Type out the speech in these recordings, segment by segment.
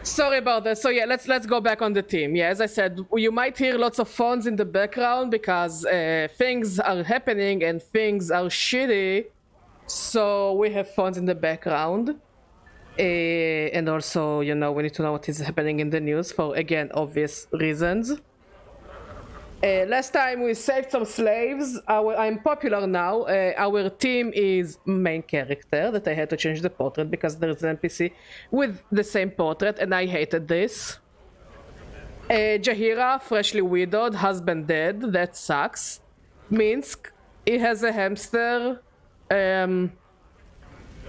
Sorry about that. So yeah, let's go back on the team. Yeah, as I said, you might hear lots of phones in the background because things are happening and things are shitty. So we have phones in the background. And also, you know, we need to know what is happening in the news for, again, obvious reasons. Last time we saved some slaves. I'm popular now. Our team is main character that I had to change the portrait because there's an NPC with the same portrait and I hated this. Jahira, freshly widowed, husband dead. That sucks. Minsk, he has a hamster.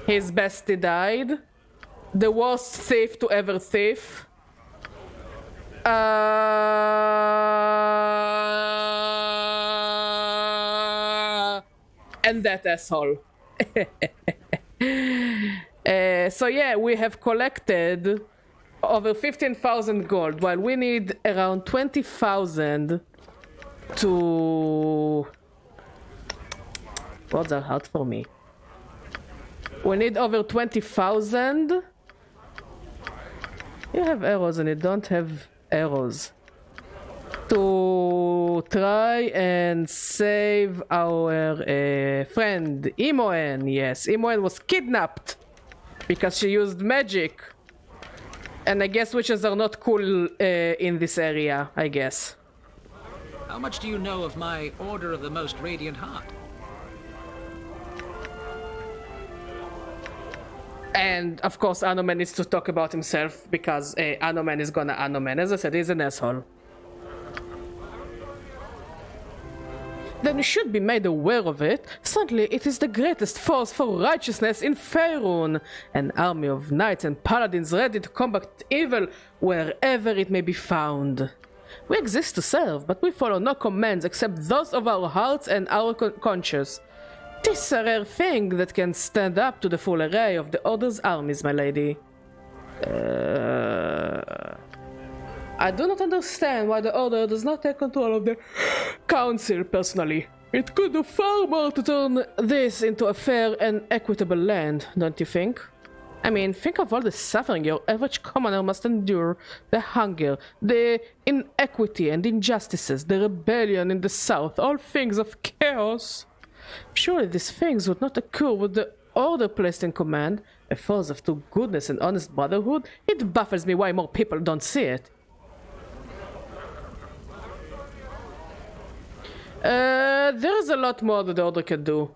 His bestie died. The worst thief to ever thief. And that asshole. So yeah, we have collected over 15,000 gold, while we need around 20,000 to... Words are hard for me. We need over 20,000. You have arrows and you don't have arrows. To try and save our friend Imoen. Yes, Imoen was kidnapped because she used magic. And I guess witches are not cool in this area, I guess. How much do you know of my Order of the Most Radiant Heart? And of course Anoman needs to talk about himself because Anoman is gonna Anoman. As I said, he's an asshole. Then you should be made aware of it. Certainly it is the greatest force for righteousness in Faerun. An army of knights and paladins ready to combat evil wherever it may be found. We exist to serve, but we follow no commands except those of our hearts and our conscience. This a rare thing that can stand up to the full array of the Order's armies, my lady. I do not understand why the Order does not take control of the Council personally. It could do far more to turn this into a fair and equitable land, don't you think? I mean, think of all the suffering your average commoner must endure. The hunger, the inequity and injustices, the rebellion in the south, all things of chaos. Surely these things would not occur with the Order placed in command. A force of true goodness and honest brotherhood. It baffles me why more people don't see it. There is a lot more that the Order can do.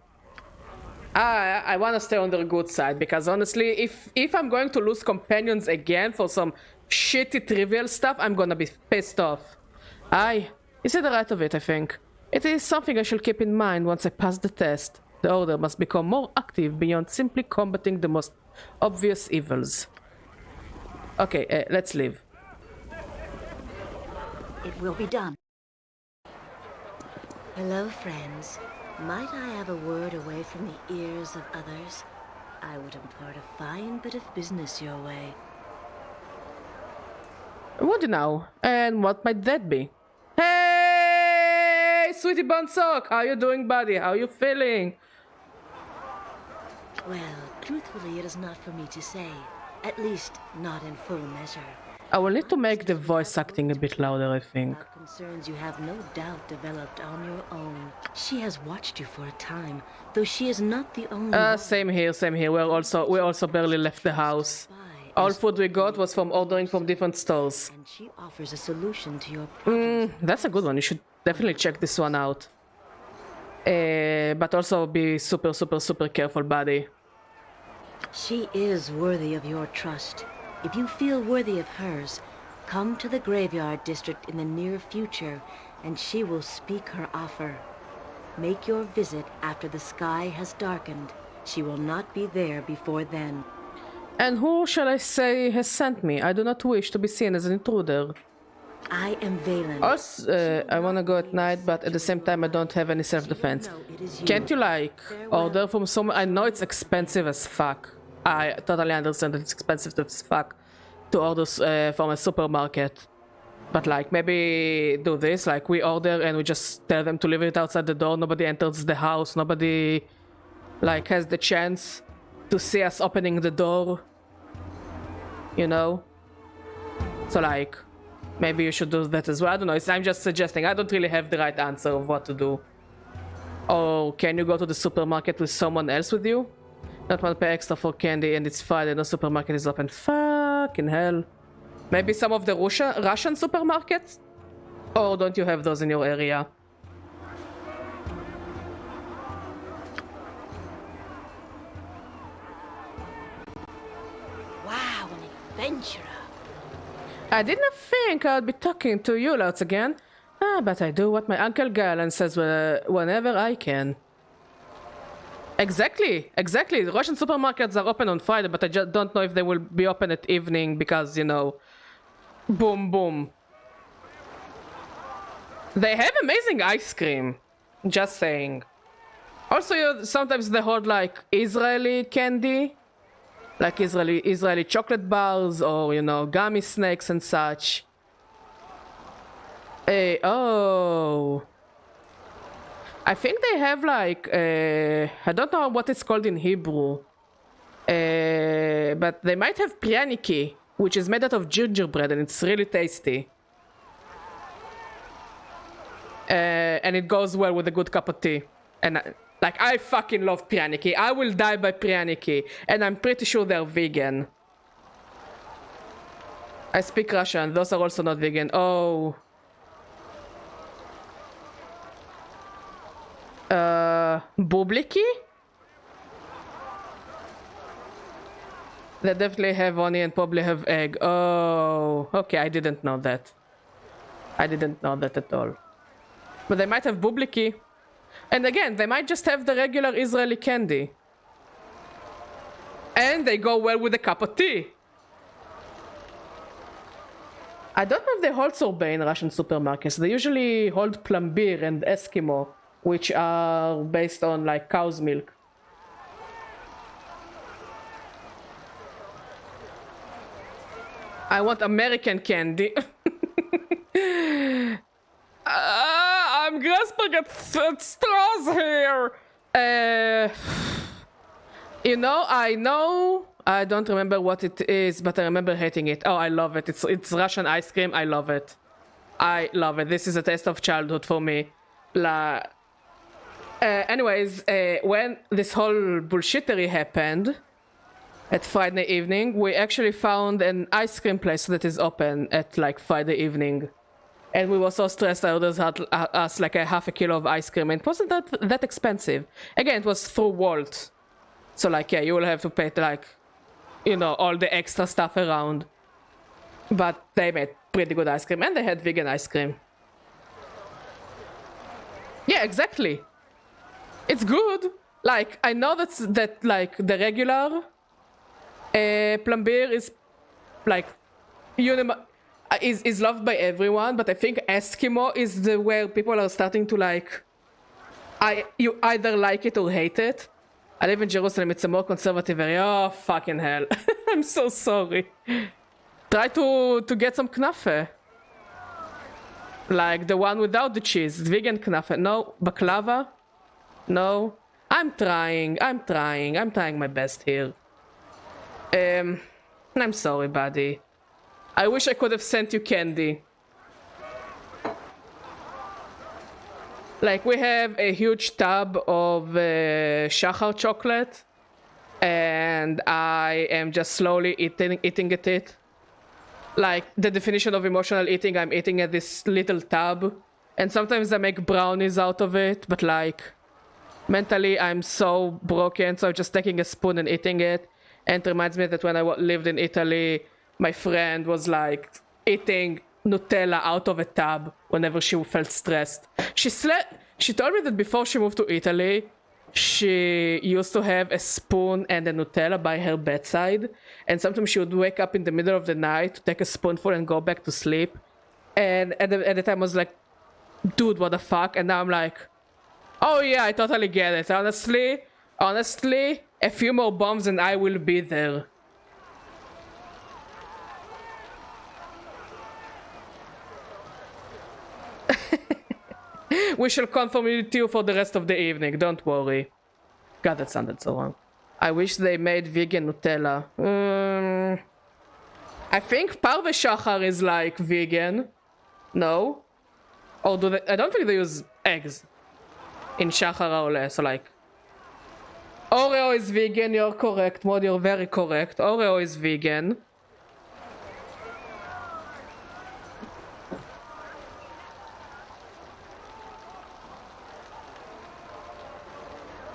I want to stay on the good side because honestly, if I'm going to lose companions again for some shitty trivial stuff, I'm gonna be pissed off. You said the right of it, I think. It is something I shall keep in mind once I pass the test. The Order must become more active beyond simply combating the most obvious evils. Okay, let's leave. It will be done. Hello, friends. Might I have a word away from the ears of others? I would impart a fine bit of business your way. Would you now? And what might that be? Hey, sweetie bun sock! How you doing, buddy? How you feeling? Well, truthfully, it is not for me to say. At least, not in full measure. I will need to make the voice acting a bit louder, I think. About concerns you have no doubt developed on your own. She has watched you for a time, though she is not the only one. Same here, same here. We also barely left the house. All food we got was from ordering from different stores. And she offers a solution to your problem. That's a good one. You should definitely check this one out. But also be super, super, super careful, buddy. She is worthy of your trust. If you feel worthy of hers, come to the graveyard district in the near future, and she will speak her offer. Make your visit after the sky has darkened. She will not be there before then. And who shall I say has sent me? I do not wish to be seen as an intruder. I am Valen. Also, I wanna go at night, but at the same time I don't have any self-defense. Can't you, like, order from someone? I know it's expensive as fuck. I totally understand that it's expensive as fuck to order from a supermarket. But like maybe do this, like we order and we just tell them to leave it outside the door. Nobody enters the house. Nobody like has the chance to see us opening the door. You know? So like maybe you should do that as well. I don't know. I'm just suggesting. I don't really have the right answer of what to do. Or can you go to the supermarket with someone else with you? Not want to pay extra for candy and it's Friday. No supermarket is open. Fucking hell. Maybe some of the Russian supermarkets? Or don't you have those in your area? Wow, an adventurer. I didn't think I'd be talking to you lots again. But I do what my Uncle Galen says whenever I can. Exactly. The Russian supermarkets are open on Friday, but I just don't know if they will be open at evening because, you know, boom, boom. They have amazing ice cream. Just saying. Also, sometimes they hold like Israeli candy. Like Israeli chocolate bars or, you know, gummy snacks and such. Oh. I think they have like, I don't know what it's called in Hebrew. But they might have pryaniki, which is made out of gingerbread and it's really tasty. And it goes well with a good cup of tea. And like, I fucking love pryaniki. I will die by pryaniki. And I'm pretty sure they're vegan. I speak Russian. Those are also not vegan. Oh. Bubliki? They definitely have honey and probably have egg. Oh, okay, I didn't know that. I didn't know that at all. But they might have bubliki. And again, they might just have the regular Israeli candy. And they go well with a cup of tea. I don't know if they hold sorbet in Russian supermarkets. They usually hold Plombier and Eskimo, which are based on like cow's milk. I want American candy. I'm grasping at straws here. You know, I don't remember what it is, but I remember hating it. Oh, I love it. It's Russian ice cream. I love it. I love it. This is a taste of childhood for me. Anyways, when this whole bullshittery happened at Friday evening, we actually found an ice cream place that is open at like Friday evening. And we were so stressed, our orders had us like a half a kilo of ice cream, and it wasn't that expensive. Again, it was through Walt. So like, yeah, you will have to pay like, you know, all the extra stuff around. But they made pretty good ice cream, and they had vegan ice cream. Yeah, exactly. It's good. Like, I know that like the regular Plombier is like is loved by everyone, but I think Eskimo is where people are starting to like. You either like it or hate it. I live in Jerusalem. It's a more conservative area. Oh fucking hell! I'm so sorry. Try to get some knafe. Like the one without the cheese, vegan knafe. No baklava. No, I'm trying my best here. I'm sorry, buddy. I wish I could have sent you candy. Like, we have a huge tub of shachar chocolate, and I am just slowly eating at it. Like, the definition of emotional eating, I'm eating at this little tub, and sometimes I make brownies out of it, but like, mentally I'm so broken, so I'm just taking a spoon and eating it. And it reminds me that when I lived in Italy, my friend was like eating Nutella out of a tub whenever she felt stressed. She told me that before she moved to Italy, she used to have a spoon and a Nutella by her bedside. And sometimes she would wake up in the middle of the night to take a spoonful and go back to sleep. And at the time I was like, dude, what the fuck? And now I'm like, oh yeah, I totally get it. Honestly, a few more bombs and I will be there. We shall conform with you for the rest of the evening, don't worry. God, that sounded so wrong. I wish they made vegan Nutella. I think Parve Shachar is like vegan. No? Or do they? I don't think they use eggs in Shachar or less, so like... Oreo is vegan, you're correct, Mod, you're very correct. Oreo is vegan.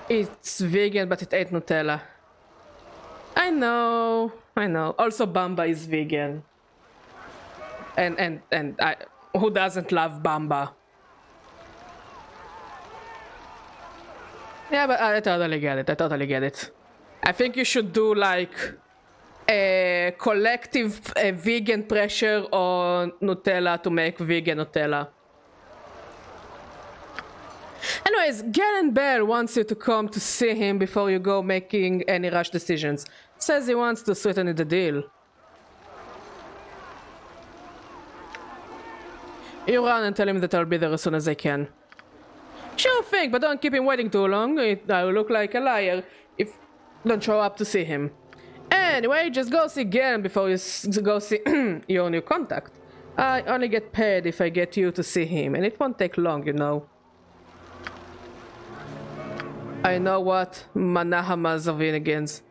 It's vegan, but it ain't Nutella. I know. Also, Bamba is vegan. And who doesn't love Bamba? Yeah, but I totally get it. I think you should do like a collective vegan pressure on Nutella to make vegan Nutella. Anyways, Galen Bell wants you to come to see him before you go making any rash decisions. Says he wants to sweeten the deal. You run and tell him that I'll be there as soon as I can. Sure thing, but don't keep him waiting too long. I will look like a liar if don't show up to see him. Anyway, just go see Galen before you go see your new contact. I only get paid if I get you to see him, and it won't take long, you know. I know what Manahamas are vegans.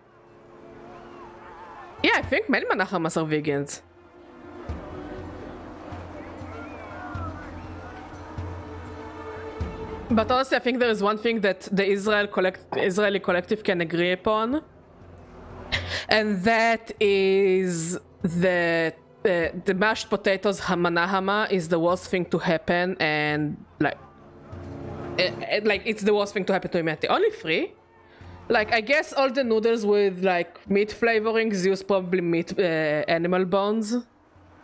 Yeah, I think many Manahamas are vegans. But honestly, I think there is one thing that the Israeli collective can agree upon, and that is that the mashed potatoes Manahama is the worst thing to happen, and like it's the worst thing to happen to humanity. Only 3? Like, I guess all the noodles with like meat flavorings use probably meat animal bones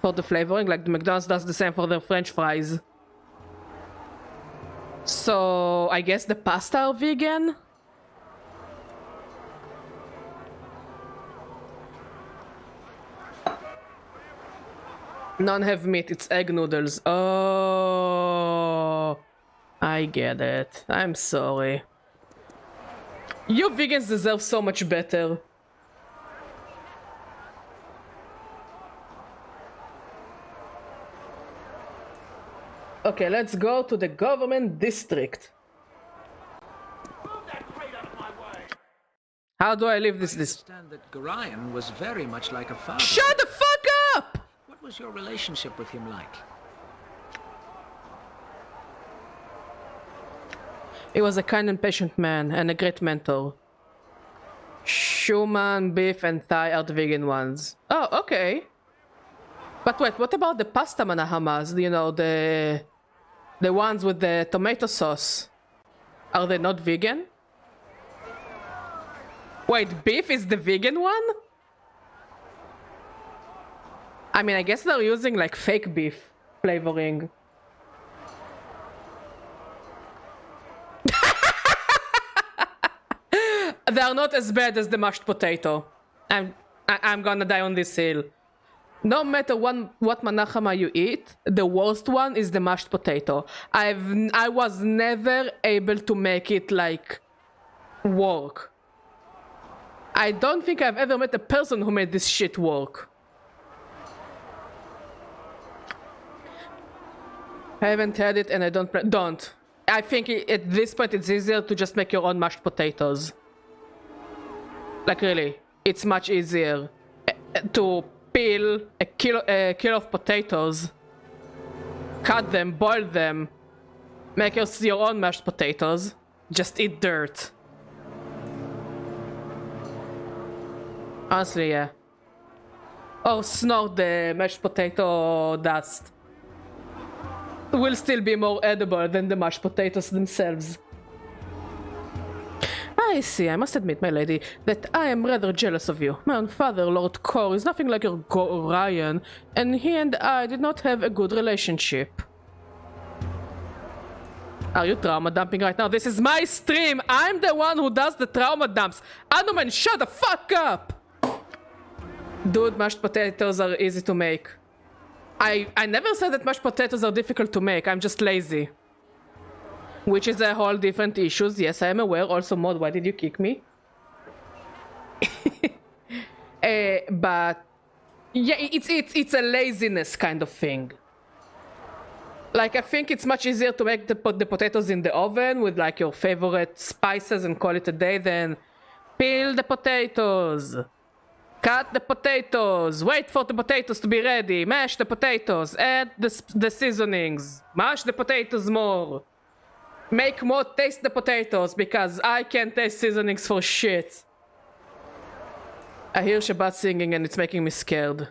for the flavoring. Like the McDonald's does the same for their French fries. So I guess the pasta are vegan. None have meat. It's egg noodles. Oh. I get it. I'm sorry. You vegans deserve so much better. Okay, let's go to the government district. How do I leave this? I understand that Gorion was very much like a father. Shut the fuck up! What was your relationship with him like? He was a kind and patient man, and a great mentor. Schumann, beef, and thigh are the vegan ones. Oh, okay. But wait, what about the pasta manahamas? You know, the ones with the tomato sauce. Are they not vegan? Wait, beef is the vegan one? I mean, I guess they're using like fake beef flavoring. They are not as bad as the mashed potato. I'm gonna die on this hill. No matter what manachama you eat, the worst one is the mashed potato. I was never able to make it like work. I don't think I've ever met a person who made this shit work. I haven't had it and I don't. I think at this point it's easier to just make your own mashed potatoes. Like really, it's much easier to peel a kilo of potatoes, cut them, boil them, make your own mashed potatoes, just eat dirt. Honestly, yeah. Or snort the mashed potato dust. Will still be more edible than the mashed potatoes themselves. I see, I must admit, my lady, that I am rather jealous of you. My own father, Lord Kor, is nothing like your Orion, and he and I did not have a good relationship. Are you trauma dumping right now? This is my stream! I'm the one who does the trauma dumps! Anuman, shut the fuck up! Dude, mashed potatoes are easy to make. I never said that mashed potatoes are difficult to make, I'm just lazy. Which is a whole different issues. Yes, I am aware. Also, Mod, why did you kick me? But yeah, it's a laziness kind of thing. Like, I think it's much easier to make the potatoes in the oven with like your favorite spices and call it a day than peel the potatoes, cut the potatoes, wait for the potatoes to be ready, mash the potatoes, add the seasonings, mash the potatoes more, make more taste the potatoes because I can't taste seasonings for shit. I hear Shabbat singing and it's making me scared.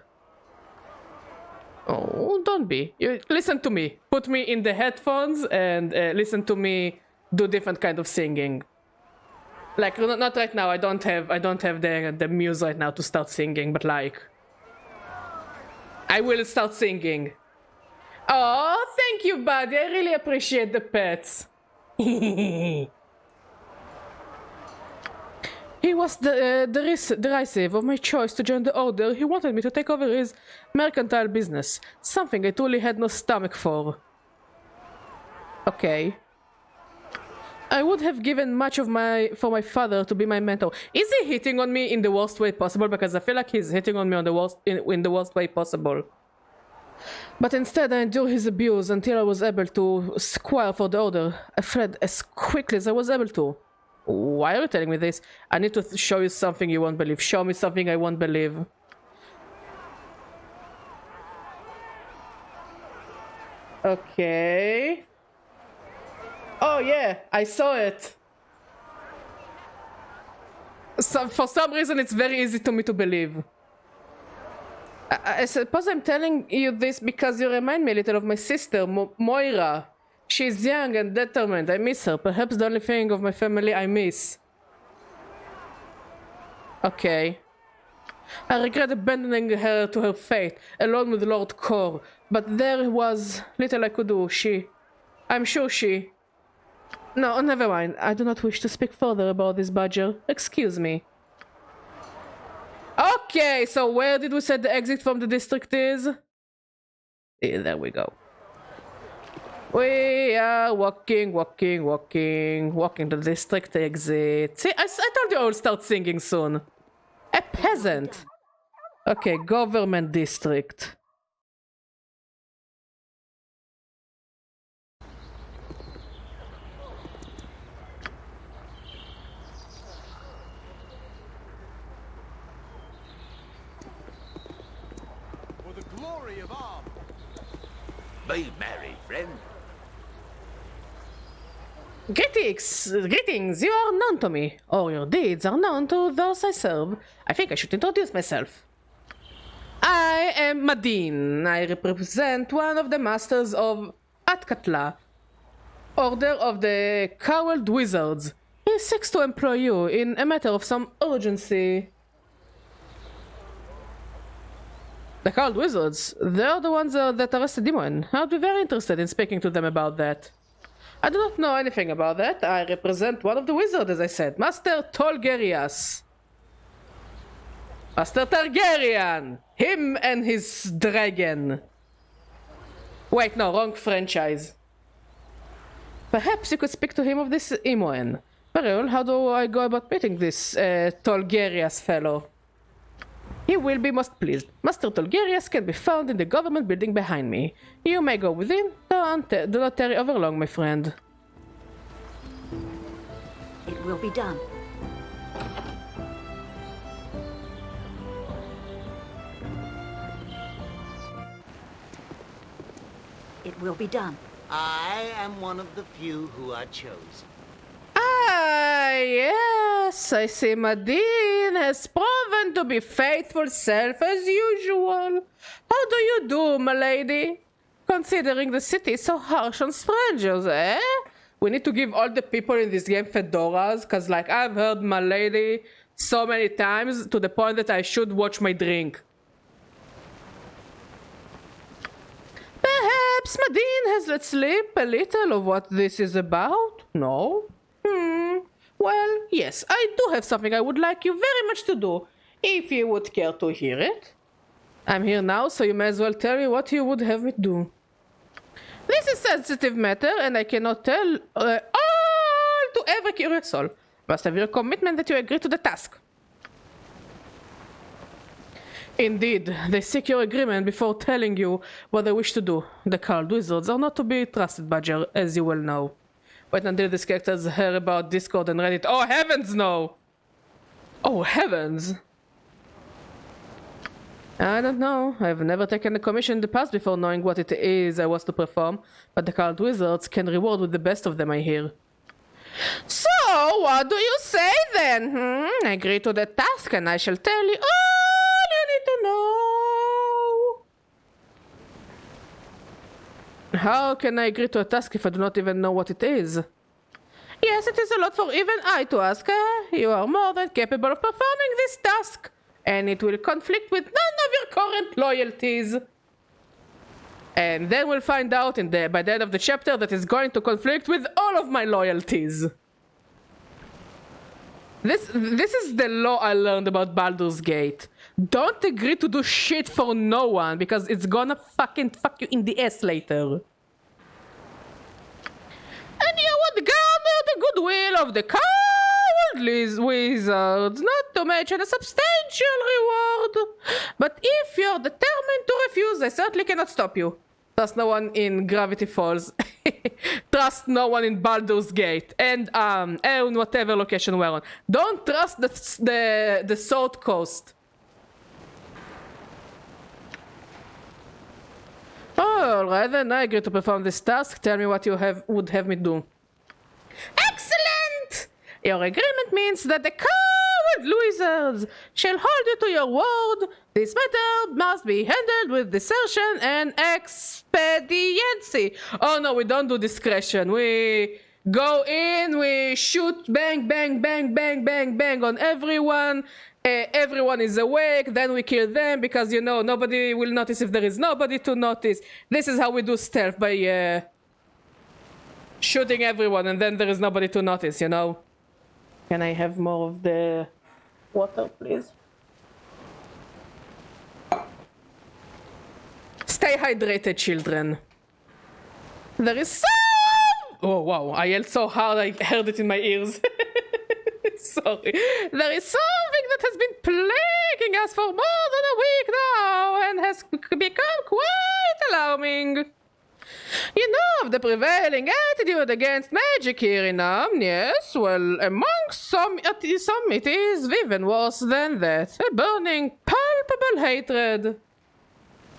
Oh, don't be. You listen to me. Put me in the headphones and listen to me do different kind of singing. Like, not right now. I don't have the muse right now to start singing, but like, I will start singing. Oh, thank you, buddy. I really appreciate the pets. He was derisive of my choice to join the order. He wanted me to take over his mercantile business, something I truly had no stomach for. Okay. I would have given much of for my father to be my mentor. Is he hitting on me in the worst way possible? Because I feel like he's hitting on me in the worst way possible. But instead, I endured his abuse until I was able to squire for the order. I fled as quickly as I was able to. Why are you telling me this? I need to show you something you won't believe. Show me something I won't believe. Okay. Oh yeah, I saw it. For some reason, it's very easy to me to believe. I suppose I'm telling you this because you remind me a little of my sister, Moira. She's young and determined. I miss her. Perhaps the only thing of my family I miss. Okay. I regret abandoning her to her fate, alone with Lord Kor. But there was little I could do. I'm sure she... No, never mind. I do not wish to speak further about this, Badger. Excuse me. Okay, so where did we say the exit from the district is? Yeah, there we go. We are walking the district exit. See, I told you I will start singing soon. A peasant. Okay, government district. For the glory of arms. Be merry, friend. Greetings, you are known to me, or your deeds are known to those I serve. I think I should introduce myself. I am Madin. I represent one of the masters of Atkatla, Order of the Cowled Wizards. He seeks to employ you in a matter of some urgency. The Cowled Wizards? They're the ones that arrested Dimon. I'd be very interested in speaking to them about that. I do not know anything about that. I represent one of the wizards, as I said. Master Tolgerias. Master Targaryen! Him and his dragon. Wait, no, wrong franchise. Perhaps you could speak to him of this Imoen. Very well, how do I go about meeting this Tolgerias fellow? He will be most pleased. Master Tolgerias can be found in the government building behind me. You may go within. Do not tarry over long, my friend. It will be done. It will be done. I am one of the few who are chosen. Ah, yes, I see Madin has proven to be faithful self as usual. How do you do, my lady? Considering the city is so harsh on strangers, eh? We need to give all the people in this game fedoras, cause like I've heard my lady so many times to the point that I should watch my drink. Perhaps Madin has let slip a little of what this is about? No? Well, yes, I do have something I would like you very much to do, if you would care to hear it. I'm here now, so you may as well tell me what you would have me do. This is a sensitive matter, and I cannot tell every curious soul. Must have your commitment that you agree to the task. Indeed, they seek your agreement before telling you what they wish to do. The card wizards are not to be trusted, Badger, as you well know. Wait until these characters hear about Discord and Reddit. Oh heavens, no! Oh heavens! I don't know. I've never taken a commission in the past before knowing what it is I was to perform, but the card wizards can reward with the best of them, I hear. So, what do you say then? Agree to the task and I shall tell you all you need to know. How can I agree to a task if I do not even know what it is? Yes, it is a lot for even I to ask. You are more than capable of performing this task, and it will conflict with none of your current loyalties. And then we'll find out by the end of the chapter that is going to conflict with all of my loyalties. This is the law I learned about Baldur's Gate. Don't agree to do shit for no one, because it's gonna fucking fuck you in the ass later. And you would garner the goodwill of the cowardly wizards, not to mention a substantial reward. But if you're determined to refuse, I certainly cannot stop you. Trust no one in Gravity Falls. Trust no one in Baldur's Gate. And whatever location we're on. Don't trust the Sword Coast. Alright then, I agree to perform this task. Tell me what you would have me do. Excellent! Your agreement means that the coward wizards shall hold you to your word. This matter must be handled with discretion and expediency. Oh no, we don't do discretion. We go in, we shoot, bang, bang, bang, bang, bang, bang on everyone. Everyone is awake, then we kill them because, you know, nobody will notice if there is nobody to notice. This is how we do stealth, by shooting everyone and then there is nobody to notice, you know. Can I have more of the water, please? Stay hydrated, children. There is some... Oh, wow. I yelled so hard I heard it in my ears. Sorry. There is something that has been plaguing us for more than a week now and has become quite alarming. You know of the prevailing attitude against magic here in yes? Well, among some it is even worse than that. A burning, palpable hatred.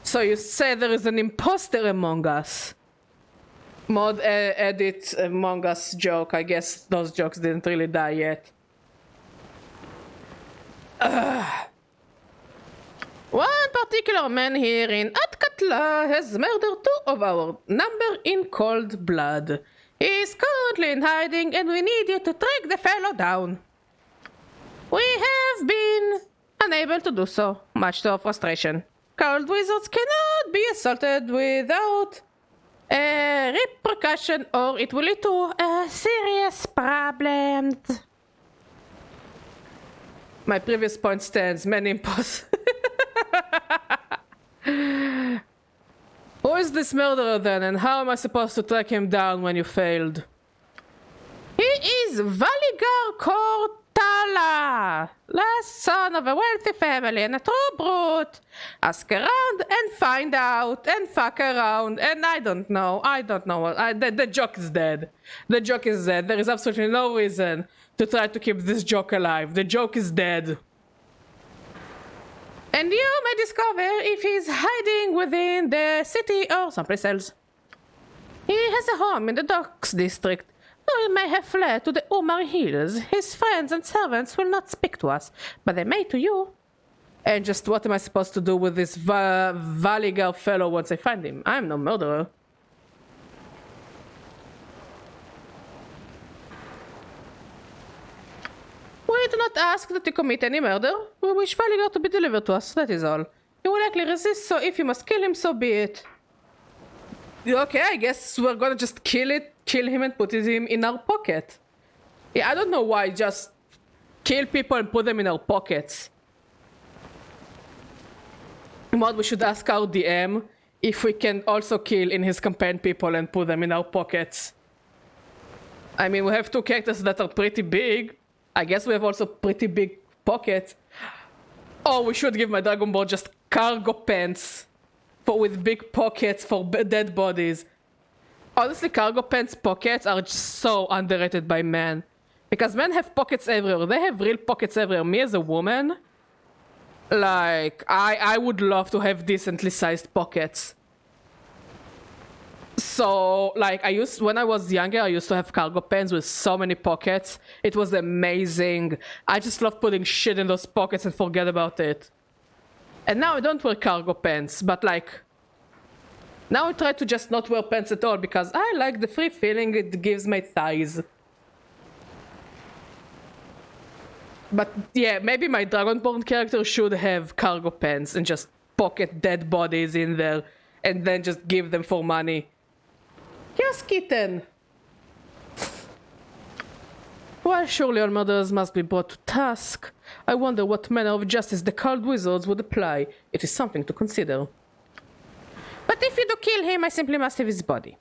So you say there is an imposter among us. Mod edit Among Us joke. I guess those jokes didn't really die yet. One particular man here in Atkatla has murdered 2 of our number in cold blood. He is currently in hiding and we need you to track the fellow down. We have been unable to do so, much to our frustration. Cold wizards cannot be assaulted without repercussion or it will lead to serious problems. My previous point stands. Many imposters. Who is this murderer then, and how am I supposed to track him down when you failed? He is Valigar Cortala, last son of a wealthy family and a true brute. Ask around and find out and fuck around and I don't know what. The joke is dead. The joke is dead. There is absolutely no reason to try to keep this joke alive. The joke is dead. And you may discover if he's hiding within the city or someplace else. He has a home in the Docks district, or he may have fled to the Umar Hills. His friends and servants will not speak to us, but they may to you. And just what am I supposed to do with this Valigar fellow once I find him? I'm no murderer. We do not ask that you commit any murder. We wish Valigar to be delivered to us, that is all. He will likely resist, so if you must kill him, so be it. Okay, I guess we're gonna just kill him and put him in our pocket. Yeah, I don't know why, just kill people and put them in our pockets. What we should ask our DM if we can also kill in his campaign people and put them in our pockets. I mean, we have two characters that are pretty big. I guess we have also pretty big pockets. Oh, we should give my Dragon Ball just cargo pants with big pockets for dead bodies. Honestly, cargo pants pockets are just so underrated by men. Because men have pockets everywhere. They have real pockets everywhere. Me as a woman, like, I would love to have decently sized pockets. So, like, when I was younger, I used to have cargo pants with so many pockets. It was amazing. I just love putting shit in those pockets and forget about it. And now I don't wear cargo pants, but like, now I try to just not wear pants at all because I like the free feeling it gives my thighs. But yeah, maybe my Dragonborn character should have cargo pants and just pocket dead bodies in there and then just give them for money. Yes, kitten! Well, surely all murderers must be brought to task. I wonder what manner of justice the Cold Wizards would apply. It is something to consider. But if you do kill him, I simply must have his body.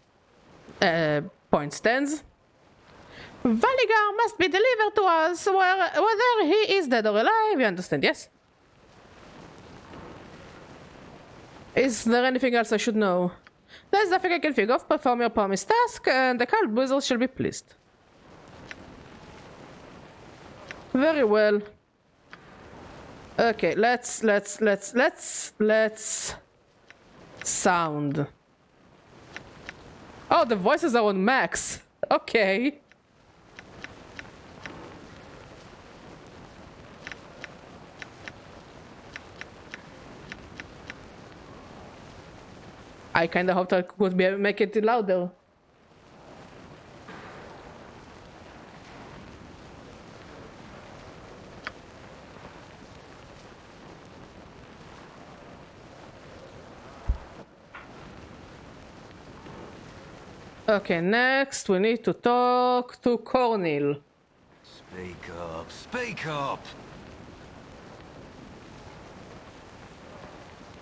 Point stands. Valigar must be delivered to us, whether he is dead or alive, you understand, yes? Is there anything else I should know? There's nothing I can think of. Perform your promised task, and the Cold Wizards shall be pleased. Very well. Okay, let's sound. Oh, the voices are on max. Okay. I kinda hoped I could make it louder. Okay, next we need to talk to Cornel. Speak up, speak up!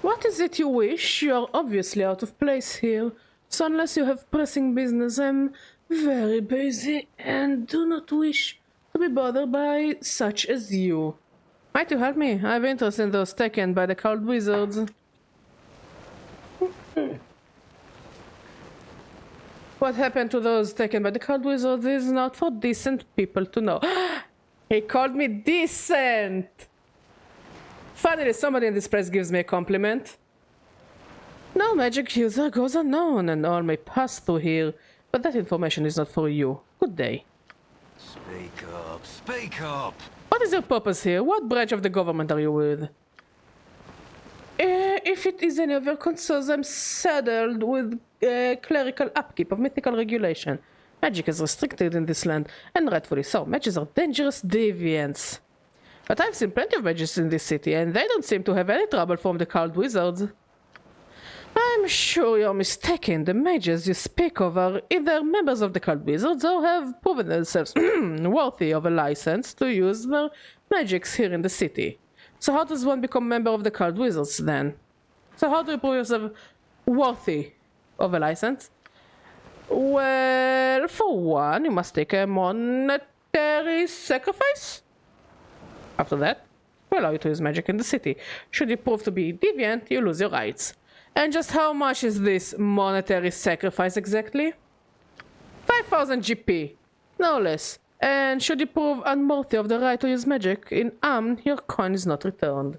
What is it you wish? You are obviously out of place here. So unless you have pressing business, I'm very busy and do not wish to be bothered by such as you. Might you help me? I have interest in those taken by the Cold Wizards. What happened to those taken by the Cold Wizards is not for decent people to know. He called me decent! Finally, somebody in this place gives me a compliment. No magic user goes unknown, and all may pass through here, but that information is not for you. Good day. Speak up, speak up! What is your purpose here? What branch of the government are you with? If it is any of your concerns, I'm saddled with clerical upkeep of mythical regulation. Magic is restricted in this land, and rightfully so. Mages are dangerous deviants. But I've seen plenty of mages in this city, and they don't seem to have any trouble from the Cold Wizards. I'm sure you're mistaken. The mages you speak of are either members of the Cold Wizards or have proven themselves worthy of a license to use their magics here in the city. So how does one become a member of the Cold Wizards then? So how do you prove yourself worthy of a license? Well, for one, you must take a monetary sacrifice. After that, we allow you to use magic in the city. Should you prove to be deviant, you lose your rights. And just how much is this monetary sacrifice exactly? 5,000 GP, no less. And should you prove unworthy of the right to use magic in Amn, your coin is not returned.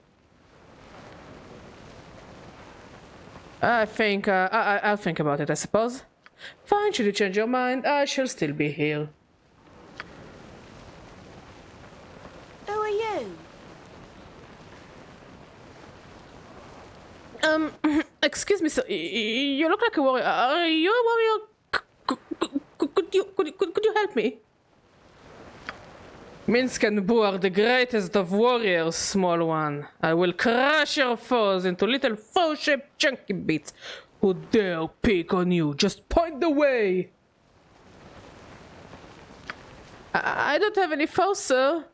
I think, I'll think about it, I suppose. Fine, should you change your mind, I shall still be here. Who are you? Excuse me, sir. You look like a warrior. Are you a warrior? Could you help me? Minsk and Boo are the greatest of warriors, small one. I will crush your foes into little foe-shaped chunky bits. Who dare pick on you? Just point the way. I don't have any foes, sir.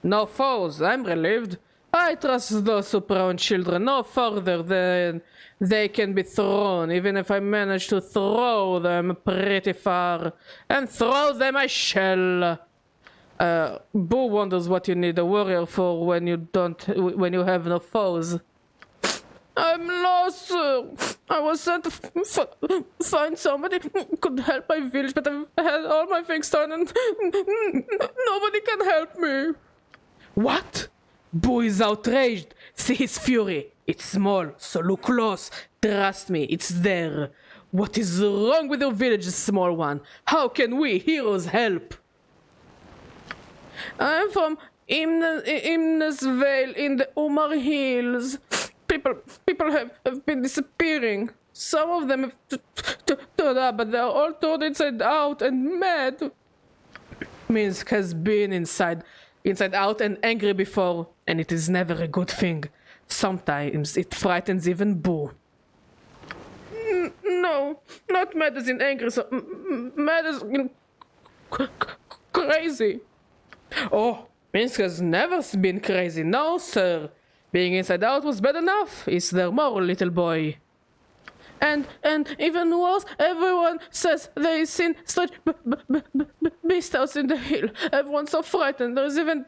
No foes. I'm relieved. I trust those who prone children no further than they can be thrown, even if I manage to throw them pretty far. And throw them I shall. Boo wonders what you need a warrior for when you have no foes. I'm lost, sir. I was sent to find somebody who could help my village, but I've had all my things done and nobody can help me. What? Boo is outraged. See his fury. It's small, so look close. Trust me, it's there. What is wrong with your village, small one? How can we heroes help? I'm from Imnesvale in the Umar Hills. People have been disappearing. Some of them have turned up, but they're all turned inside out and mad. Minsk has been inside out and angry before, and it is never a good thing. Sometimes it frightens even Boo. No, not mad as in angry, so mad as in crazy. Oh, Minsk has never been crazy, no sir. Being inside out was bad enough. Is there more, little boy? And even worse, everyone says they seen such beast house in the hill. Everyone's so frightened. There's even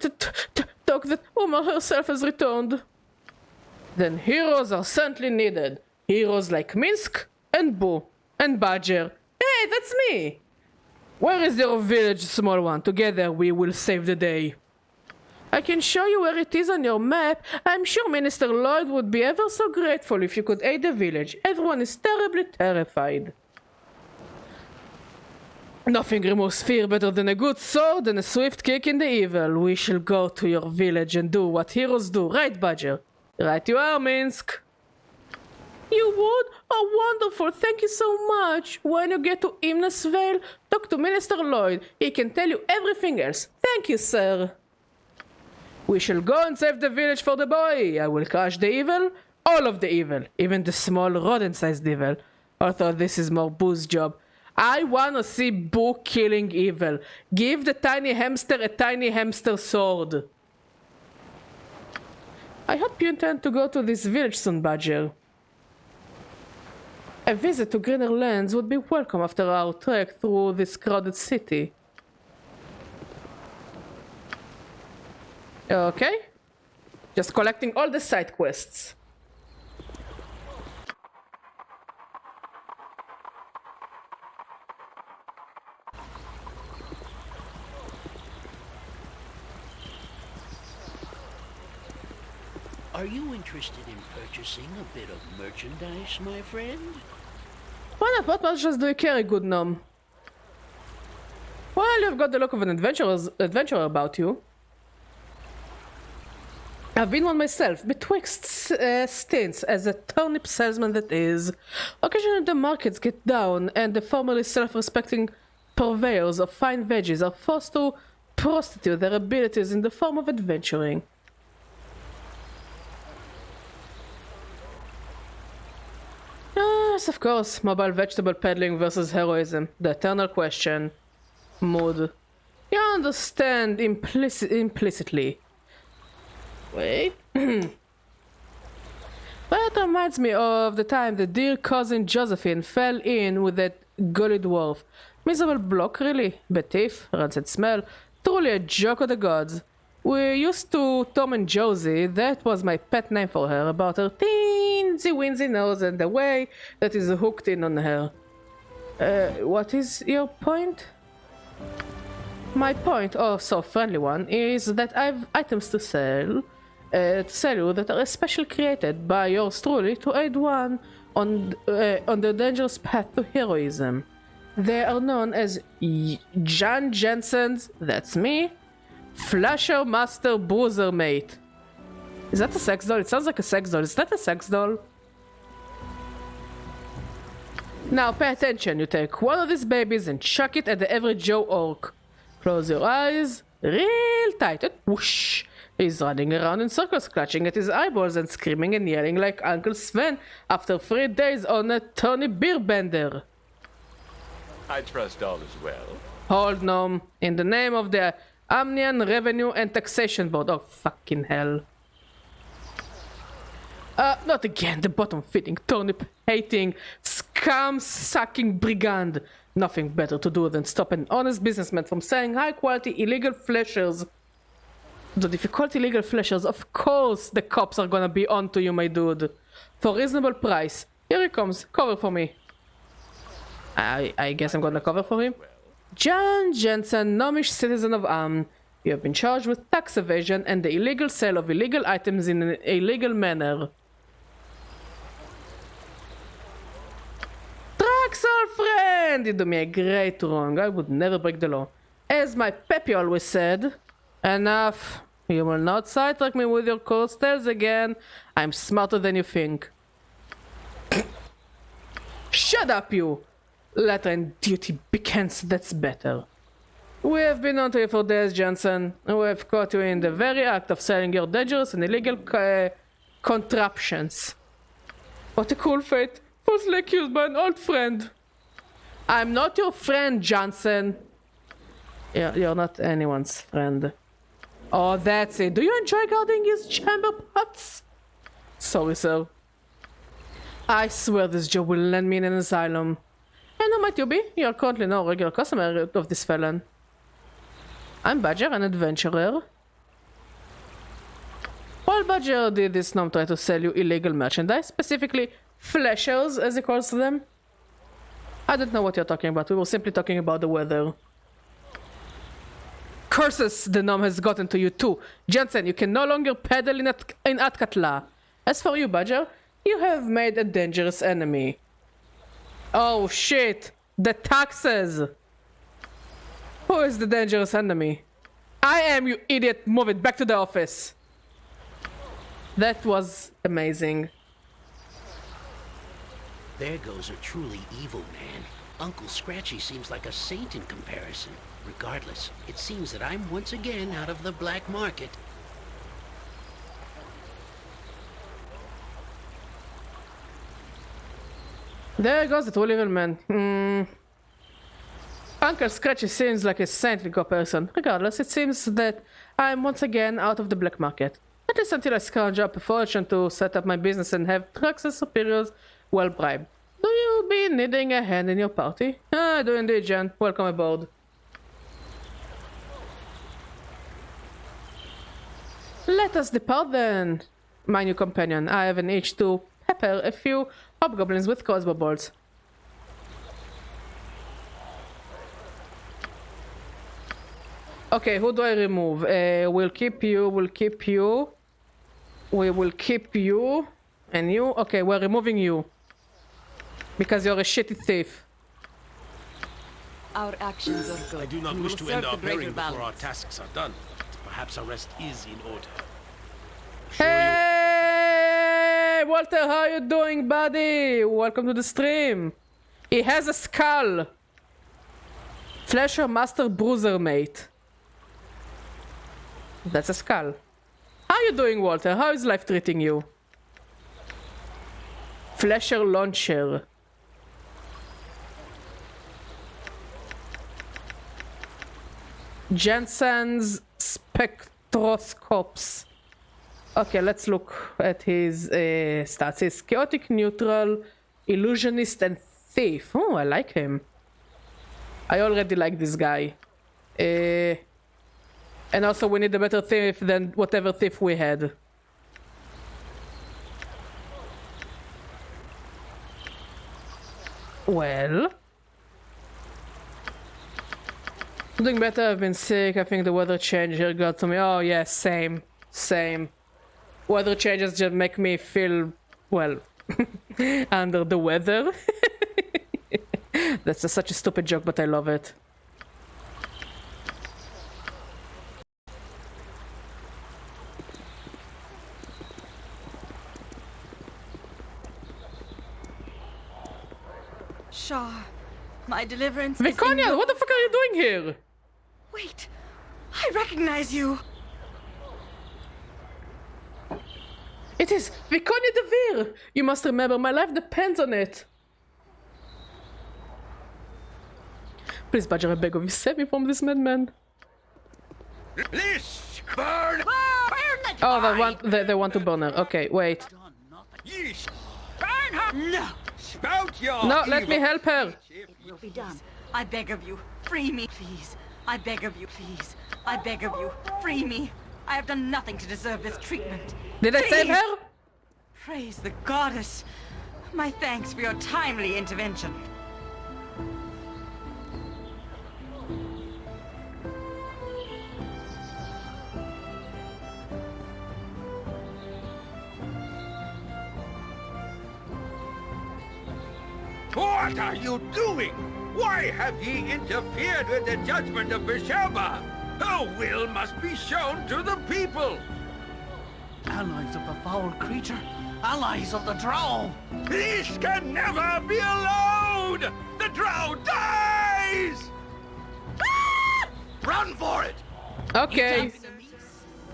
talk that Uma herself has returned. Then heroes are certainly needed. Heroes like Minsk and Boo and Badger. Hey, that's me! Where is your village, small one? Together we will save the day. I can show you where it is on your map. I'm sure Minister Lloyd would be ever so grateful if you could aid the village. Everyone is terribly terrified. Nothing removes fear better than a good sword and a swift kick in the evil. We shall go to your village and do what heroes do. Right, Badger? Right you are, Minsk. You would? Oh, wonderful. Thank you so much. When you get to Imnesvale, talk to Minister Lloyd. He can tell you everything else. Thank you, sir. We shall go and save the village for the boy. I will crush the evil, all of the evil, even the small rodent-sized evil. Although this is more Boo's job. I wanna see Boo killing evil. Give the tiny hamster a tiny hamster sword. I hope you intend to go to this village soon, Badger. A visit to greener lands would be welcome after our trek through this crowded city. Okay. Just collecting all the side quests. Are you interested in purchasing a bit of merchandise, my friend? Why not? What merchandise do you carry, good gnome? Well, you've got the look of an adventurer about you. I've been one myself, betwixt stints as a turnip salesman that is. Occasionally the markets get down and the formerly self-respecting purveyors of fine veggies are forced to prostitute their abilities in the form of adventuring. Yes, of course, mobile vegetable peddling versus heroism, the eternal question. Mood. You understand implicitly. Wait. That reminds me of the time the dear cousin Josephine fell in with that gully dwarf. Miserable bloke, really. Bad teeth, rancid smell. Truly a joke of the gods. We used to Tom and Josie, that was my pet name for her, about her teensy-weensy nose and the way that is hooked in on her. What is your point? My point, oh so friendly one, is that I've items to sell you that are especially created by yours truly to aid one on the dangerous path to heroism. They are known as Jan Jensen's, that's me, Flasher Master Boozer Mate. Is that a sex doll? It sounds like a sex doll. Is that a sex doll? Now pay attention, you take one of these babies and chuck it at the average Joe orc. Close your eyes, real tight, and whoosh! He's running around in circles, clutching at his eyeballs and screaming and yelling like Uncle Sven after 3 days on a Tony beer bender. I trust all is well. Hold, gnome. In the name of the Amnian Revenue and Taxation Board. Oh, fucking hell. Not again, the bottom-feeding, turnip-hating, scam-sucking brigand. Nothing better to do than stop an honest businessman from selling high-quality illegal fleshers. But if you call it illegal fleshers, of course the cops are gonna be onto you, my dude. For reasonable price. Here he comes. Cover for me. I guess I'm gonna cover for him. John Jensen, Nomish citizen of Amn. You have been charged with tax evasion and the illegal sale of illegal items in an illegal manner. Traxol friend! You do me a great wrong. I would never break the law. As my Peppy always said, enough. You will not sidetrack me with your cold tales again. I'm smarter than you think. Shut up, you! Letter and duty begins, that's better. We have been on to you for days, Jensen. We have caught you in the very act of selling your dangerous and illegal contraptions. What a cool fate. Falsely accused by an old friend. I'm not your friend, Johnson. You're not anyone's friend. Oh, that's it. Do you enjoy guarding his chamber pots? Sorry, sir. I swear this job will land me in an asylum. And who might you be? You're currently no regular customer of this felon. I'm Badger, an adventurer. While Badger did this gnome try to sell you illegal merchandise, specifically fleshers, as he calls them. I don't know what you're talking about. We were simply talking about the weather. Curses, the gnome has gotten to you too. Jensen, you can no longer paddle in Atkatla. As for you, Badger, you have made a dangerous enemy. Oh shit! The taxes! Who is the dangerous enemy? I am, you idiot! Move it back to the office! That was amazing. There goes a truly evil man. Uncle Scratchy seems like a saint in comparison. Regardless, it seems that I'm once again out of the black market. There goes the true evil man. Uncle Scratchy seems like a saintly person. Regardless, it seems that I'm once again out of the black market. At least until I scrounge up a fortune to set up my business and have Trax's superiors well bribed. Do you be needing a hand in your party? I do indeed, Jan. Welcome aboard. Let us depart then, my new companion. I have an itch to pepper a few hobgoblins with crossbow bolts. Okay, who do I remove? We'll keep you, we will keep you, and you. Okay, we're removing you. Because you're a shitty thief. Our actions are good. I do not and wish will to end serve our the greater bearing before our balance. tasks are done. Perhaps our rest is in order. Hey, Walter, how you doing, buddy? Welcome to the stream. He has a skull. Flesher Master Bruiser, mate. That's a skull. How you doing, Walter? How is life treating you? Flesher Launcher. Jensen's Spectroscopes. Okay, let's look at his stats. He's chaotic, neutral, illusionist, and thief. Oh, I like him. I already like this guy. And also we need a better thief than whatever thief we had. Well, doing better. I've been sick. I think the weather change here got to me. Oh yeah, same. Weather changes just make me feel, well, under the weather. That's such a stupid joke, but I love it. Shaw, my deliverance is in Viconia, your what the fuck are you doing here? Wait, I recognize you. It is Viconia de Veer! You must remember, my life depends on it. Please, Badger, I beg of you, save me from this madman. Lish! Burn! Oh, they want to burn her. Okay, wait. Done not No! Spout your No, let me help her. It will be done. I beg of you, free me, please. I beg of you, please. I beg of you, free me. I have done nothing to deserve this treatment. Did I save Please. her? Praise the goddess. My thanks for your timely intervention. What are you doing? Why have ye interfered with the judgment of Besheba? Her will must be shown to the people. Allies of the foul creature. Allies of the drow. This can never be allowed! The drow dies! Ah! Run for it! Okay.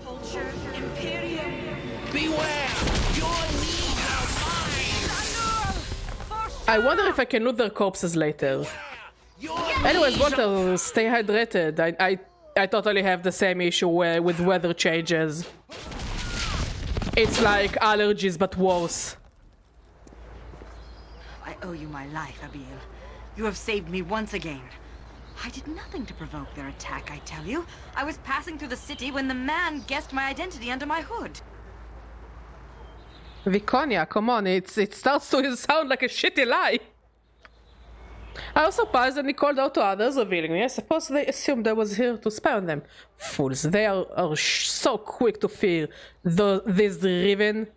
Culture, Imperium. Beware! Your needs are mine! I wonder if I can loot their corpses later. Anyways, water, stay hydrated. I totally have the same issue with weather changes. It's like allergies, but worse. I owe you my life, Abil. You have saved me once again. I did nothing to provoke their attack, I tell you. I was passing through the city when the man guessed my identity under my hood. Viconia, come on, it starts to sound like a shitty lie. I was surprised that he called out to others, revealing me. I suppose they assumed I was here to spy on them. Fools, they are so quick to fear these driven.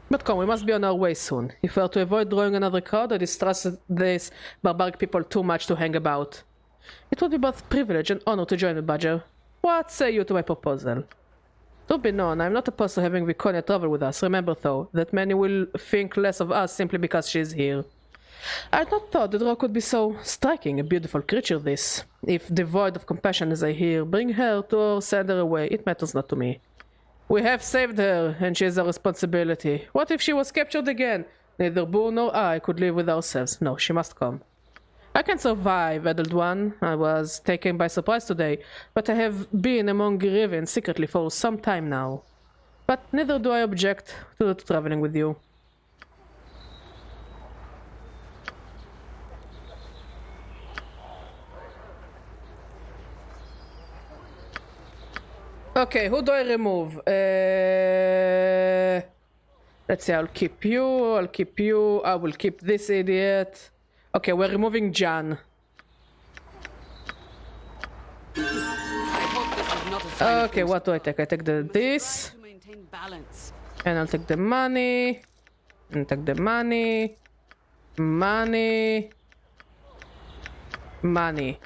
But come, we must be on our way soon. If we are to avoid drawing another crowd, I distrust these barbaric people too much to hang about. It would be both privilege and honor to join the Badger. What say you to my proposal? To be known, I am not opposed to having Viconia travel with us. Remember, though, that many will think less of us simply because she is here. I had not thought the drow could be so striking, a beautiful creature this. If devoid of compassion as I hear, bring her to or send her away, it matters not to me. We have saved her, and she is our responsibility. What if she was captured again? Neither Boo nor I could live with ourselves. No, she must come. I can survive, adult one. I was taken by surprise today, but I have been among Riven secretly for some time now. But neither do I object to traveling with you. Okay, who do I remove? Let's see, I'll keep you, I will keep this idiot. Okay, we're removing Jan. Okay, what do I take? I take this. And I'll take the money. And take the money. Money. Money.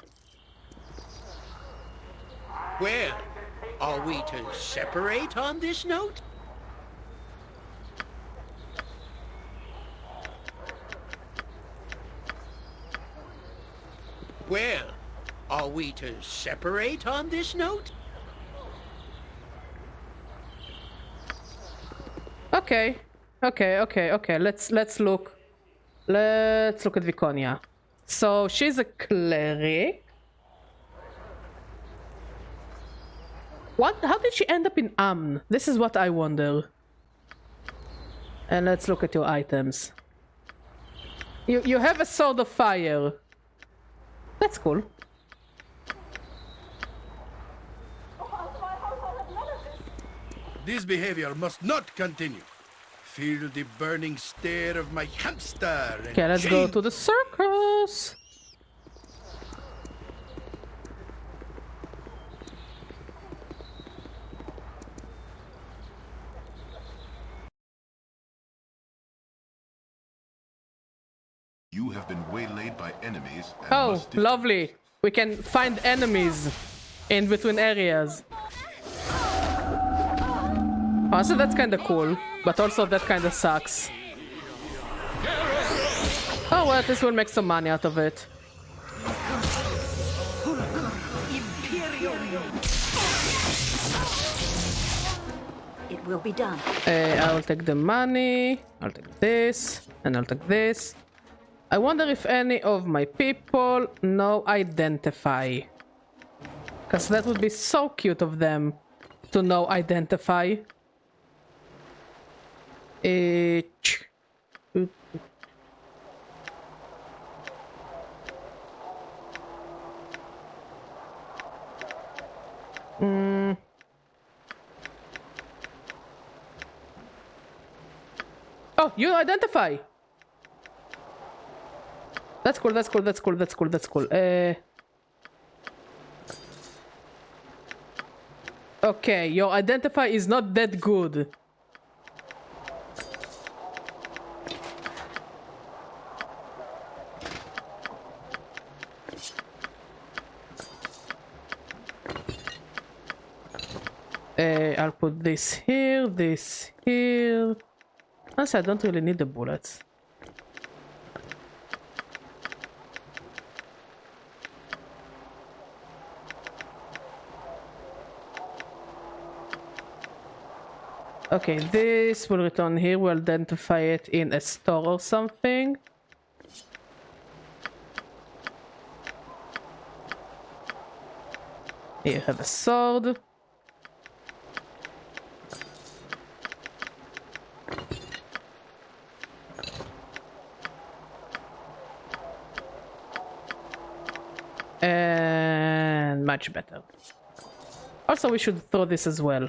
Well, are we to separate on this note? Well, are we to separate on this note? Okay. Let's look. Let's look at Viconia. So she's a cleric. What? How did she end up in Amn? This is what I wonder. And let's look at your items. You have a sword of fire. That's cool. This behavior must not continue. Feel the burning stare of my hamster. And Okay, let's go to the circus. You have been waylaid by enemies and Oh, must lovely. We can find enemies in between areas. Also, that's kind of cool, but also that kind of sucks. Oh well, at least we'll make some money out of it. It will be done. I'll take the money, I'll take this, and I'll take this. I wonder if any of my people know Identify. Because that would be so cute of them to know Identify. Oh, you identify. That's cool. That's cool. That's cool. That's cool. That's cool. Okay, your identify is not that good. I'll put this here, this here. Honestly, I don't really need the bullets. Okay, this will return here. We'll identify it in a store or something. Here, have a sword. And much better. Also, we should throw this as well.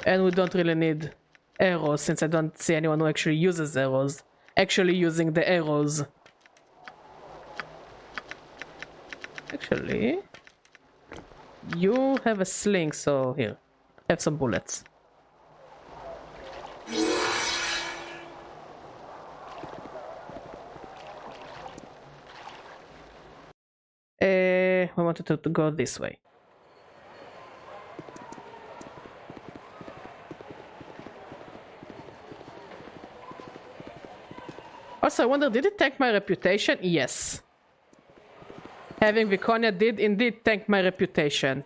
And we don't really need arrows, since I don't see anyone who actually uses arrows. Actually using the arrows. Actually, you have a sling, so here, have some bullets. I wanted to go this way. Also, I wonder, did it tank my reputation? Yes. Having Viconia did indeed tank my reputation.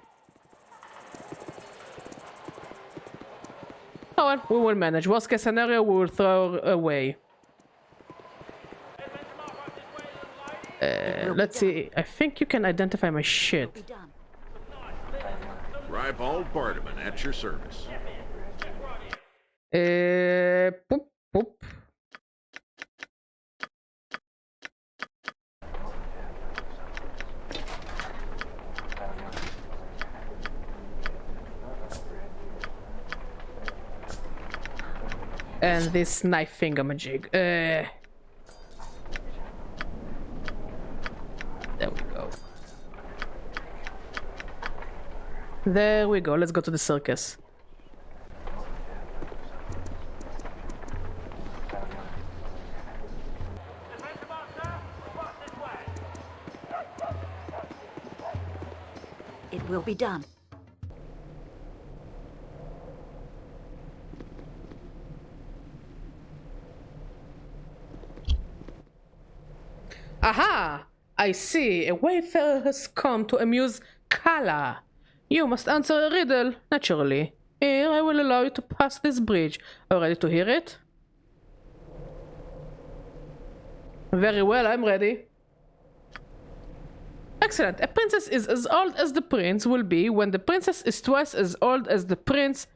Oh well, we will manage. Worst case scenario, we will throw away. Let's see. I think you can identify my shit. Ribald Bardaman at your service. Poop, poop. And this knife thingamajig. There we go. There we go. Let's go to the circus. It will be done. Aha! I see. A wayfarer has come to amuse Kala. You must answer a riddle, naturally. Here, I will allow you to pass this bridge. Are you ready to hear it? Very well, I'm ready. Excellent. A princess is as old as the prince will be when the princess is twice as old as the prince.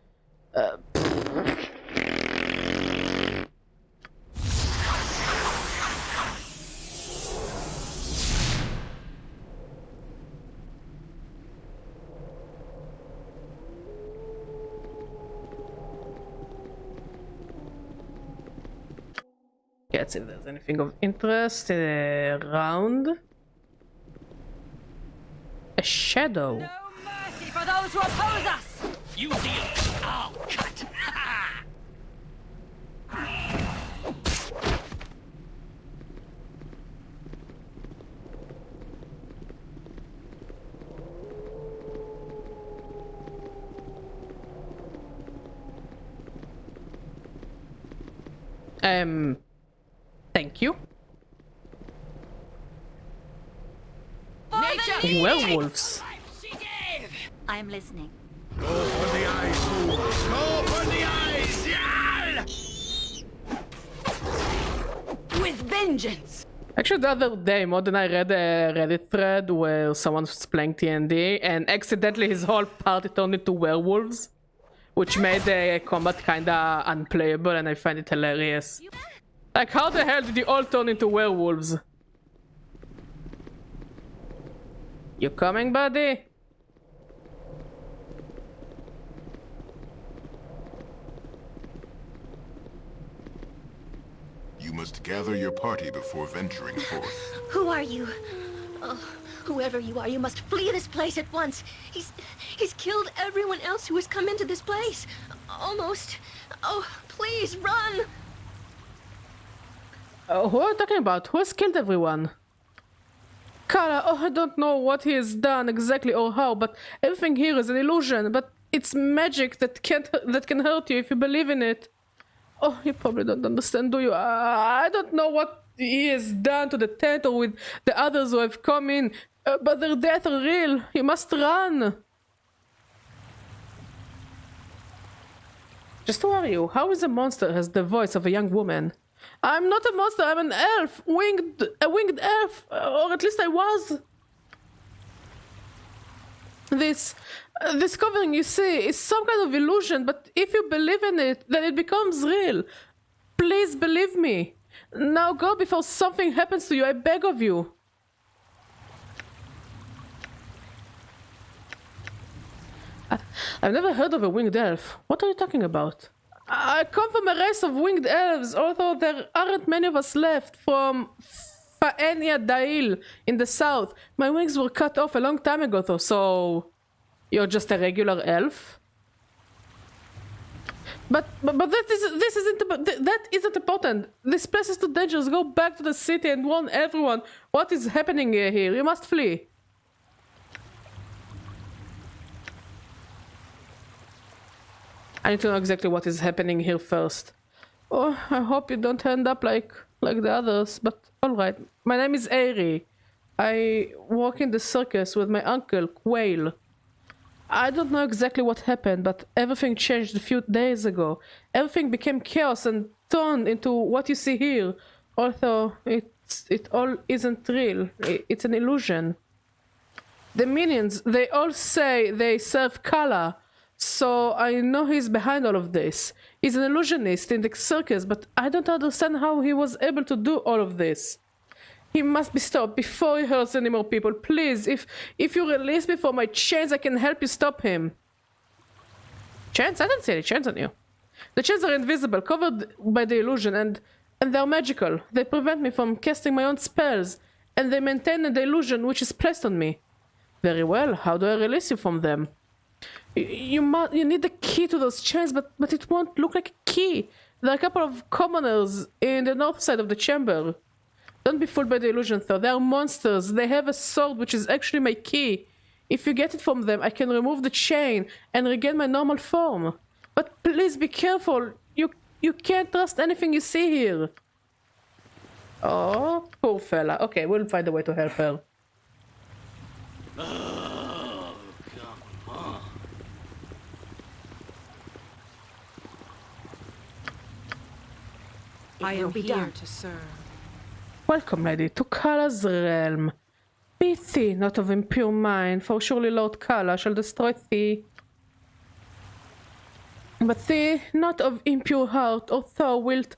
Let's see if there's anything of interest around. A shadow. No mercy for those who oppose us! You deal. I'll cut. Thank you. Nature! Werewolves. I'm listening. Go for the eyes, fools! Go for the eyes! Yeah! With vengeance! Actually, the other day, Mod and I read a Reddit thread where someone was playing TND and accidentally his whole party turned into werewolves, which made the combat kinda unplayable, and I find it hilarious. Like, how the hell did you all turn into werewolves? You coming, buddy? You must gather your party before venturing forth. Who are you? Oh, whoever you are, you must flee this place at once. He's killed everyone else who has come into this place. Almost. Oh, please, run! Who are you talking about? Who has killed everyone? Kala, oh, I don't know what he has done exactly or how, but everything here is an illusion. But it's magic that can hurt you if you believe in it. Oh, you probably don't understand, do you? I don't know what he has done to the tent or with the others who have come in, but their deaths are real. You must run. Just who are you? How is a monster has the voice of a young woman? I'm not a monster, I'm an elf! A winged elf! Or at least I was! This covering you see is some kind of illusion, but if you believe in it, then it becomes real. Please believe me. Now go before something happens to you, I beg of you. I've never heard of a winged elf. What are you talking about? I come from a race of winged elves, although there aren't many of us left from Faenia Dail in the south. My wings were cut off a long time ago though, so you're just a regular elf? But that isn't important. This place is too dangerous. Go back to the city and warn everyone what is happening here. You must flee. I need to know exactly what is happening here first. Oh, I hope you don't end up like the others, but alright. My name is Airi. I work in the circus with my uncle, Quail. I don't know exactly what happened, but everything changed a few days ago. Everything became chaos and turned into what you see here. Although it all isn't real. It's an illusion. The minions, they all say they serve Kala. So I know he's behind all of this. He's an illusionist in the circus, but I don't understand how he was able to do all of this. He must be stopped before he hurts any more people. Please, if you release me from my chains, I can help you stop him. Chains? I don't see any chains on you. The chains are invisible, covered by the illusion, and they're magical. They prevent me from casting my own spells, and they maintain the illusion which is placed on me. Very well, how do I release you from them? You need the key to those chains, but it won't look like a key. There are a couple of commoners in the north side of the chamber. Don't be fooled by the illusion though, they are monsters. They have a sword which is actually my key. If you get it from them, I can remove the chain and regain my normal form. But please be careful, you can't trust anything you see here. Oh, poor fella. Okay, we'll find a way to help her. I am here to serve. Welcome, lady, to Kala's realm. Be thee not of impure mind, for surely Lord Kala shall destroy thee. But thee not of impure heart, or thou wilt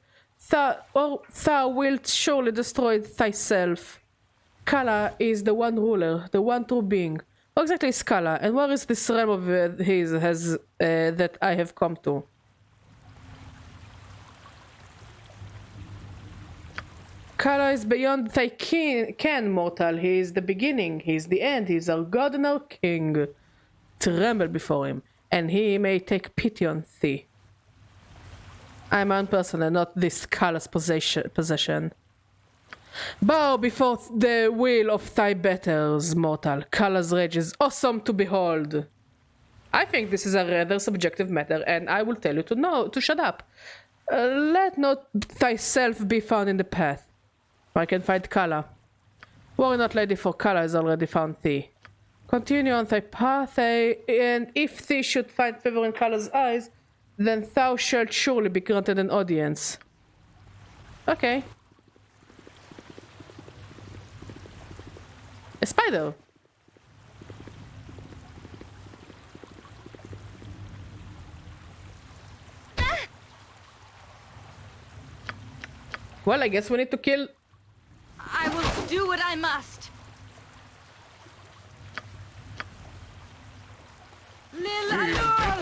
surely destroy thyself. Kala is the one ruler, the one true being. What exactly is Kala, and where is this realm of his that I have come to? Kala is beyond thy ken, mortal. He is the beginning, he is the end, he is our god and our king. Tremble before him, and he may take pity on thee. I am my own person and not this Kala's possession. Bow before the will of thy betters, mortal. Kala's rage is awesome to behold. I think this is a rather subjective matter, and I will tell you to shut up. Let not thyself be found in the path. I can find Kala. Worry not, lady, for Kala has already found thee. Continue on thy path, and if thee should find favor in Kala's eyes, then thou shalt surely be granted an audience. Okay. A spider. Well, I guess we need to kill... I will do what I must.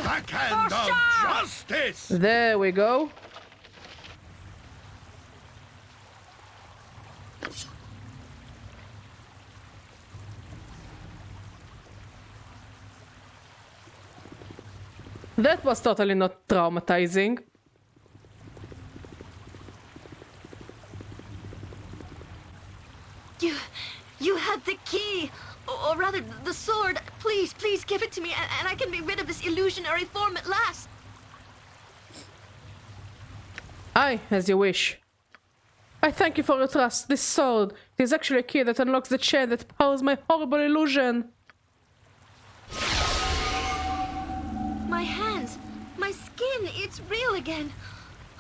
Backhand of justice! There we go. That was totally not traumatizing. You had the key, or rather, the sword. Please, please give it to me, and I can be rid of this illusionary form at last. Aye, as you wish. I thank you for your trust. This sword is actually a key that unlocks the chain that powers my horrible illusion. My hands, my skin, it's real again.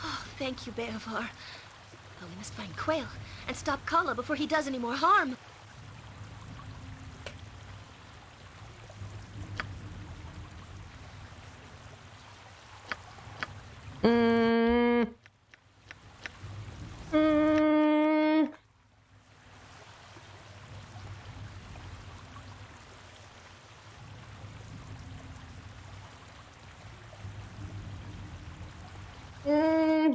Oh, thank you, Beovar. Oh, we must find Quail and stop Kala before he does any more harm.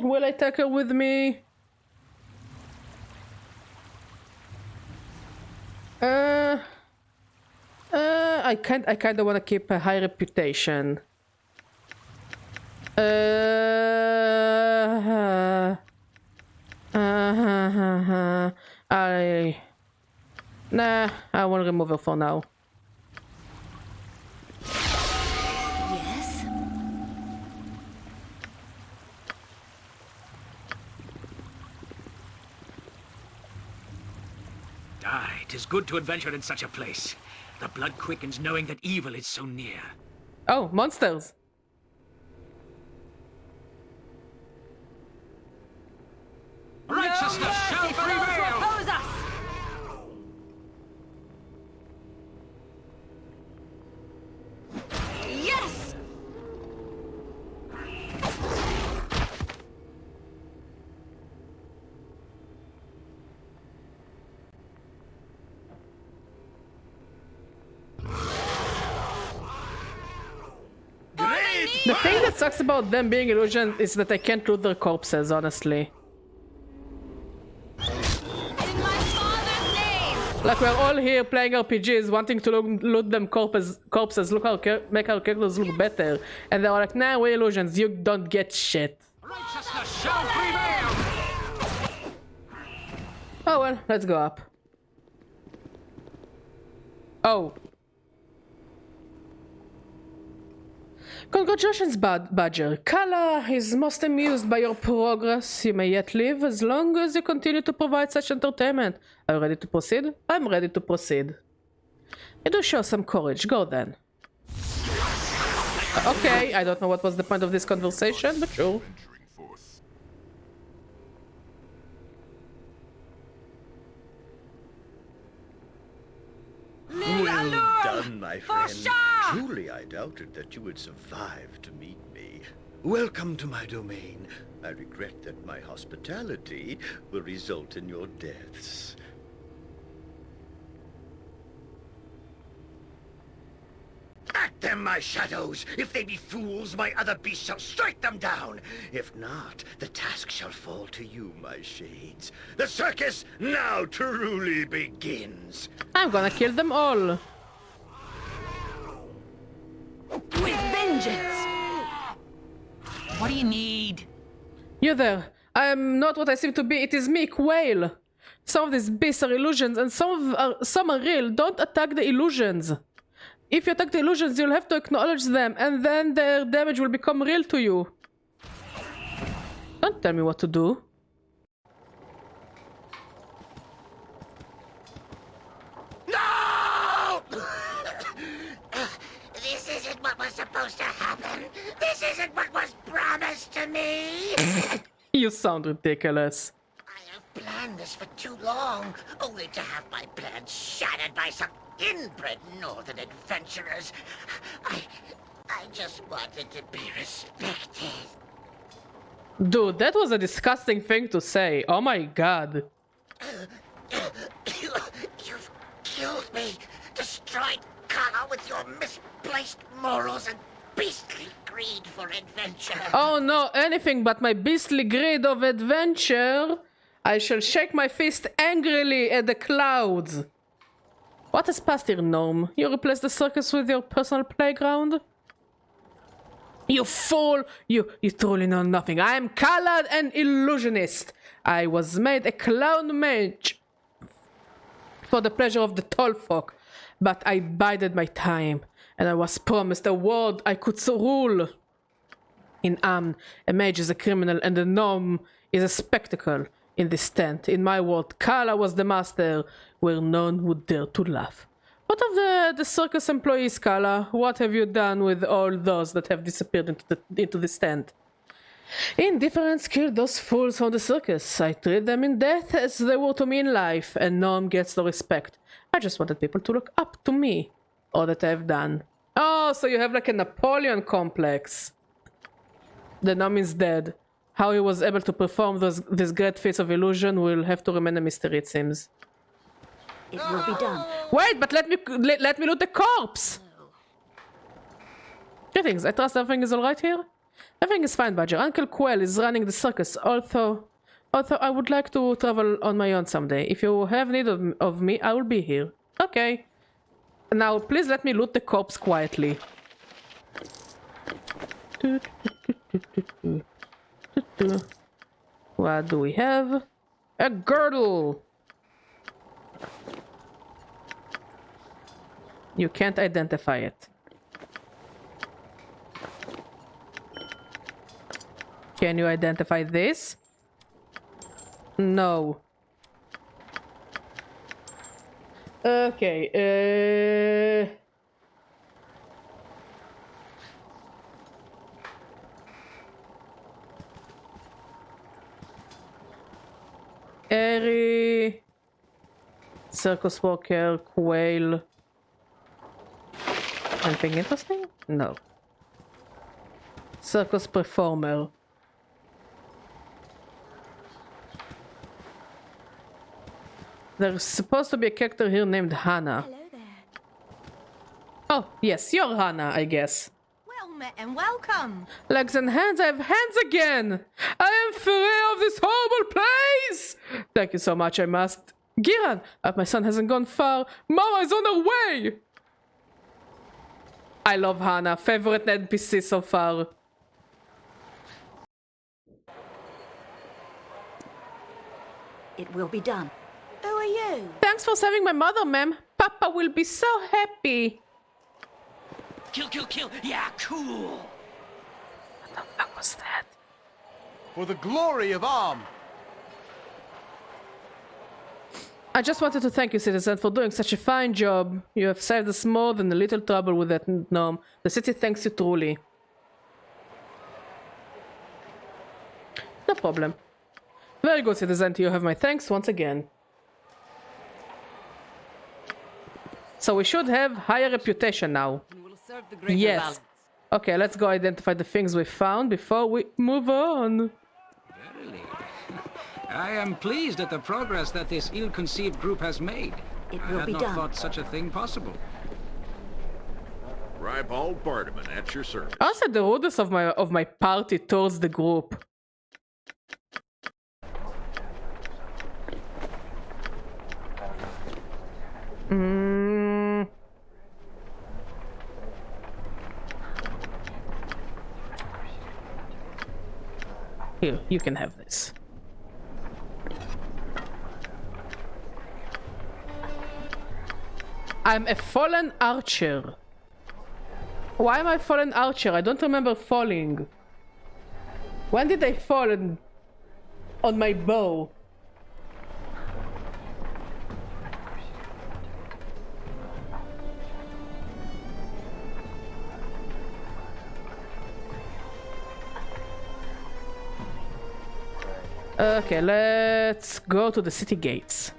Will I take her with me? I kind of want to keep a high reputation. Nah, I want to remove her for now. Yes? Aye, 'tis good to adventure in such a place. The blood quickens knowing that evil is so near. Oh, monsters! Righteousness shall prevail! Oppose us! Yes! The thing that sucks about them being illusions is that I can't loot their corpses, honestly. In my father's name! Like, we're all here playing RPGs, wanting to loot them corpses, look how make our characters look better. And they're like, nah, we're illusions, you don't get shit. Righteousness shall prevail! Oh well, let's go up. Oh. Congratulations, Badger. Kala is most amused by your progress. You may yet live as long as you continue to provide such entertainment. Are you ready to proceed? I'm ready to proceed. You do show some courage. Go then. Okay, I don't know what was the point of this conversation, but sure. Well done, my friend. Truly, I doubted that you would survive to meet me. Welcome to my domain. I regret that my hospitality will result in your deaths. At them, my shadows! If they be fools, my other beasts shall strike them down! If not, the task shall fall to you, my shades. The circus now truly begins! I'm gonna kill them all! With vengeance! What do you need? You there! I am not what I seem to be, it is me, Quail! Some of these beasts are illusions and some are real. Don't attack the illusions! If you attack the illusions, you'll have to acknowledge them, and then their damage will become real to you. Don't tell me what to do. No! This isn't what was supposed to happen. This isn't what was promised to me. You sound ridiculous. I have planned this for too long, only to have my plans shattered by some inbred northern adventurers. I just wanted to be respected. Dude, that was a disgusting thing to say. Oh my god. You've killed me, destroyed Kala with your misplaced morals and beastly greed for adventure. Oh no, anything but my beastly greed of adventure. I shall shake my fist angrily at the clouds. What has passed here, gnome? You replaced the circus with your personal playground? You fool! You truly know nothing. I am Khalad, an illusionist. I was made a clown mage for the pleasure of the tall folk, but I bided my time, and I was promised a world I could rule. In Amn, a mage is a criminal, and a gnome is a spectacle. In this tent, in my world, Kala was the master, where none would dare to laugh. What of the circus employees, Kala? What have you done with all those that have disappeared into this tent? Indifference killed those fools from the circus. I treat them in death as they were to me in life, and none gets the respect. I just wanted people to look up to me. All that I have done. Oh, so you have like a Napoleon complex. The gnome is dead. How he was able to perform these great feats of illusion will have to remain a mystery, it seems. It will be done. Wait, but let me loot the corpse! Greetings, I trust everything is alright here? Everything is fine, Badger. Uncle Quell is running the circus, although I would like to travel on my own someday. If you have need of me, I will be here. Okay. Now, please let me loot the corpse quietly. What do we have? A girdle! You can't identify it. Can you identify this? No. Okay, Airy, circus walker, quail. Anything interesting? No. Circus performer. There's supposed to be a character here named Hannah. Hello there. Oh, yes, you're Hannah, I guess. Well met and welcome. Legs and hands, I have hands again! I am free of this horrible place! Thank you so much, I must. Giran, my son hasn't gone far. Mama is on her way! I love Hannah, favorite NPC so far. It will be done. Who are you? Thanks for saving my mother, ma'am. Papa will be so happy. Kill, kill, kill! Yeah, cool! What the fuck was that? For the glory of Amn! I just wanted to thank you, citizen, for doing such a fine job. You have saved us more than a little trouble with that gnome. The city thanks you truly. No problem. Very good, citizen. You have my thanks once again. So we should have higher reputation now. Yes. Okay, let's go identify the things we found before we move on. Verily. I am pleased at the progress that this ill-conceived group has made. It I will had be not done. thought such a thing possible. Ribald Bardaman at your service. I said the rudest of my party towards the group. Here, you can have this. I'm a fallen archer. Why am I fallen archer? I don't remember falling. When did I fall on my bow? Okay, let's go to the city gates.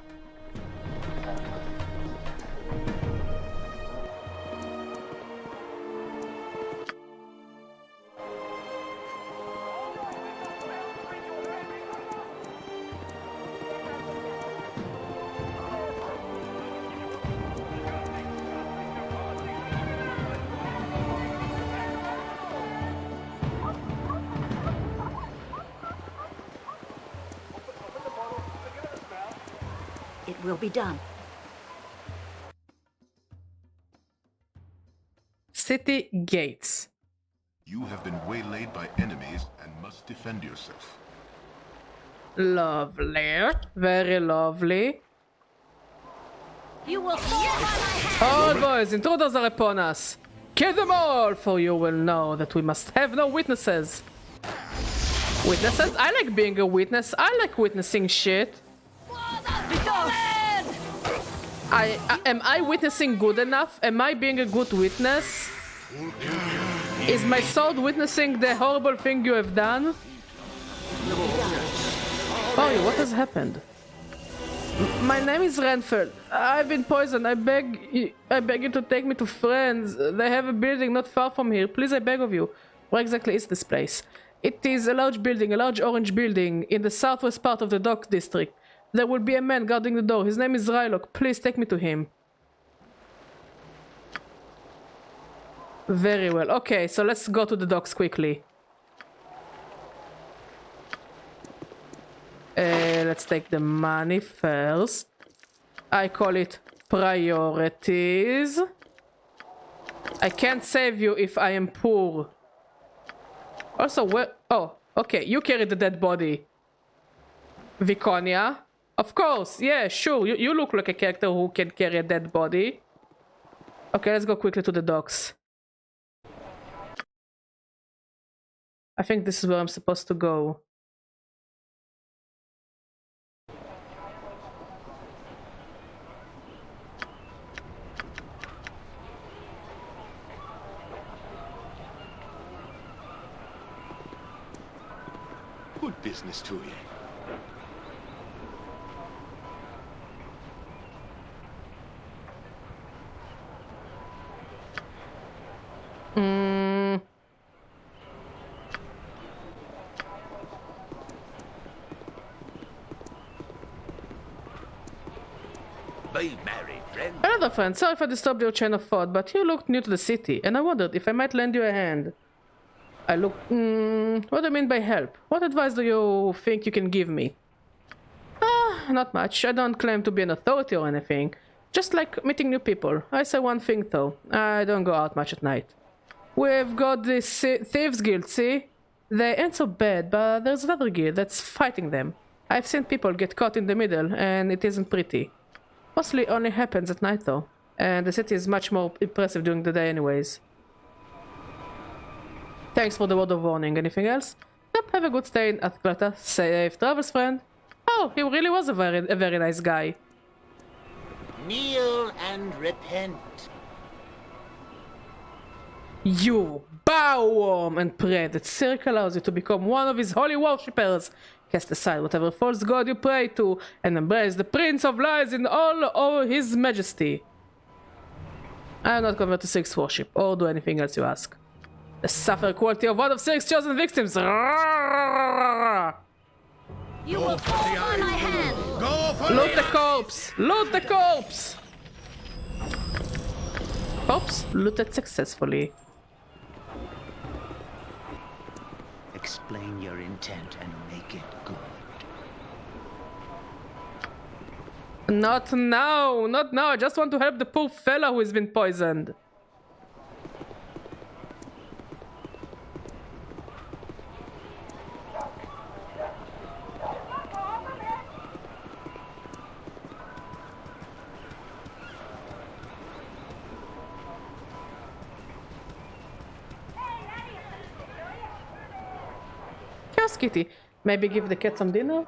will be done. City gates. You have been waylaid by enemies and must defend yourself. Lovely. Very lovely. You will fall by my hand! All boys, intruders are upon us. Kill them all, for you will know that we must have no witnesses. Witnesses? I like being a witness. I like witnessing shit. Am I witnessing good enough? Am I being a good witness? Is my sword witnessing the horrible thing you have done? Oh, what has happened? My name is Renfeld. I've been poisoned. I beg you to take me to friends. They have a building not far from here. Please, I beg of you. Where exactly is this place? It is a large building, a large orange building in the southwest part of the dock district. There will be a man guarding the door. His name is Rylock. Please take me to him. Very well. Okay, so let's go to the docks quickly. Let's take the money first. I call it priorities. I can't save you if I am poor. Also, where... Oh, okay, you carry the dead body. Viconia? Of course, yeah, sure. You look like a character who can carry a dead body. Okay, let's go quickly to the docks. I think this is where I'm supposed to go. Good business to you. Be merry, friend. Another friend, sorry if I disturbed your chain of thought, but you looked new to the city, and I wondered if I might lend you a hand. I look... what do you mean by help? What advice do you think you can give me? Not much. I don't claim to be an authority or anything. Just like meeting new people. I say one thing though. I don't go out much at night. We've got this Thieves Guild, see? They ain't so bad, but there's another guild that's fighting them. I've seen people get caught in the middle, and it isn't pretty. Mostly only happens at night though. And the city is much more impressive during the day anyways. Thanks for the word of warning. Anything else? Yep, have a good stay in Athglata. Safe travels, friend. Oh, he really was a very nice guy. Kneel and repent. You bow and pray that Cirque allows you to become one of his holy worshippers. Cast aside whatever false god you pray to and embrace the Prince of Lies in all his majesty. I am not convert to Cirque's worship or do anything else you ask. The suffer quality of one of Cirque's chosen victims. You will fall by my hand! Loot the corpse! Loot the corpse! Corpse looted successfully. Explain your intent and make it good. Not now! Not now! I just want to help the poor fella who has been poisoned. Kitty, maybe give the cat some dinner?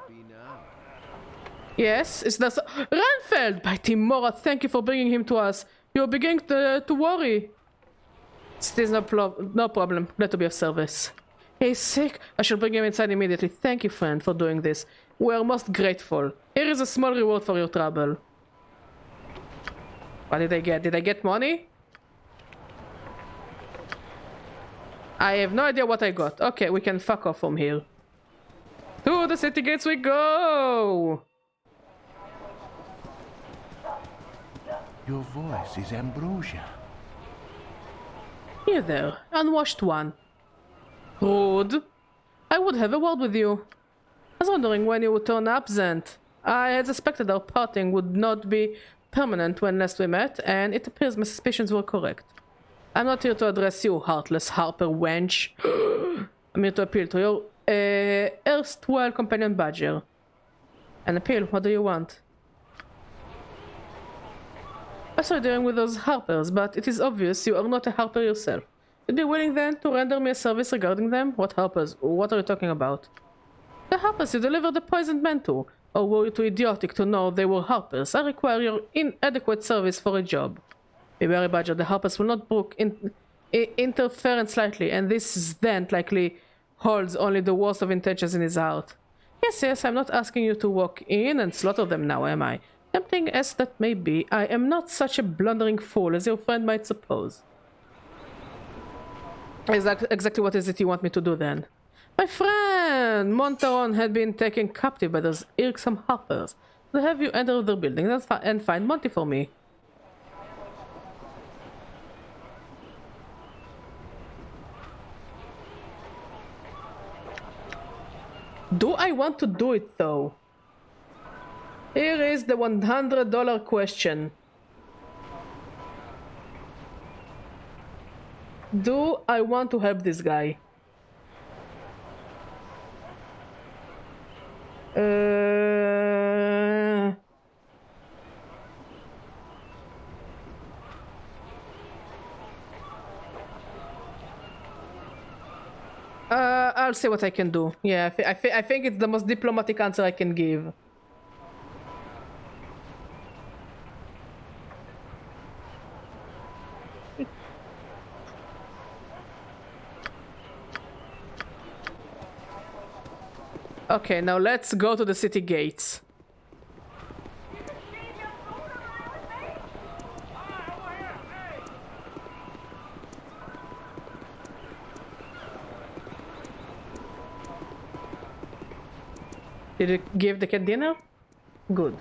Yes, is that so? Renfeld! By Timora, thank you for bringing him to us. You're beginning to worry. It is no problem. Glad to be of service. He's sick. I shall bring him inside immediately. Thank you, friend, for doing this. We are most grateful. Here is a small reward for your trouble. What did I get? Did I get money? I have no idea what I got. Okay, we can fuck off from here. To the city gates we go! Your voice is ambrosia. Here there, unwashed one. Rude. I would have a word with you. I was wondering when you would turn absent. I had suspected our parting would not be permanent when last we met, and it appears my suspicions were correct. I'm not here to address you, heartless Harper wench. I'm here to appeal to your erstwhile companion Badger. An appeal, what do you want? I saw you dealing with those Harpers, but it is obvious you are not a Harper yourself. You'd be willing then to render me a service regarding them? What Harpers? What are you talking about? The Harpers you delivered the poisoned men to. Or were you too idiotic to know they were Harpers? I require your inadequate service for a job. Be wary, Badger. The Harpers will not brook interference lightly, and this Dent likely holds only the worst of intentions in his heart. Yes, I'm not asking you to walk in and slaughter them now, am I? Tempting as that may be, I am not such a blundering fool as your friend might suppose. Exactly what is it you want me to do then? My friend Montaron had been taken captive by those irksome Harpers. To have you enter their building and find Monty for me. Do I want to do it though? Here is the $100 question. Do I want to help this guy? I'll see what I can do. Yeah, I think it's the most diplomatic answer I can give. Okay, now let's go to the city gates. Did you give the cat dinner? Good.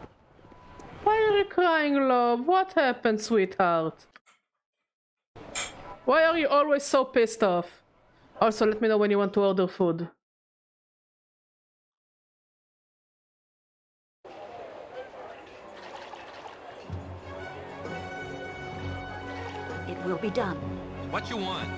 Why are you crying, love? What happened, sweetheart? Why are you always so pissed off? Also, let me know when you want to order food. It will be done. What you want?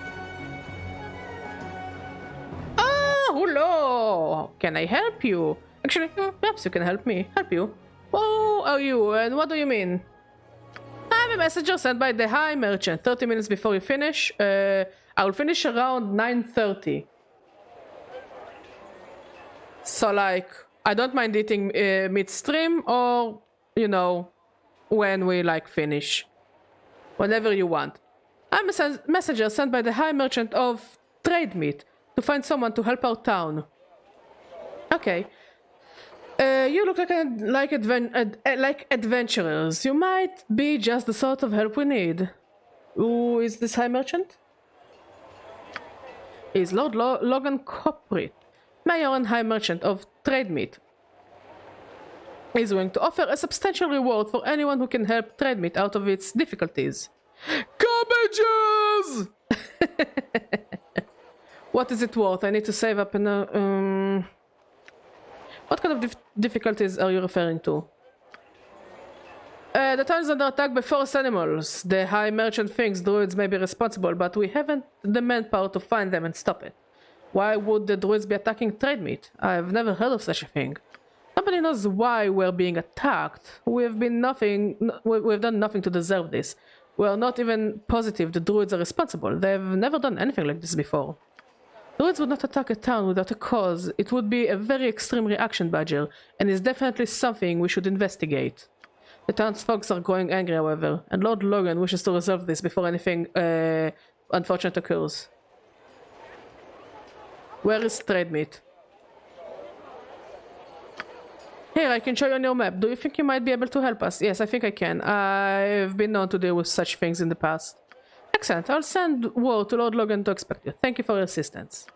Ah, hello! Can I help you? Actually, perhaps you can help me. Help you? Who are you and what do you mean? I'm a messenger sent by the High Merchant. 30 minutes before you finish. I will finish around 9:30. So like, I don't mind eating mid-stream or, you know, when we like finish. Whatever you want. I'm a messenger sent by the High Merchant of Trade Meat to find someone to help our town. Okay. You look like adventurers. You might be just the sort of help we need. Who is this High Merchant? He's Lord Logan Coprit, Mayor and High Merchant of Trade Meat. He's willing to offer a substantial reward for anyone who can help Trade Meat out of its difficulties. Cabbages! What is it worth? I need to save up and what kind of difficulties are you referring to? The town is under attack by forest animals. The High Merchant thinks druids may be responsible, but we haven't the manpower to find them and stop it. Why would the druids be attacking Trade Meat? I've never heard of such a thing. Nobody knows why we're being attacked. We've done nothing to deserve this. We're not even positive the druids are responsible. They've never done anything like this before. Druids would not attack a town without a cause. It would be a very extreme reaction, Badger, and is definitely something we should investigate. The townsfolk are growing angry, however, and Lord Logan wishes to resolve this before anything unfortunate occurs. Where is Trade Meat? Here, I can show you on your map. Do you think you might be able to help us? Yes, I think I can. I've been known to deal with such things in the past. Excellent. I'll send word to Lord Logan to expect you. Thank you for your assistance.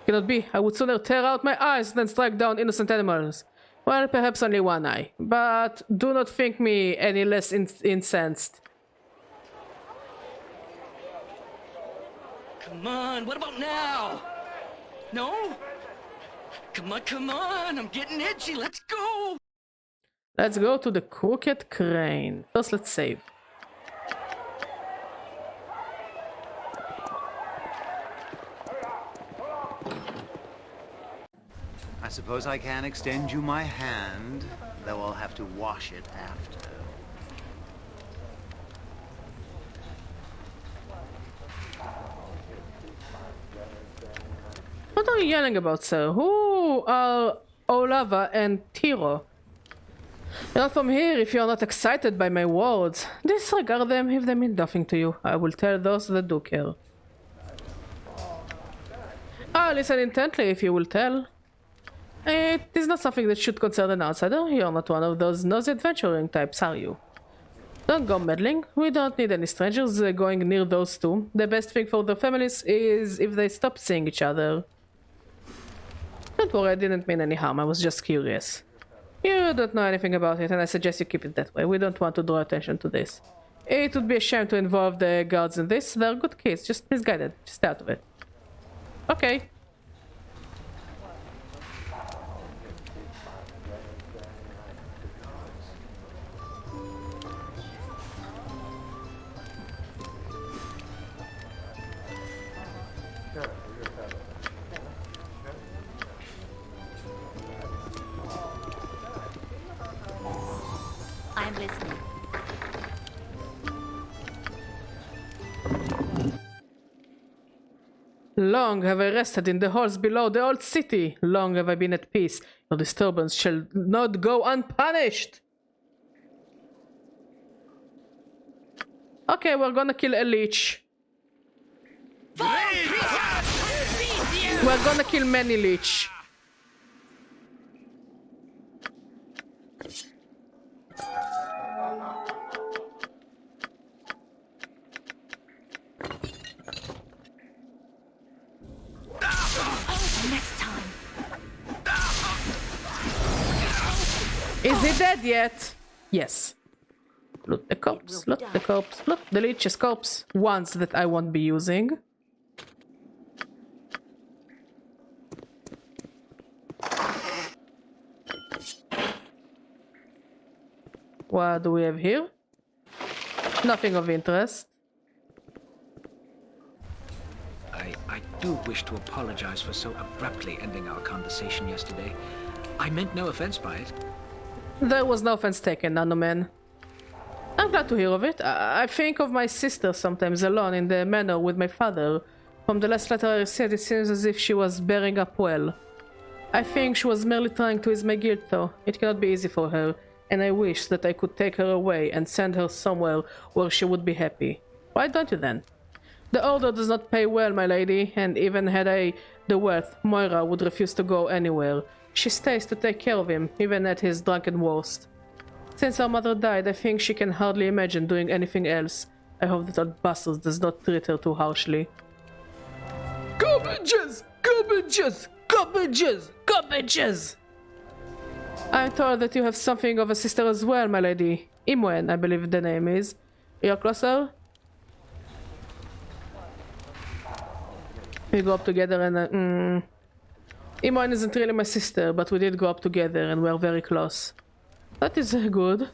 Cannot be. I would sooner tear out my eyes than strike down innocent animals. Well, perhaps only one eye. But do not think me any less incensed. Come on, what about now? No? Come on, I'm getting itchy, let's go! Let's go to the Crooked Crane. First, let's save. I suppose I can extend you my hand, though I'll have to wash it after. What are you yelling about, sir? Who are Olava and Tiro? Not from here if you are not excited by my words. Disregard them if they mean nothing to you. I will tell those that do care. I'll listen intently if you will tell. It is not something that should concern an outsider. You're not one of those nosy adventuring types, are you? Don't go meddling. We don't need any strangers going near those two. The best thing for their families is if they stop seeing each other. Don't worry, I didn't mean any harm. I was just curious. You don't know anything about it, and I suggest you keep it that way. We don't want to draw attention to this. It would be a shame to involve the guards in this. They're good kids, just misguided. Just stay out of it. Okay. I'm listening. Long have I rested in the halls below the old city. Long have I been at peace. Your disturbance shall not go unpunished. Okay, we're gonna kill a leech. We're gonna kill many leech. Is he dead yet? Yes. Loot the corpse, loot the corpse, loot the leech's corpse. Ones that I won't be using. What do we have here? Nothing of interest. I do wish to apologize for so abruptly ending our conversation yesterday. I meant no offense by it. There was no offense taken, Nanoman. I'm glad to hear of it. I think of my sister sometimes alone in the manor with my father. From the last letter I received, it seems as if she was bearing up well. I think she was merely trying to ease my guilt, though. It cannot be easy for her, and I wish that I could take her away and send her somewhere where she would be happy. Why don't you then? The order does not pay well, my lady, and even had I the wealth, Moira would refuse to go anywhere. She stays to take care of him, even at his drunken worst. Since our mother died, I think she can hardly imagine doing anything else. I hope that old bastard does not treat her too harshly. Cabbages! Cabbages! Cabbages! Cabbages! I'm told that you have something of a sister as well, my lady. Imoen, I believe the name is. You're closer? We grew up together and Imoen isn't really my sister, but we did grow up together and we're very close. That is good.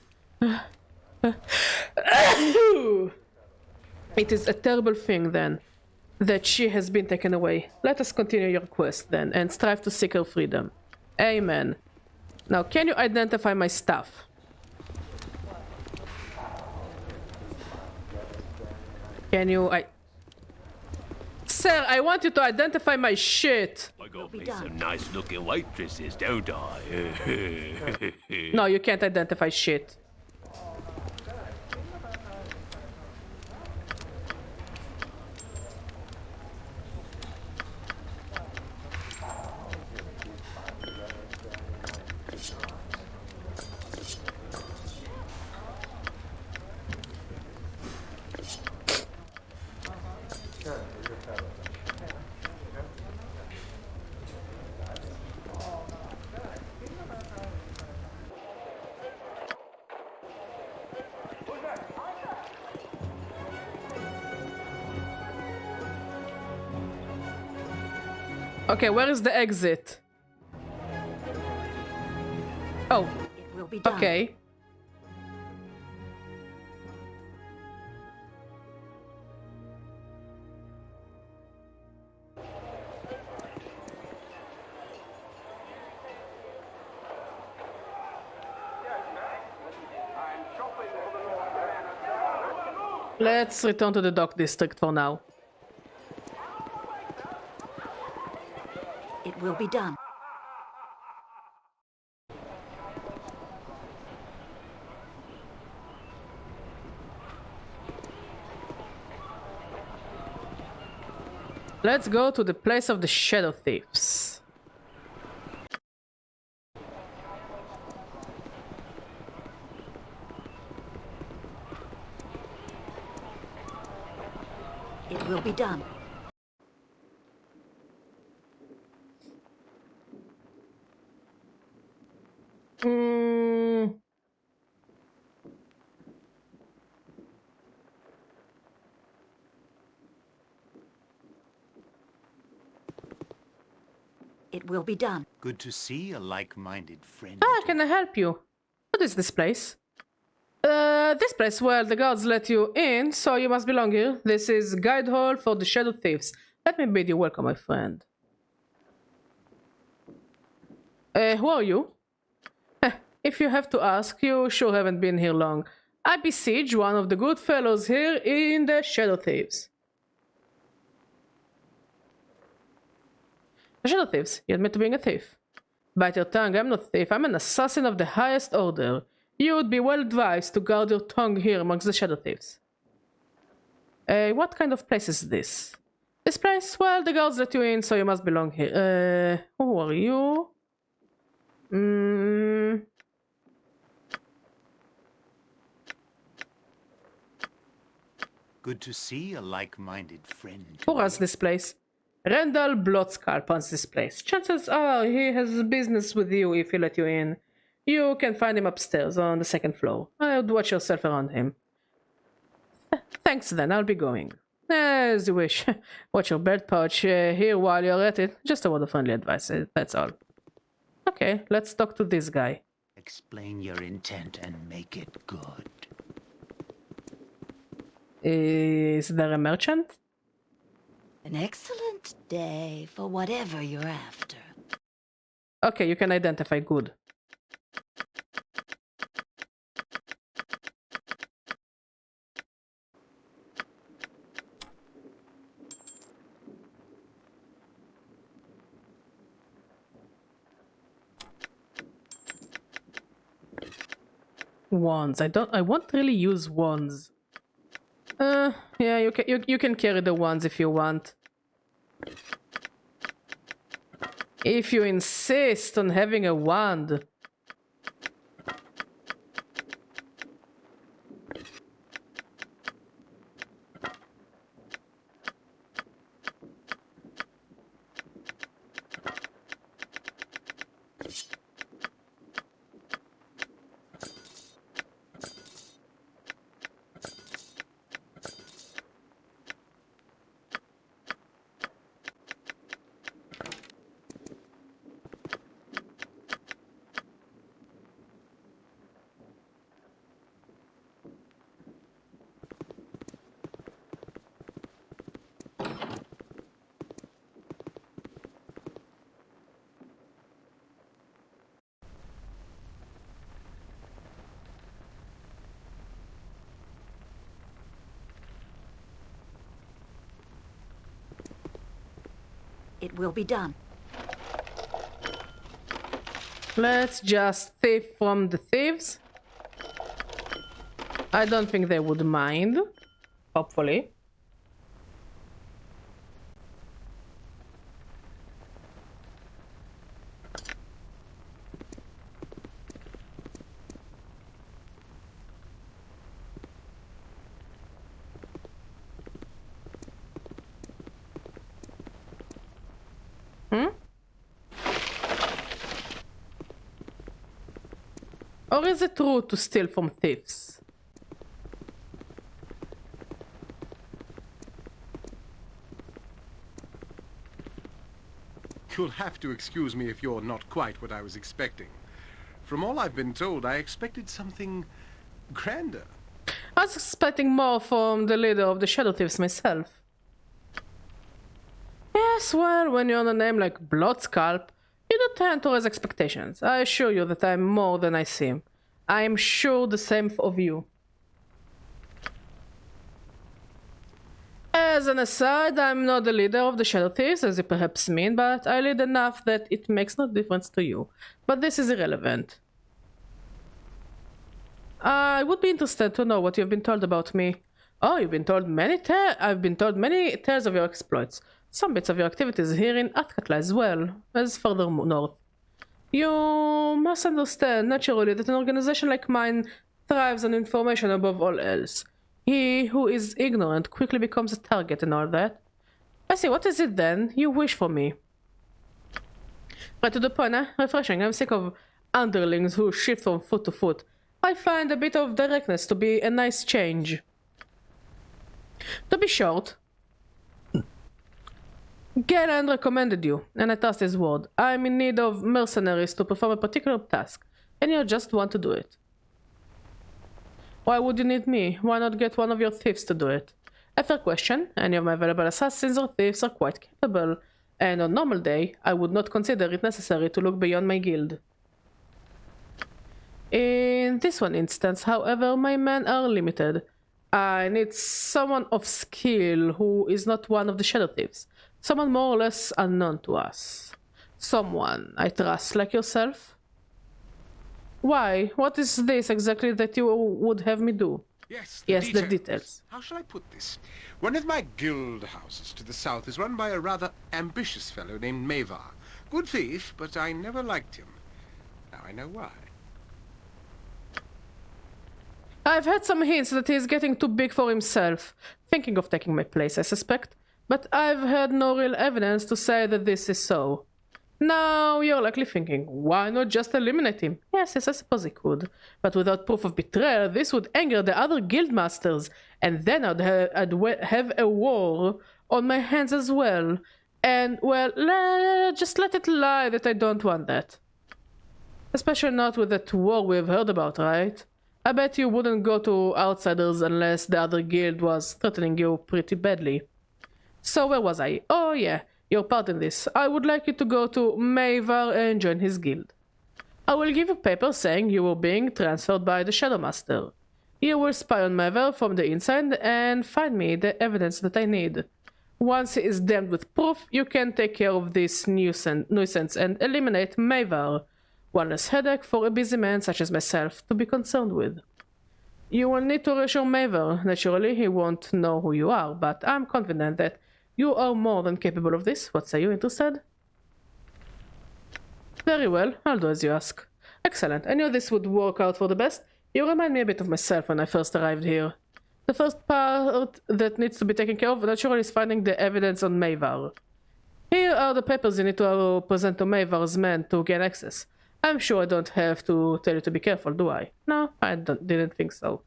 It is a terrible thing then, that she has been taken away. Let us continue your quest then, and strive to seek her freedom. Amen. Now, can you identify my stuff? Can you... Sir, I want you to identify my shit! I got me some nice looking waitresses, don't I? No, you can't identify shit. Okay, where is the exit? Oh. It will will be done. Okay. Let's return to the dock district for now. It will be done. Let's go to the place of the shadow thieves. It will be done. It will be done. Good to see a like-minded friend. Ah, can I help you? What is this place? This place, well, the guards let you in, so you must belong here. This is Guide Hall for the Shadow Thieves. Let me bid you welcome, my friend. Who are you? If you have to ask, you sure haven't been here long. I beseech one of the good fellows here in the Shadow Thieves. The Shadow Thieves, you admit to being a thief. Bite your tongue, I'm not a thief, I'm an assassin of the highest order. You would be well advised to guard your tongue here amongst the Shadow Thieves. What kind of place is this? This place? Well, the guards let you in, so you must belong here. Who are you? Good to see a like-minded friend. Who runs this place? Randall Blotscalp runs this place. Chances are he has business with you if he let you in. You can find him upstairs on the second floor. I would watch yourself around him. Thanks then, I'll be going. As you wish. Watch your belt pouch here while you're at it. Just a word of friendly advice, that's all. Okay, let's talk to this guy. Explain your intent and make it good. Is there a merchant? An excellent day for whatever you're after. Okay, you can identify good. Wands. I won't really use wands. Yeah, you can carry the wands if you want. If you insist on having a wand. It will be done. Let's just thief from the thieves. I don't think they would mind. Hopefully. Or is it rude to steal from thieves? You'll have to excuse me if you're not quite what I was expecting. From all I've been told, I expected something grander. I was expecting more from the leader of the Shadow Thieves myself. Yes, well, when you're on a name like Bloodscalp, you do tend to raise expectations. I assure you that I'm more than I seem. I am sure the same of you. As an aside, I'm not the leader of the Shadow Thieves, as you perhaps mean, but I lead enough that it makes no difference to you. But this is irrelevant. I would be interested to know what you've been told about me. Oh, you've been told many I've been told many tales of your exploits. Some bits of your activities here in Atkatla as well, as further north. You must understand, naturally, that an organization like mine thrives on information above all else. He who is ignorant quickly becomes a target and all that. I see, what is it then you wish for me? Right to the point, eh? Refreshing. I'm sick of underlings who shift from foot to foot. I find a bit of directness to be a nice change. To be short, Galen recommended you, and I trust his word. I'm in need of mercenaries to perform a particular task, and you just want to do it. Why would you need me? Why not get one of your thieves to do it? A fair question. Any of my available assassins or thieves are quite capable, and on a normal day, I would not consider it necessary to look beyond my guild. In this one instance, however, my men are limited. I need someone of skill who is not one of the Shadow Thieves. Someone more or less unknown to us. Someone I trust like yourself. Why? What is this exactly that you would have me do? Yes, the details. How shall I put this? One of my guild houses to the south is run by a rather ambitious fellow named Mavar. Good thief, but I never liked him. Now I know why. I've had some hints that he's getting too big for himself. Thinking of taking my place, I suspect. But I've heard no real evidence to say that this is so. Now, you're likely thinking, why not just eliminate him? Yes, I suppose he could. But without proof of betrayal, this would anger the other guild masters. And then I'd have a war on my hands as well. And, well, just let it lie that I don't want that. Especially not with that war we've heard about, right? I bet you wouldn't go to outsiders unless the other guild was threatening you pretty badly. So where was I? Oh yeah, your part in this. I would like you to go to Mavar and join his guild. I will give you papers saying you were being transferred by the Shadow Master. You will spy on Mavar from the inside and find me the evidence that I need. Once he is damned with proof, you can take care of this nuisance and eliminate Mavar. One less headache for a busy man such as myself to be concerned with. You will need to reassure Mavar. Naturally, he won't know who you are, but I'm confident that you are more than capable of this. What say you, interested? Very well, I'll do as you ask. Excellent, I knew this would work out for the best. You remind me a bit of myself when I first arrived here. The first part that needs to be taken care of, naturally, is finding the evidence on Mavar. Here are the papers you need to present to Mavar's men to gain access. I'm sure I don't have to tell you to be careful, do I? No, I didn't think so.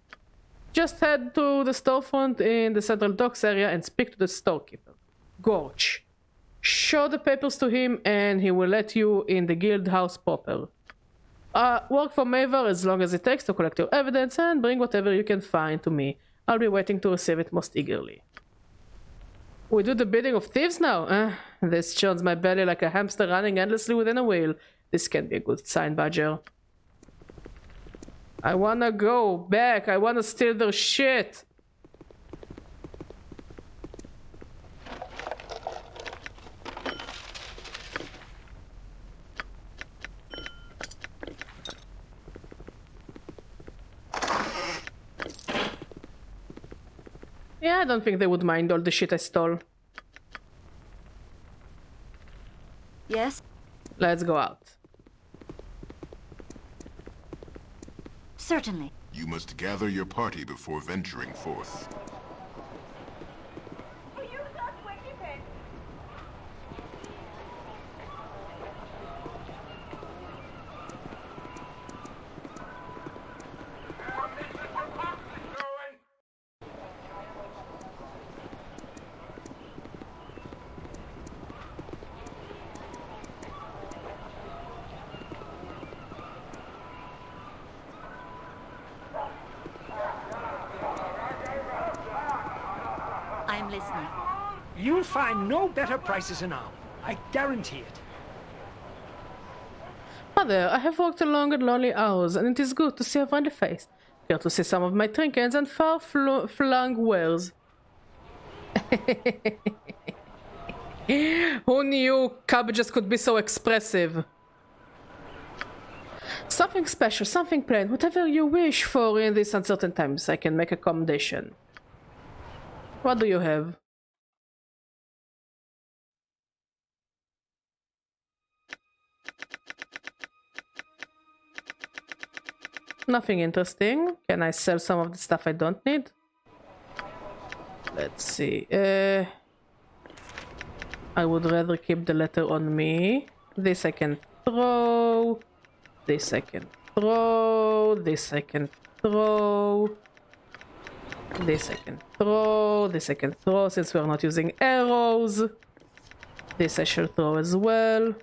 Just head to the storefront in the central docks area and speak to the storekeeper. Gorge. Show the papers to him and he will let you in the guild house proper. Work for Mavar as long as it takes to collect your evidence and bring whatever you can find to me. I'll be waiting to receive it most eagerly. We do the bidding of thieves now? This churns my belly like a hamster running endlessly within a wheel. This can't be a good sign, Badger. I wanna go back. I wanna steal their shit. Yeah, I don't think they would mind all the shit I stole. Yes? Let's go out. Certainly. You must gather your party before venturing forth. You'll find no better prices in Alm. I guarantee it. Mother, I have worked long and lonely hours, and it is good to see a friendly face. Here to see some of my trinkets and far-flung wares. Who knew cabbages could be so expressive? Something special, something plain, whatever you wish for in these uncertain times, I can make accommodation. What do you have? Nothing interesting. Can I sell some of the stuff I don't need? Let's see. I would rather keep the letter on me. This I can throw. This I can throw. This I can throw. This I can throw. This I can throw since we're not using arrows. This I shall throw as well.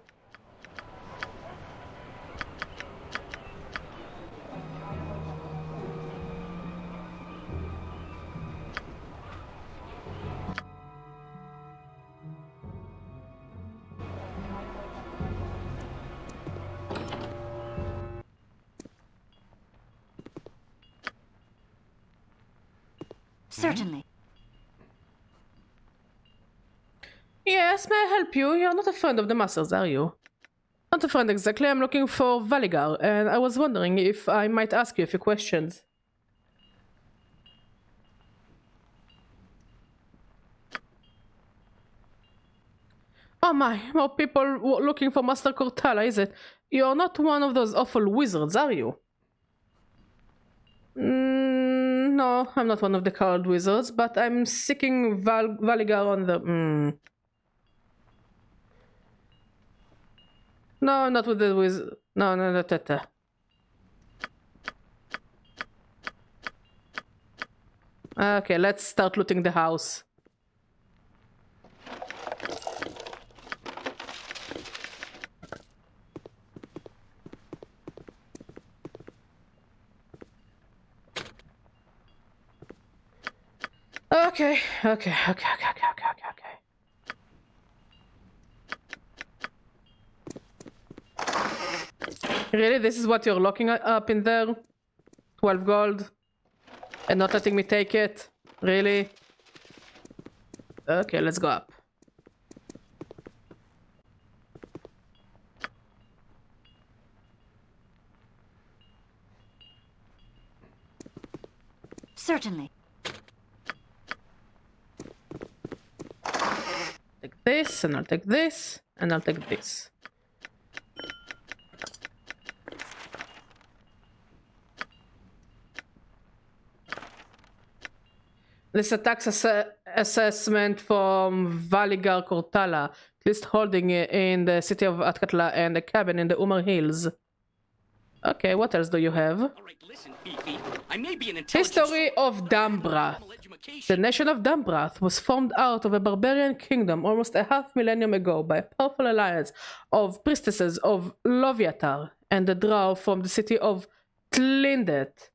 Certainly. Yes, may I help you? You're not a friend of the masters, are you? Not a friend exactly. I'm looking for Valigar, and I was wondering if I might ask you a few questions. Oh my, more people looking for Master Cortala, is it? You're not one of those awful wizards, are you? No, I'm not one of the coward wizards, but I'm seeking Valigar on the... No, not with the wizard. No. Okay, let's start looting the house. Okay. Really? This is what you're locking up in there? 12 gold? And not letting me take it? Really? Okay, let's go up. Certainly. Take this, and I'll take this, and I'll take this. This a tax assessment from Valigar Cortala, at least holding in the city of Atkatla and a cabin in the Umar Hills. Okay, what else do you have? History of Dambrath. The nation of Dambrath was formed out of a barbarian kingdom almost a half-millennium ago by a powerful alliance of priestesses of Loviatar and the drow from the city of Tlindet.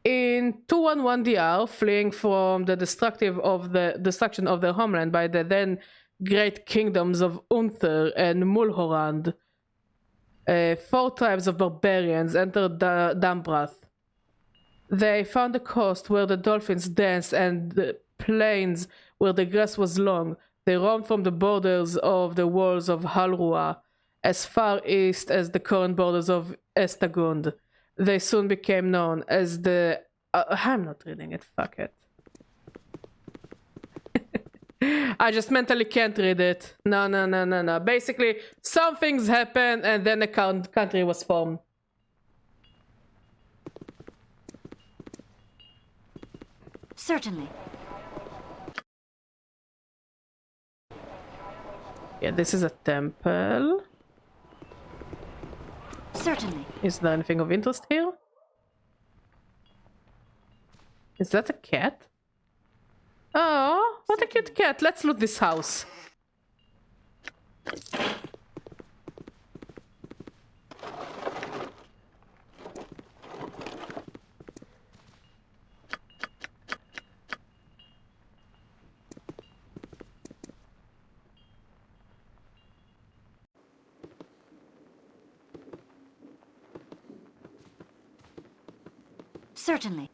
In 211 DR, fleeing from the destruction of their homeland by the then great kingdoms of Unther and Mulhorand, 4 tribes of barbarians entered Dambrath. They found the coast where the dolphins danced and the plains where the grass was long. They roamed from the borders of the walls of Halrua as far east as the current borders of Estagund. They soon became known as the... I'm not reading it, fuck it. I just mentally can't read it. No. Basically, some things happened and then a country was formed. Certainly. Yeah, this is a temple. Certainly. Is there anything of interest here? Is that a cat? Oh, what a cute cat. Let's loot this house. Certainly.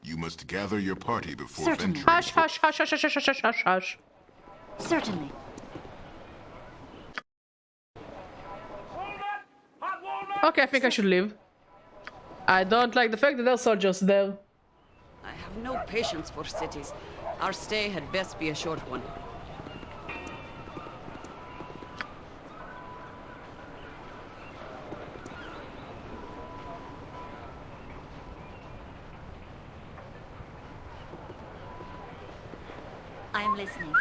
You must gather your party before Certainly. venturing. Hush, hush, hush, hush, hush, hush, hush, hush, hush. Certainly. Okay, I think I should leave. I don't like the fact that there are soldiers there. I have no patience for cities. Our stay had best be a short one. I'm listening.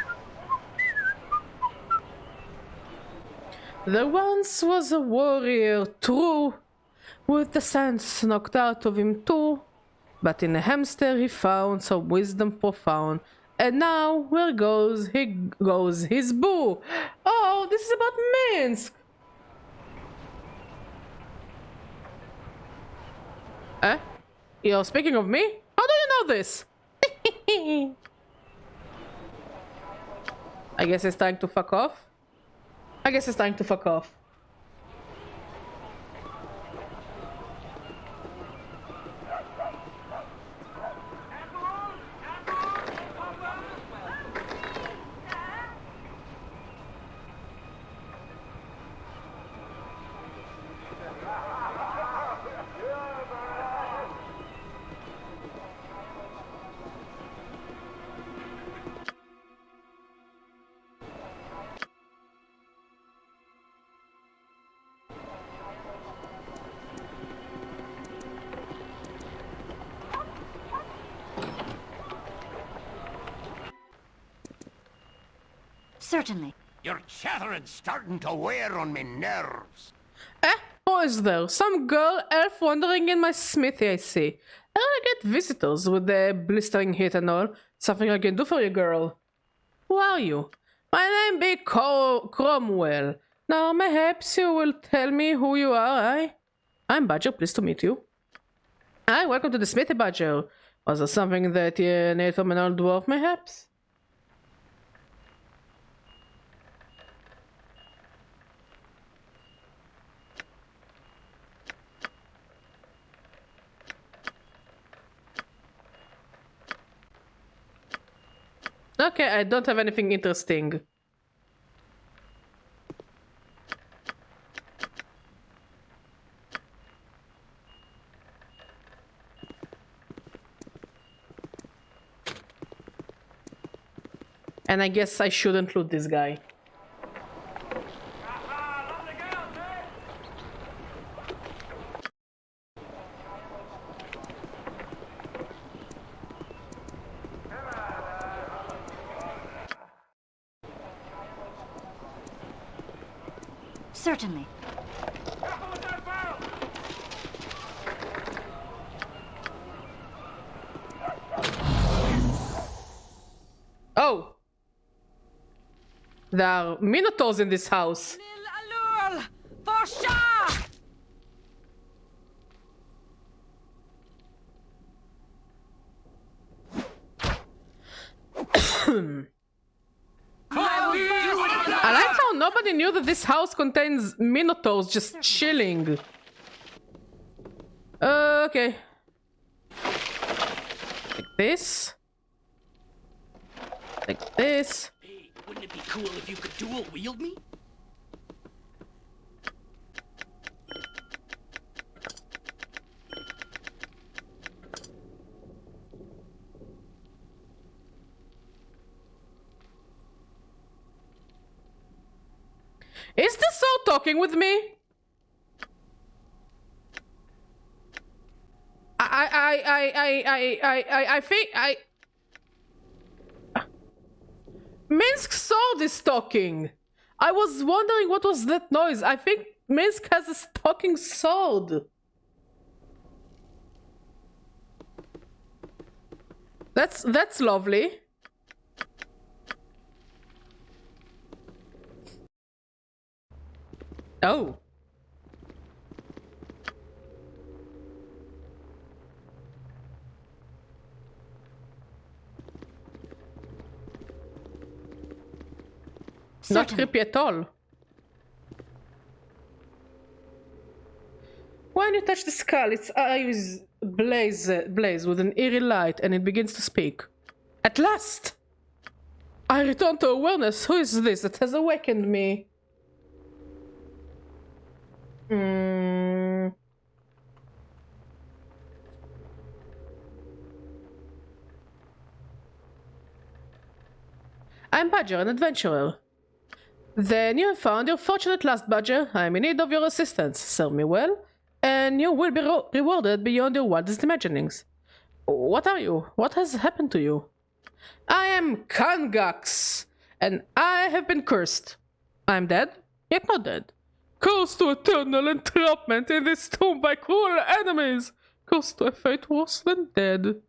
There once was a warrior, true, with the sense knocked out of him too. But in a hamster he found some wisdom profound. And now, where goes his boo? Oh, this is about Minsk! Eh? You're speaking of me? How do you know this? I guess it's time to fuck off. I guess it's time to fuck off. Certainly. Your chattering's starting to wear on me nerves. Who is there? Some girl elf wandering in my smithy, I see. I get visitors with the blistering heat and all. Something I can do for you, girl. Who are you? My name be Cromwell. Now, perhaps you will tell me who you are, I'm Badger, pleased to meet you. Hi, welcome to the smithy, Badger. Was there something that you need from an old dwarf, perhaps? Okay, I don't have anything interesting. And I guess I shouldn't loot this guy. Certainly. Oh! There are minotaurs in this house. For sure! I like how nobody knew that this house contains minotaurs just chilling. Okay. Like this. Like this. Hey, wouldn't it be cool if you could dual wield me? Is the soul talking with me? I think Minsk sword is talking. I was wondering what was that noise. I think Minsk has a talking sword. That's lovely. Oh. Not creepy at all. When you touch the skull, its eyes blaze with an eerie light and it begins to speak. At last! I return to awareness. Who is this that has awakened me? I'm Badger, an adventurer. Then you have found your fortune at last, Badger. I'm in need of your assistance. Serve me well, and you will be rewarded beyond your wildest imaginings. What are you? What has happened to you? I am Kangax, and I have been cursed. I am dead, yet not dead. Cursed to eternal entrapment in this tomb by cruel enemies. Cursed to a fate worse than dead.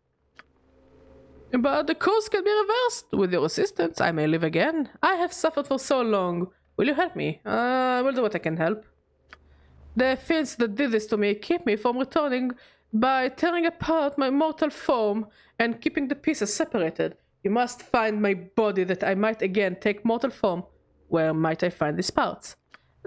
But the curse can be reversed. With your assistance, I may live again. I have suffered for so long. Will you help me? I will do what I can help. The fiends that did this to me keep me from returning by tearing apart my mortal form and keeping the pieces separated. You must find my body that I might again take mortal form. Where might I find these parts?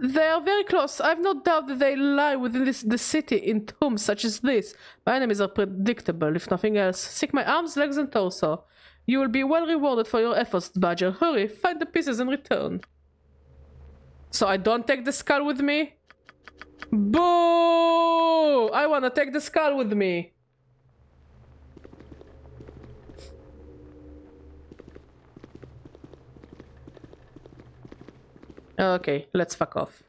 They are very close. I've no doubt that they lie within the city in tombs such as this. My enemies are predictable, if nothing else. Seek my arms, legs, and torso. You will be well rewarded for your efforts, Badger. Hurry, find the pieces and return. So I don't take the skull with me? Boo! I wanna take the skull with me. Okay, let's fuck off.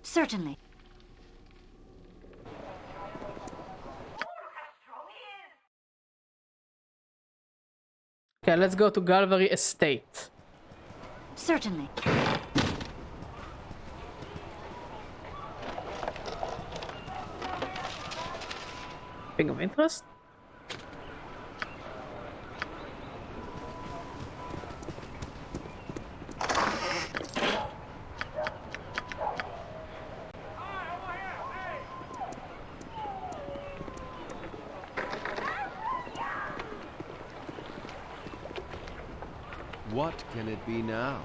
Certainly. Okay, let's go to Galvary Estate. Certainly. Thing of interest? What can it be now?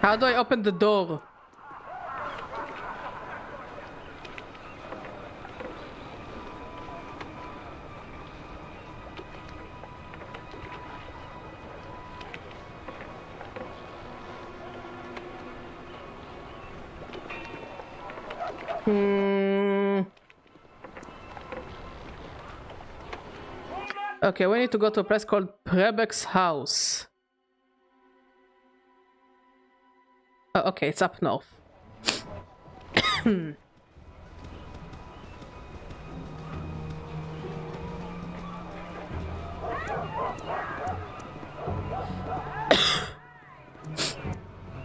How do I open the door? Okay, we need to go to a place called Prebek's house. Oh, okay, it's up north.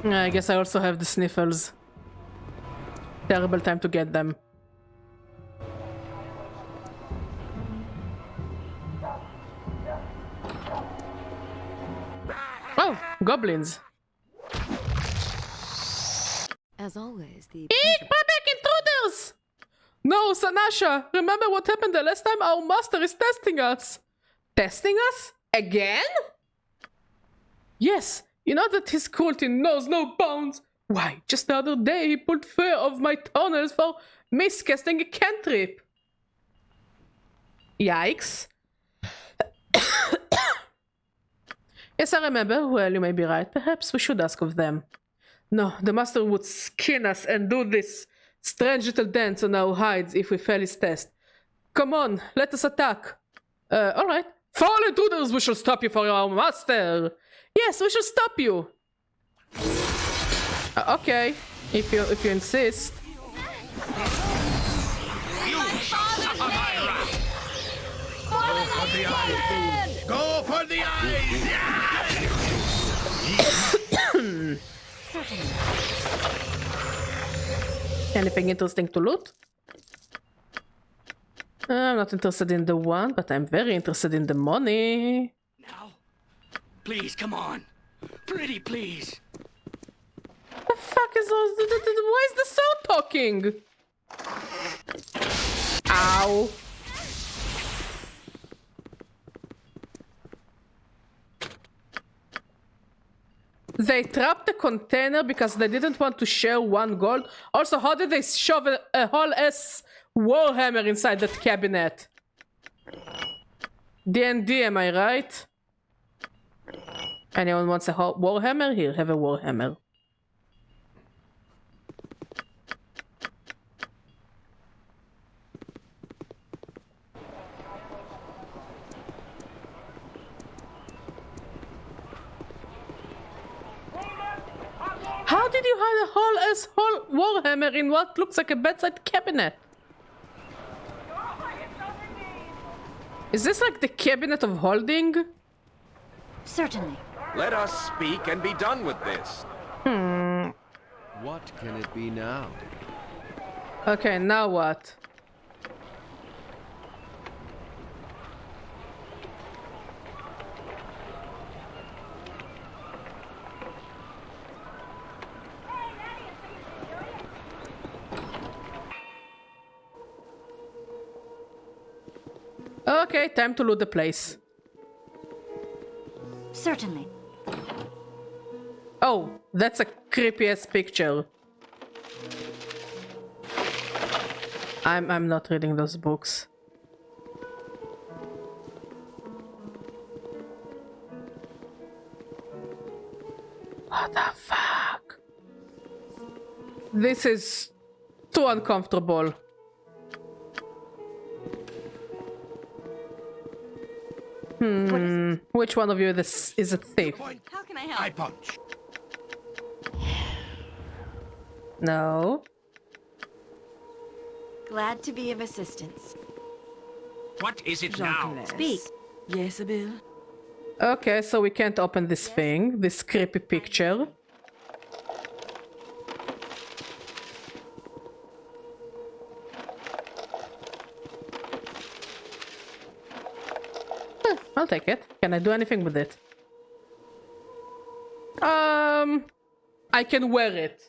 I guess I also have the sniffles. Terrible time to get them. Oh, goblins. As always, the... Prebek intruders! No, Sanasha! Remember what happened the last time? Our master is testing us! Testing us? Again? Yes, you know that his cruelty knows no bounds. Why, just the other day he pulled fear of my tunnels for miscasting a cantrip. Yikes. Yes, I remember. Well, you may be right. Perhaps we should ask of them. No, the master would skin us and do this strange little dance on our hides if we fail his test. Come on, let us attack. Alright. Fall intruders, we shall stop you for our master. Yes, we shall stop you. Okay, if you insist. You shall suffer my wrath. for the eyes! Go for the eyes! Anything interesting to loot? I'm not interested in the one, but I'm very interested in the money. Please, come on. Pretty, please. The fuck is those? Why is the sound talking? Ow. They trapped the container because they didn't want to share 1 gold. Also, how did they shove a whole ass warhammer inside that cabinet? D&D, am I right? Anyone wants a warhammer? Here, have a warhammer. How did you hide a whole warhammer in what looks like a bedside cabinet? Is this like the cabinet of holding? Certainly. Let us speak and be done with this. What can it be now? Okay, now what? Okay, time to loot the place. Certainly. Oh, that's a creepy ass picture. I'm not reading those books. What the fuck? This is too uncomfortable. Which one of you is a thief? How can I help? I punch. No. Glad to be of assistance. What is it now? Speak. Yes, Abil. Okay, so we can't open this thing, this creepy picture. I'll take it. Can I do anything with it? I can wear it.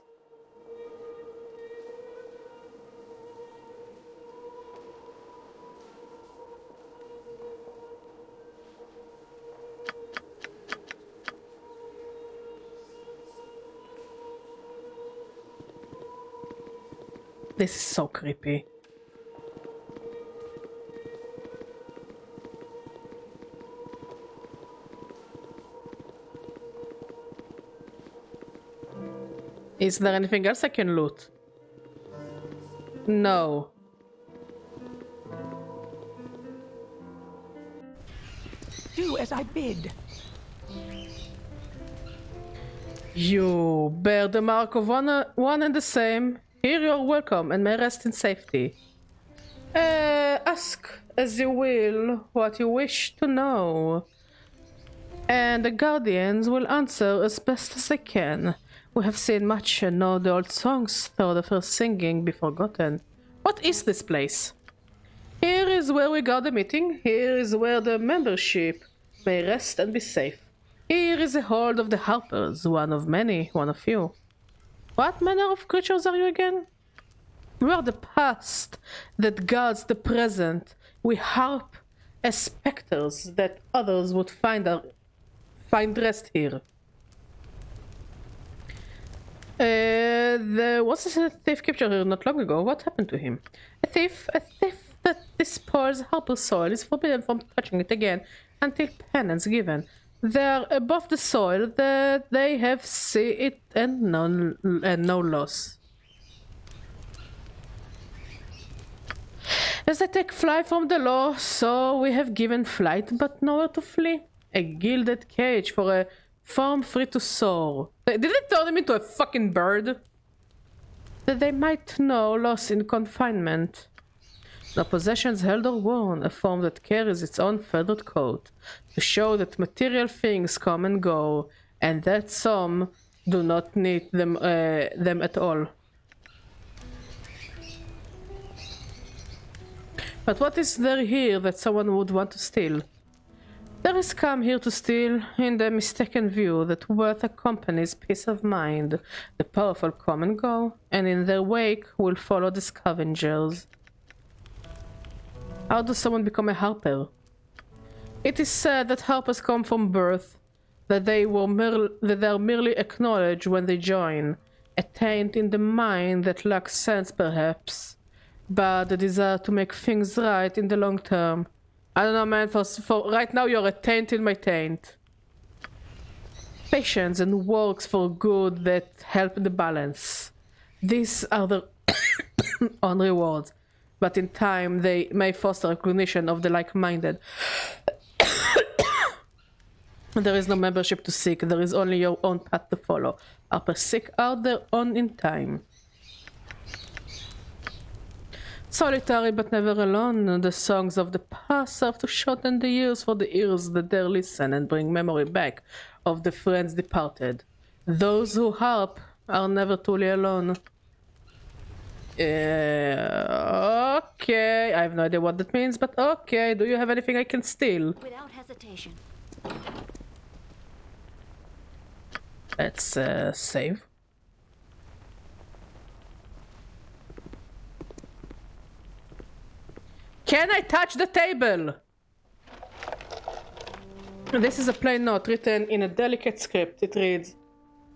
This is so creepy. Is there anything else I can loot? No. Do as I bid. You bear the mark of one and the same. Here you are welcome and may rest in safety. Ask as you will what you wish to know. And the guardians will answer as best as they can. We have seen much and know the old songs, though the first singing be forgotten. What is this place? Here is where we guard the meeting. Here is where the membership may rest and be safe. Here is the hold of the harpers, one of many, one of few. What manner of creatures are you again? We are the past that guards the present. We harp as specters that others would find rest here. There was a thief captured here not long ago. What happened to him? A thief that despoils harper soil is forbidden from touching it again until penance given. They're above the soil that they have see it and no loss. As they take flight from the law, so we have given flight but nowhere to flee. A gilded cage for a farm free to soar. Did they turn him into a fucking bird? That they might know loss in confinement. The possessions held or worn, a form that carries its own feathered coat, to show that material things come and go, and that some do not need them at all. But what is there here that someone would want to steal? There is come here to steal in the mistaken view that wealth accompanies peace of mind. The powerful come and go, and in their wake will follow the scavengers. How does someone become a harper? It is said that harpers come from birth, that they are merely acknowledged when they join, a taint in the mind that lacks sense perhaps, but the desire to make things right in the long term. I don't know, man, for right now you're a taint in my taint. Patience and works for good that help the balance. These are the own rewards, but in time they may foster recognition of the like-minded. There is no membership to seek, there is only your own path to follow. Harpers seek out their own in time. Solitary but never alone, the songs of the past serve to shorten the years for the ears that dare listen and bring memory back of the friends departed. Those who harp are never truly alone. Okay, I have no idea what that means, but okay. Do you have anything I can steal? Without hesitation. Let's save. Can I touch the table? This is a plain note written in a delicate script. It reads,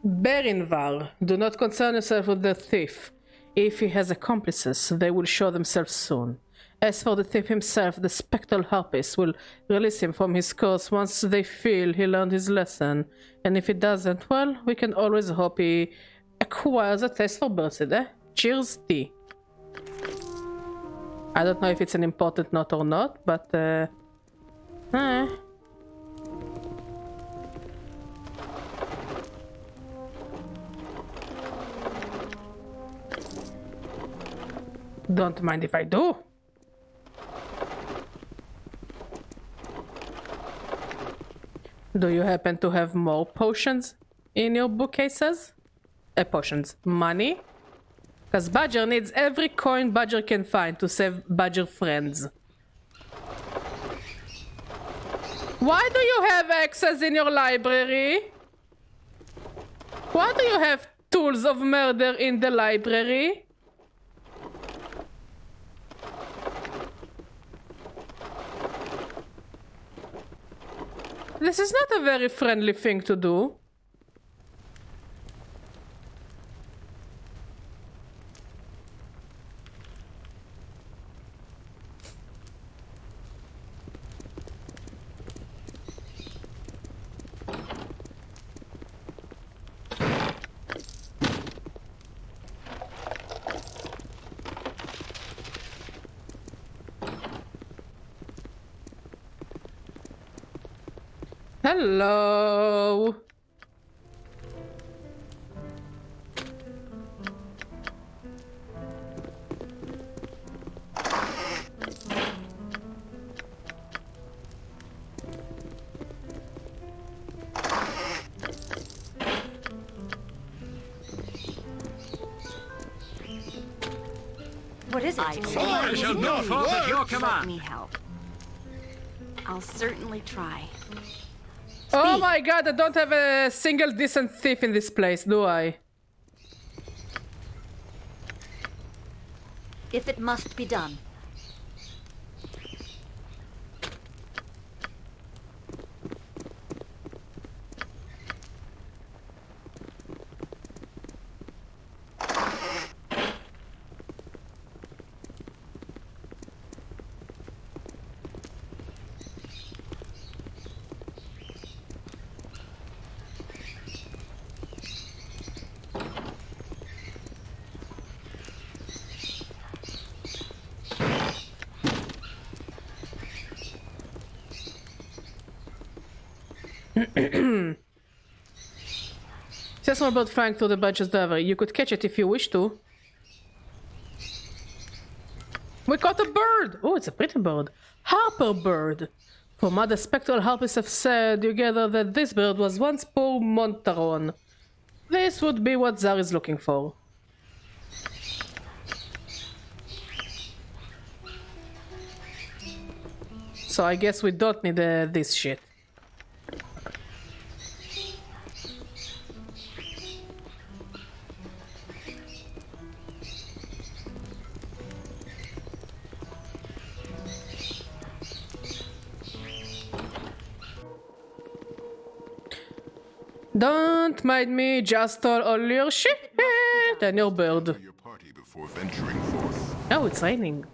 Berinvar, do not concern yourself with the thief. If he has accomplices, they will show themselves soon. As for the thief himself, the spectral harpist will release him from his curse once they feel he learned his lesson. And if he doesn't, well, we can always hope he acquires a taste for birds, eh? Cheers, tea. I don't know if it's an important note or not, but don't mind if I do. Do you happen to have more potions in your bookcases? Potions. Money? Because Badger needs every coin Badger can find to save Badger friends. Why do you have axes in your library? Why do you have tools of murder in the library? This is not a very friendly thing to do. Hello. What is it? I shall not fault at your command. Let me help. I'll certainly try. Oh my god, I don't have a single decent thief in this place, do I? If it must be done. It's a small bird flying through the branches of. You could catch it if you wish to. We caught a bird! Oh, it's a pretty bird. Harper bird. From other spectral harpists have said together that this bird was once poor Montaron. This would be what Zar is looking for. So I guess we don't need this shit. Don't mind me, just all your shit and your bird. Oh, it's raining.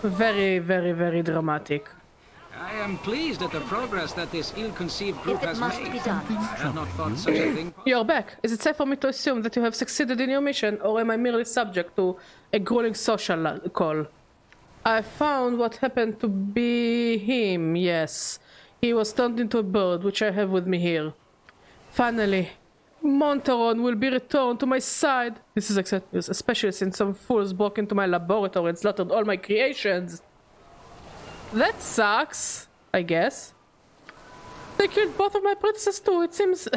Very, very, very dramatic. I am pleased at the progress that this ill-conceived group has made. I had not thought such a thing. You're back. Is it safe for me to assume that you have succeeded in your mission, or am I merely subject to a grueling social call? I found what happened to be him, yes. He was turned into a bird, which I have with me here. Finally, Montaron will be returned to my side. This is excellent news, especially since some fools broke into my laboratory and slaughtered all my creations. That sucks, I guess. They killed both of my predecessors too. It seems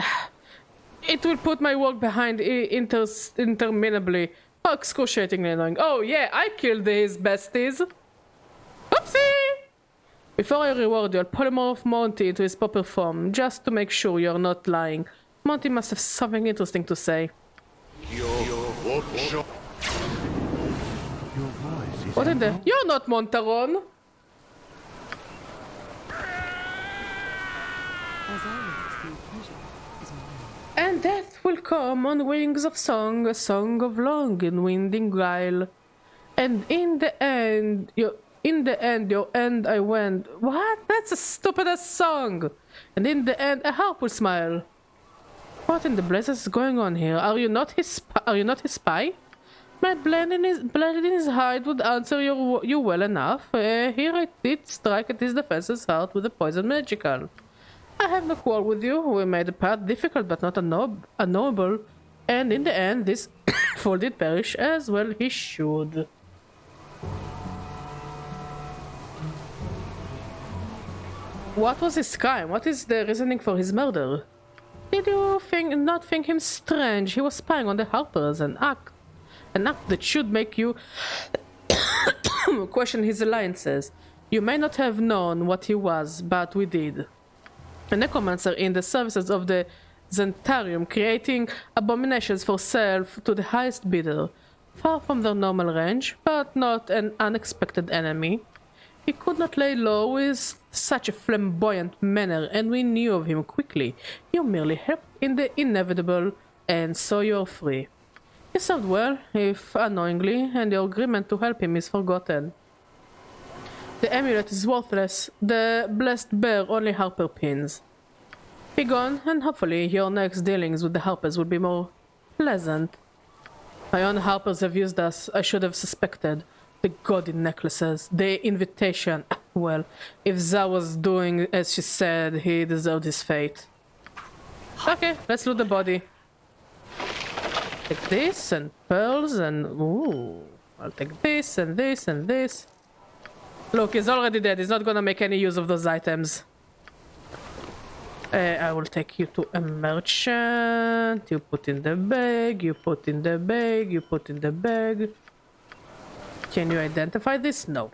it will put my work behind interminably. How excruciatingly annoying. Oh yeah, I killed his besties. Oopsie! Before I reward you, I'll polymorph Monty into his proper form, just to make sure you're not lying. Monty must have something interesting to say. What in the? You're not Montaron! And death will come on wings of song, a song of long and winding guile. And in the end, your end I went. What? That's a stupidest song! And in the end, a harp will smile. What in the blazes is going on here? Are you not his spy? My blood in his hide would answer you well enough. Here I did strike at his defense's heart with a poison magical. I have no quarrel with you. We made the path difficult but not unknowable. And in the end, this fool did perish as well he should. What was his crime? What is the reasoning for his murder? Did you not think him strange? He was spying on the Harpers, an act that should make you question his alliances. You may not have known what he was, but we did. A necromancer in the services of the Zentarium, creating abominations for self to the highest bidder. Far from their normal range, but not an unexpected enemy. He could not lay low with such a flamboyant manner, and we knew of him quickly. You merely helped in the inevitable, and so you're free. He served well, if unknowingly, and your agreement to help him is forgotten. The amulet is worthless. The blessed bear only Harper pins. Be gone, and hopefully your next dealings with the Harpers will be more pleasant. My own Harpers have used us. I should have suspected. The gaudy necklaces, the invitation. Well, if Zar was doing as she said, he deserved his fate. Okay, let's loot the body. Take this and pearls and... Ooh, I'll take this and this and this. Look, he's already dead. He's not gonna make any use of those items. I will take you to a merchant. You put in the bag, you put in the bag, you put in the bag. Can you identify this? No.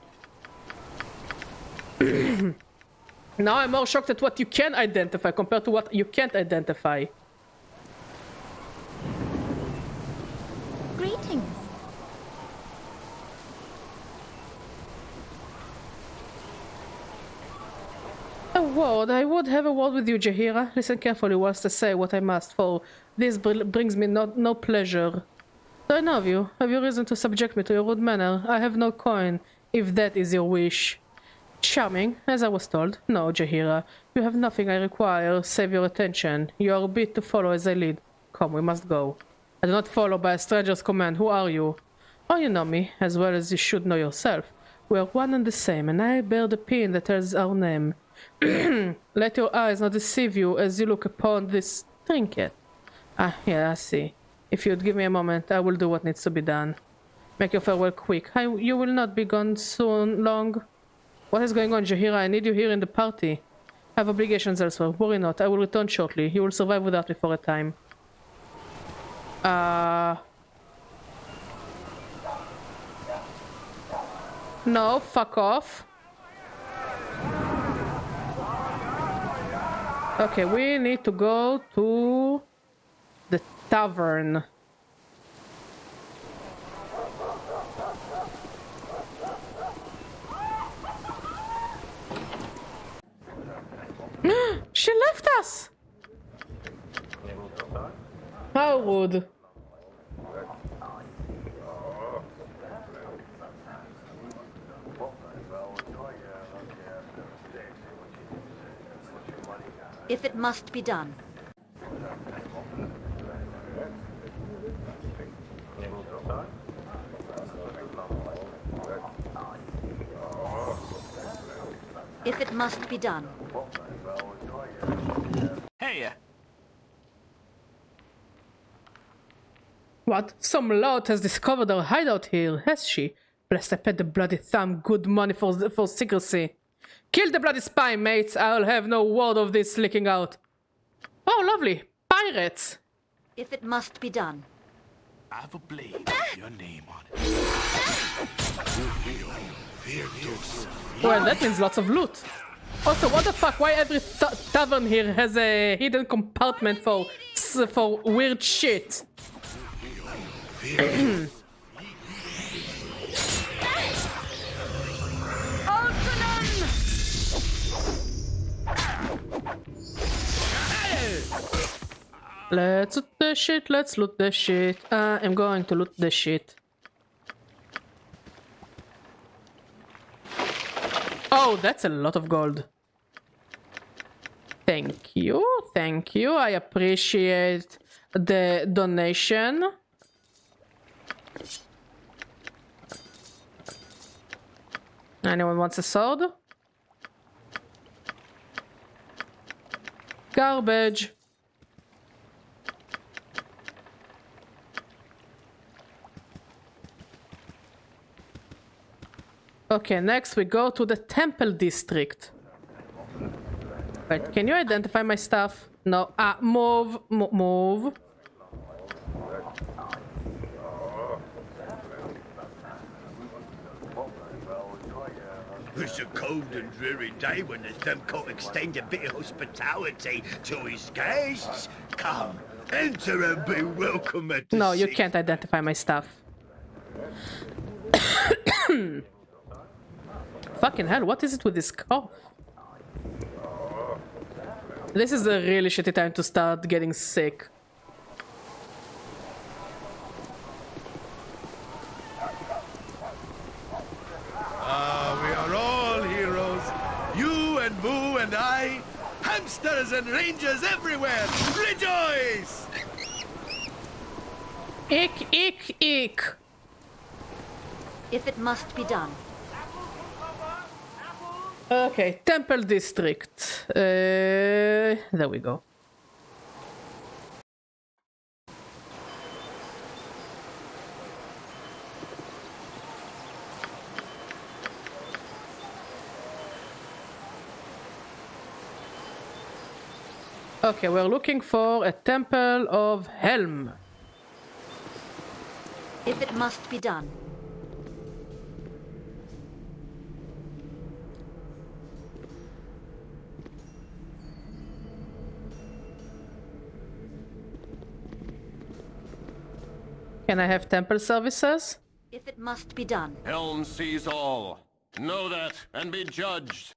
Now I'm more shocked at what you can identify compared to what you can't identify. Greetings. A word. I would have a word with you, Jaheira. Listen carefully whilst I say what I must, for this brings me no pleasure. Do I know of you? Have you reason to subject me to your rude manner? I have no coin, if that is your wish. Charming, as I was told. No, Jaheira, you have nothing I require, save your attention. You are a bit to follow as I lead. Come, we must go. I do not follow by a stranger's command. Who are you? Oh, you know me, as well as you should know yourself. We are one and the same, and I bear the pin that tells our name. Let your eyes not deceive you as you look upon this trinket. Ah, yeah, I see. If you'd give me a moment, I will do what needs to be done. Make your farewell quick. You will not be gone soon long. What is going on, Jahira? I need you here in the party. I have obligations elsewhere. Worry not. I will return shortly. You will survive without me for a time. No, fuck off. Okay, we need to go to the tavern. She left us! How rude. If it must be done. If it must be done. Hey! What? Some lout has discovered our hideout here, has she? Blessed I paid the bloody thumb good money for secrecy. Kill the bloody spy, mates! I'll have no word of this leaking out. Oh, lovely. Pirates! If it must be done. I have a blade with your name on it. Well, that means lots of loot. Also, what the fuck? Why every tavern here has a hidden compartment for weird shit? Let's loot the shit, let's loot the shit. I'm going to loot the shit. Oh, that's a lot of gold. Thank you, thank you. I appreciate the donation. Anyone wants a sword? Garbage. Okay, next we go to the temple district. Wait, can you identify my stuff? No. Move. Move. It's a cold and dreary day when the thumb can't extend a bit of hospitality to his guests. Come, enter and be welcome at the No, you can't identify my stuff. Fucking hell, what is it with this cough? This is a really shitty time to start getting sick. We are all heroes. You and Boo and I. Hamsters and rangers everywhere. Rejoice! Ick, ick, ick. If it must be done. Okay, temple district. There we go. Okay, we're looking for a temple of Helm. If it must be done. Can I have temple services? If it must be done. Helm sees all. Know that and be judged.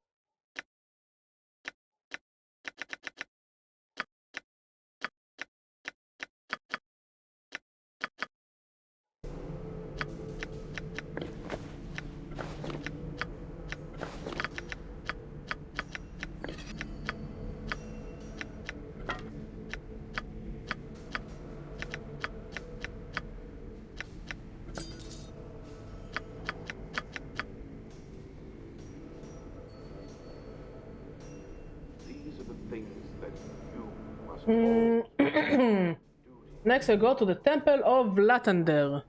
Next, I go to the Temple of Latender.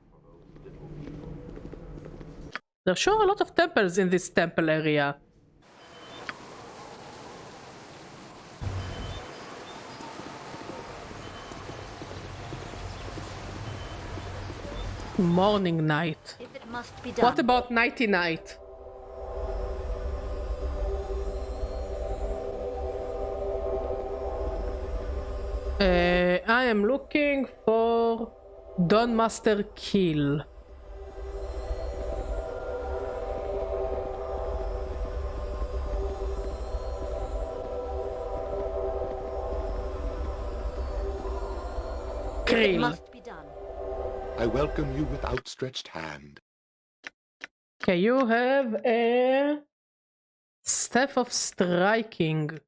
There are sure a lot of temples in this temple area. Morning night. If it must be done. What about nighty night? I am looking for Dawn Master Kill. It must be done. I welcome you with outstretched hand. Okay, you have a Staff of Striking.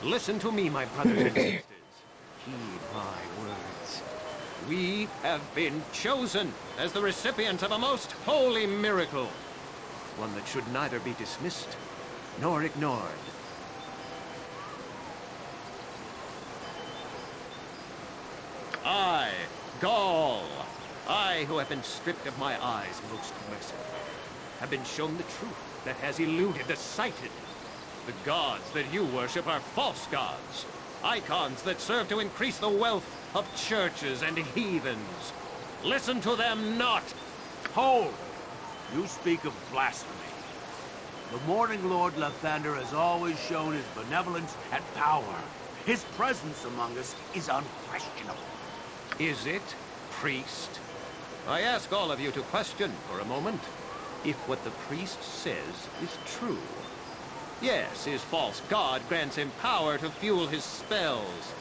Listen to me, my brothers and sisters. Heed my words. We have been chosen as the recipients of a most holy miracle. One that should neither be dismissed nor ignored. I, Gaul, I who have been stripped of my eyes most mercifully, have been shown the truth that has eluded the sighted. The gods that you worship are false gods, icons that serve to increase the wealth of churches and heathens. Listen to them not. Hold! You speak of blasphemy. The Morning Lord Lathander has always shown his benevolence and power. His presence among us is unquestionable. Is it, priest? I ask all of you to question for a moment if what the priest says is true. Yes, his false god grants him power to fuel his spells,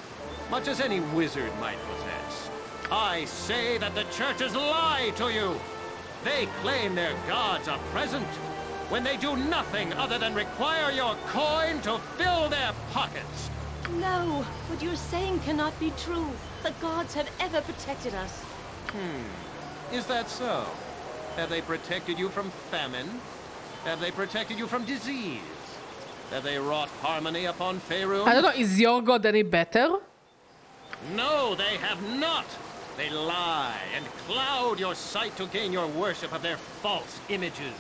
much as any wizard might possess. I say that the churches lie to you. They claim their gods are present when they do nothing other than require your coin to fill their pockets. No, what you're saying cannot be true. The gods have ever protected us. Is that so? Have they protected you from famine? Have they protected you from disease? Have they wrought harmony upon Faerun? I don't know, is your god any better? No, they have not! They lie and cloud your sight to gain your worship of their false images.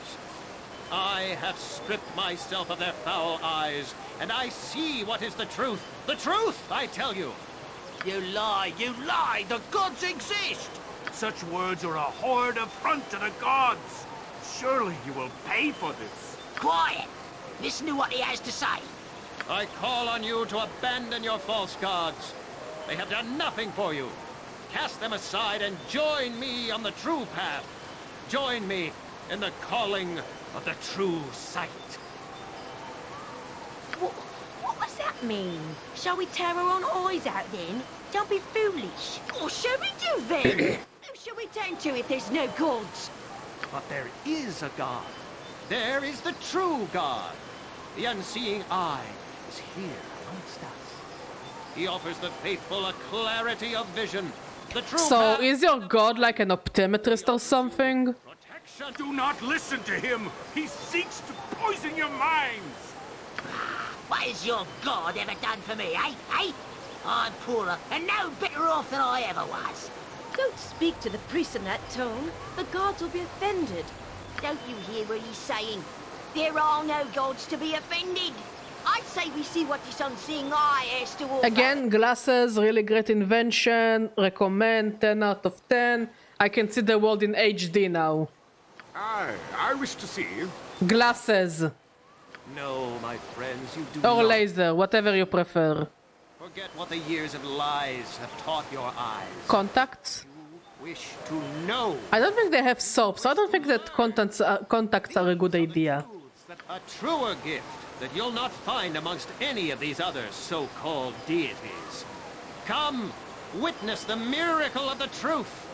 I have stripped myself of their foul eyes, and I see what is the truth. The truth, I tell you! You lie! You lie! The gods exist! Such words are a horrid affront to the gods! Surely you will pay for this. Quiet! Listen to what he has to say. I call on you to abandon your false gods. They have done nothing for you. Cast them aside and join me on the true path. Join me in the calling of the true sight. What does that mean? Shall we tear our own eyes out then? Don't be foolish. What shall we do then? Who shall we turn to if there's no gods? But there is a God. There is the true God. The unseeing eye is here amongst us. He offers the faithful a clarity of vision. The true So, path. is your god like an optometrist or something? Do not listen to him! He seeks to poison your minds! What has your god ever done for me, eh? Eh? I'm poorer and no better off than I ever was. Don't speak to the priest in that tone. The gods will be offended. Don't you hear what he's saying? There are no gods to be offended. I say we see what this unseeing eye has to offer. Again, glasses, really great invention. Recommend, 10 out of 10. I can see the world in HD now. I wish to see. Glasses. No, my friends, you do Or not. laser, whatever you prefer. Forget what the years of lies have taught your eyes. Contacts? wish to know. I don't think they have soap, so I don't think that contacts are a good idea. A truer gift that you'll not find amongst any of these other so-called deities. Come, witness the miracle of the truth.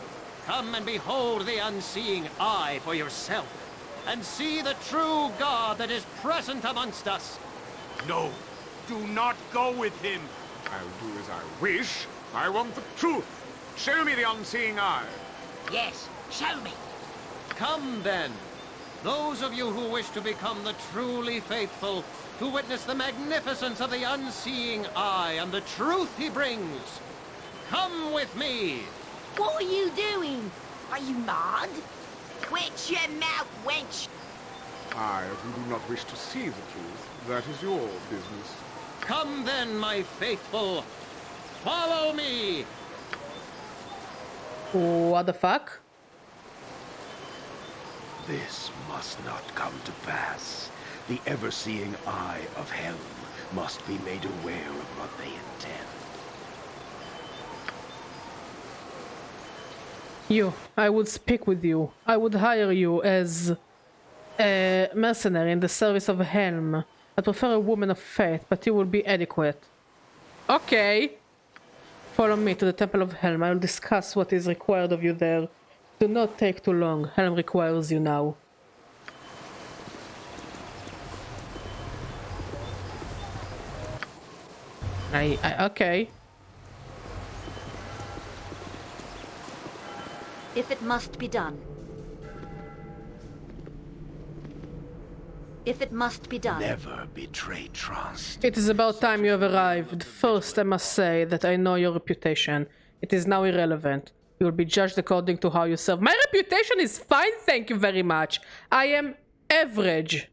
Come and behold the unseeing eye for yourself, and see the true God that is present amongst us. No, do not go with him. I'll do as I wish. I want the truth. Show me the unseeing eye. Yes, show me. Come then, those of you who wish to become the truly faithful, to witness the magnificence of the unseeing eye and the truth he brings. Come with me. What are you doing? Are you mad? Quit your mouth, wench! If you do not wish to see the truth, that is your business. Come then, my faithful. Follow me. What the fuck? This must not come to pass. The ever-seeing eye of Helm must be made aware of what they intend. I would speak with you. I would hire you as a mercenary in the service of Helm. I prefer a woman of faith, but you will be adequate. Okay. Follow me to the Temple of Helm. I will discuss what is required of you there. Do not take too long. Helm requires you now. Okay. If it must be done. If it must be done. Never betray trust. It is about time you have arrived. First, I must say that I know your reputation. It is now irrelevant. You will be judged according to how you serve. My reputation is fine, thank you very much. I am average.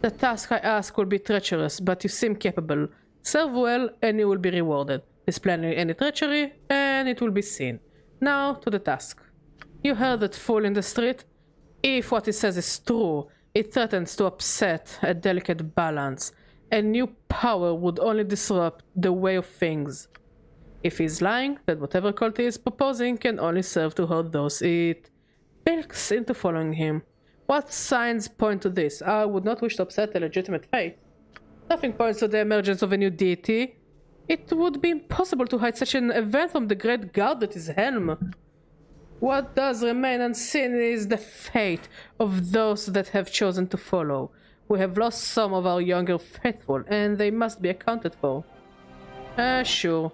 The task I ask will be treacherous, but you seem capable. Serve well, and you will be rewarded. Display any treachery, and it will be seen. Now, to the task. You heard that fool in the street? If what he says is true, it threatens to upset a delicate balance. A new power would only disrupt the way of things. If he's lying, then whatever cult he is proposing can only serve to hurt those it bilks into following him. What signs point to this? I would not wish to upset a legitimate faith. Nothing points to the emergence of a new deity. It would be impossible to hide such an event from the great god that is Helm. What does remain unseen is the fate of those that have chosen to follow. We have lost some of our younger faithful, and they must be accounted for. Sure.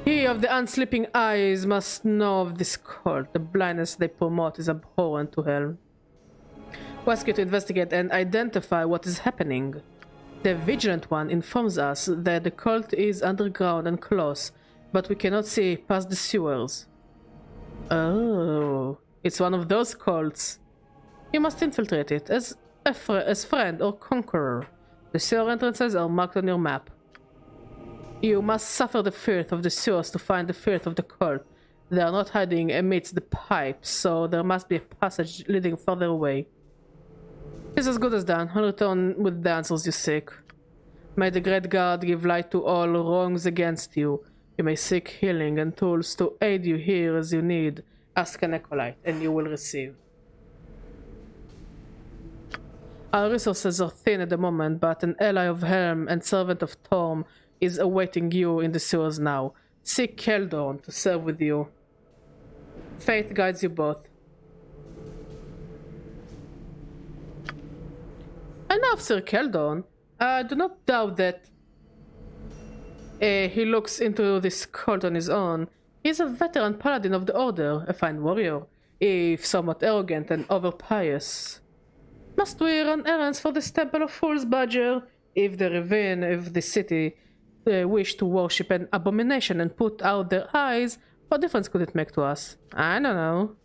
He of the unsleeping eyes must know of this cult. The blindness they promote is abhorrent to Helm. We ask you to investigate and identify what is happening. The Vigilant One informs us that the cult is underground and close, but we cannot see past the sewers. Oh, it's one of those cults. You must infiltrate it as friend or conqueror. The sewer entrances are marked on your map. You must suffer the filth of the sewers to find the filth of the cult. They are not hiding amidst the pipes, so there must be a passage leading further away. It's as good as done. I'll return with the answers you seek. May the Great God give light to all wrongs against you. You may seek healing and tools to aid you here as you need. Ask an acolyte, and you will receive. Our resources are thin at the moment, but an ally of Helm and servant of Torm is awaiting you in the sewers now. Seek Keldorn to serve with you. Faith guides you both. Enough, Sir Keldorn. I do not doubt that he looks into this cult on his own. He is a veteran paladin of the Order, a fine warrior, if somewhat arrogant and over-pious. Must we run errands for this temple of fools, Badger? If the ravine of the city wish to worship an abomination and put out their eyes, what difference could it make to us? I don't know.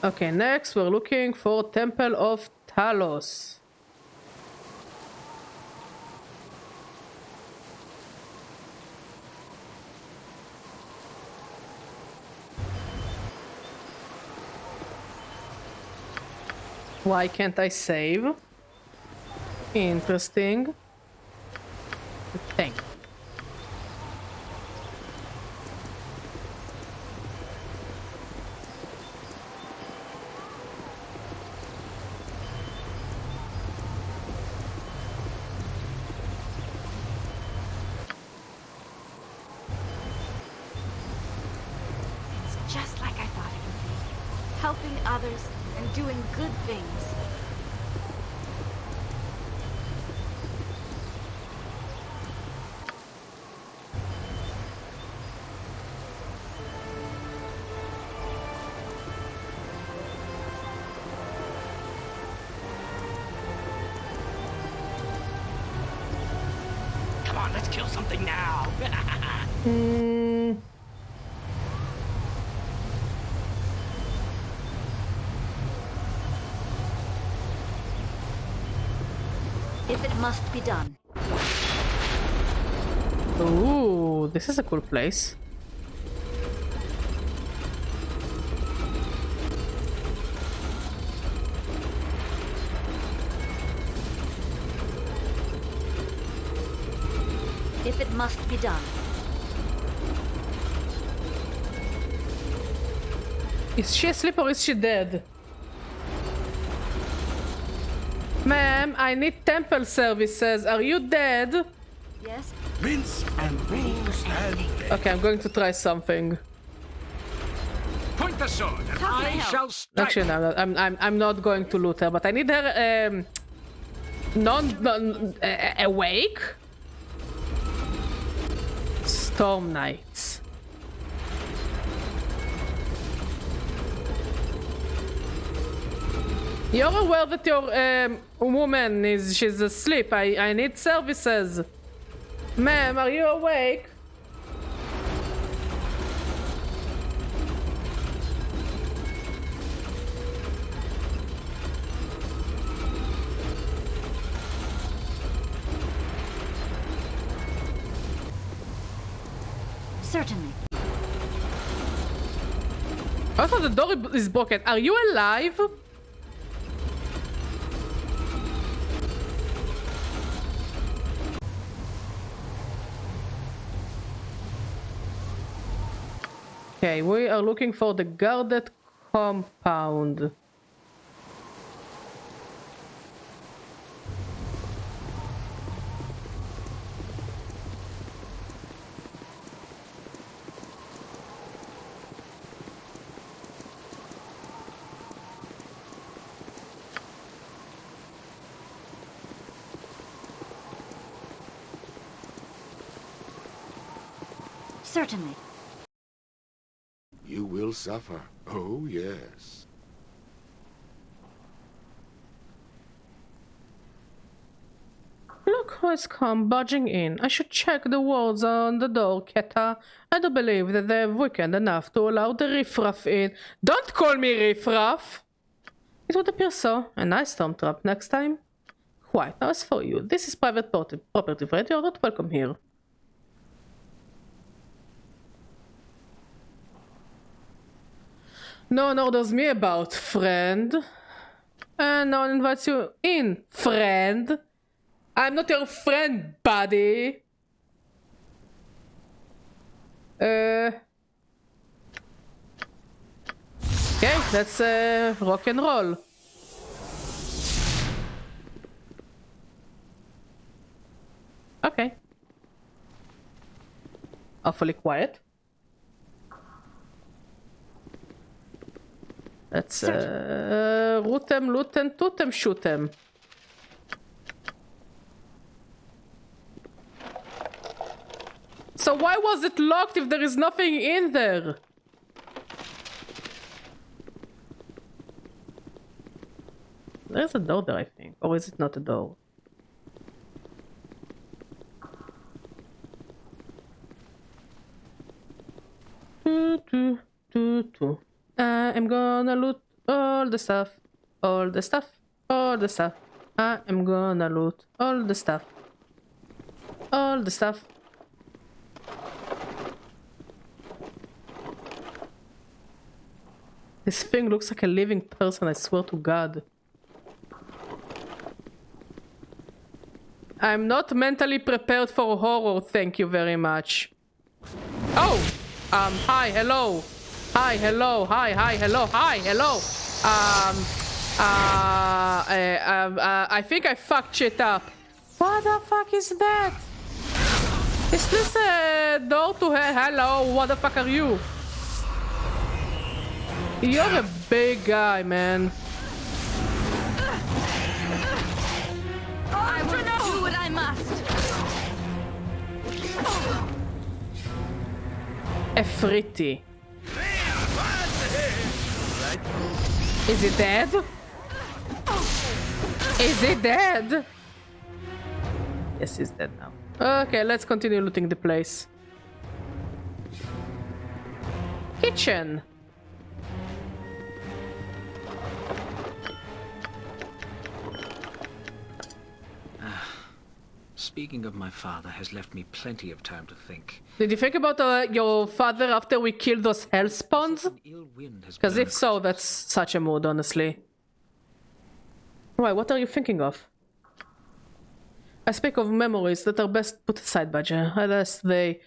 Okay, next we're looking for Temple of Talos. Why can't I save? Interesting. Thank you. It's just like I thought it would be. Helping others and doing good things. Come on, let's kill something now. If it must be done. Ooh, this is a cool place. If it must be done. Is she asleep or is she dead? Ma'am, I need temple services. Are you dead? Yes. Mince and rules and Okay, I'm going to try something. Point the sword, and I shall strike. Actually, no, I'm not going to loot her, but I need her awake. Storm Knights. You're aware that your woman she's asleep. I need services. Ma'am, are you awake? Certainly. Also, the door is broken. Are you alive? Okay, we are looking for the guarded compound. Certainly. you will suffer. Oh, yes. Look who has come barging in. I should check the words on the door, Keta. I do believe that they have weakened enough to allow the riffraff in. Don't call me riffraff! It would appear so. A nice storm trap next time. Quite. Now as for you, this is private property, Fred. You're not welcome here. No one orders me about, friend. And no one invites you in, friend. I'm not your friend, buddy. Okay, let's rock and roll. Okay. Awfully quiet. Let's root them, loot them, toot them, shoot them. So why was it locked if there is nothing in there? There's a door there, I think. Or is it not a door? I'm gonna loot all the stuff. All the stuff. All the stuff. I am gonna loot all the stuff. All the stuff. This thing looks like a living person, I swear to God. I'm not mentally prepared for horror, thank you very much. Oh! Hi, hello. Hi, hello. Hi, hello. Hi, hello. I think I fucked shit up. What the fuck is that? Is this a door to hell? Hello, what the fuck are you? You're a big guy, man. I will do what I must. Efriti. Is he dead? Is he dead? Yes, he's dead now. Okay, let's continue looting the place. Kitchen. Speaking of my father has left me plenty of time to think. Did you think about your father after we killed those hell spawns? Because if so, that's such a mood, honestly. Why, what are you thinking of? I speak of memories that are best put aside, Badger, unless they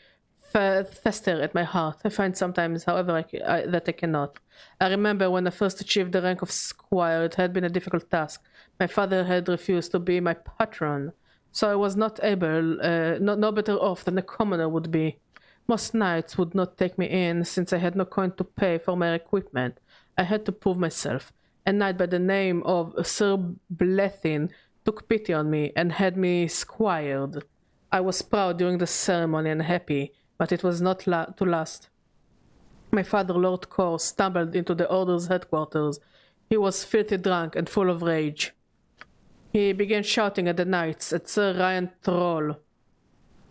fester at my heart. I find sometimes, however, that I cannot. I remember when I first achieved the rank of squire, it had been a difficult task. My father had refused to be my patron, so I was not able, no better off than a commoner would be. Most knights would not take me in, since I had no coin to pay for my equipment. I had to prove myself. A knight by the name of Sir Blethyn took pity on me and had me squired. I was proud during the ceremony and happy, but it was not to last. My father, Lord Kor, stumbled into the Order's headquarters. He was filthy drunk and full of rage. He began shouting at the knights, at Sir Ryan Troll,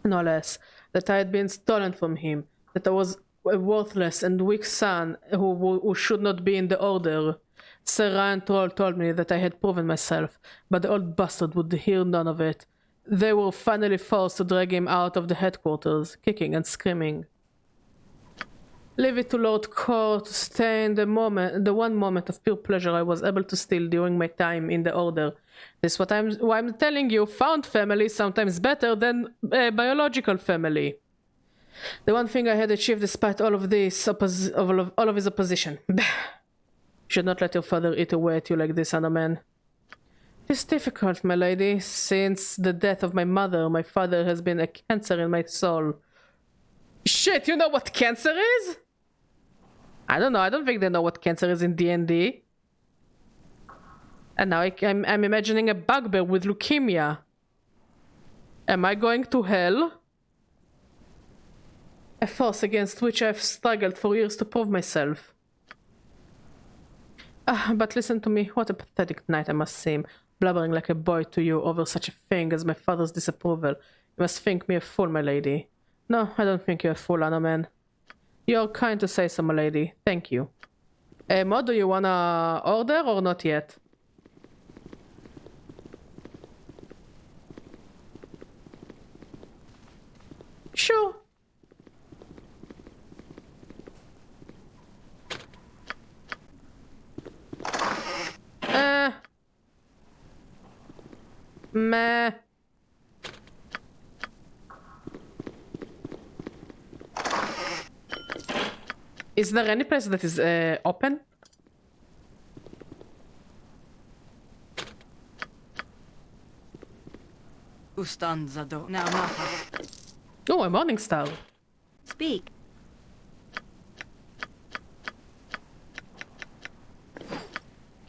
no less, that I had been stolen from him, that I was a worthless and weak son who should not be in the Order. Sir Ryan Troll told me that I had proven myself, but the old bastard would hear none of it. They were finally forced to drag him out of the headquarters, kicking and screaming. Leave it to Lord Kor to stay in the one moment of pure pleasure I was able to steal during my time in the Order. This is why I'm telling you, found family is sometimes better than a biological family. The one thing I had achieved despite all of this, all of his opposition. You should not let your father eat away at you like this, Anna man. It's difficult, my lady. Since the death of my mother, my father has been a cancer in my soul. Shit, you know what cancer is? I don't know, I don't think they know what cancer is in D&D. And now I'm imagining a bugbear with leukemia. Am I going to hell? A force against which I've struggled for years to prove myself. But listen to me, what a pathetic knight I must seem, blubbering like a boy to you over such a thing as my father's disapproval. You must think me a fool, my lady. No, I don't think you're a fool, Anna man. You're kind to say so, my lady. Thank you. Mod, do you wanna order or not yet? Sure. Meh. Is there any place that is open? Ustanzado. Now, Napa. Oh, a morning star. Speak.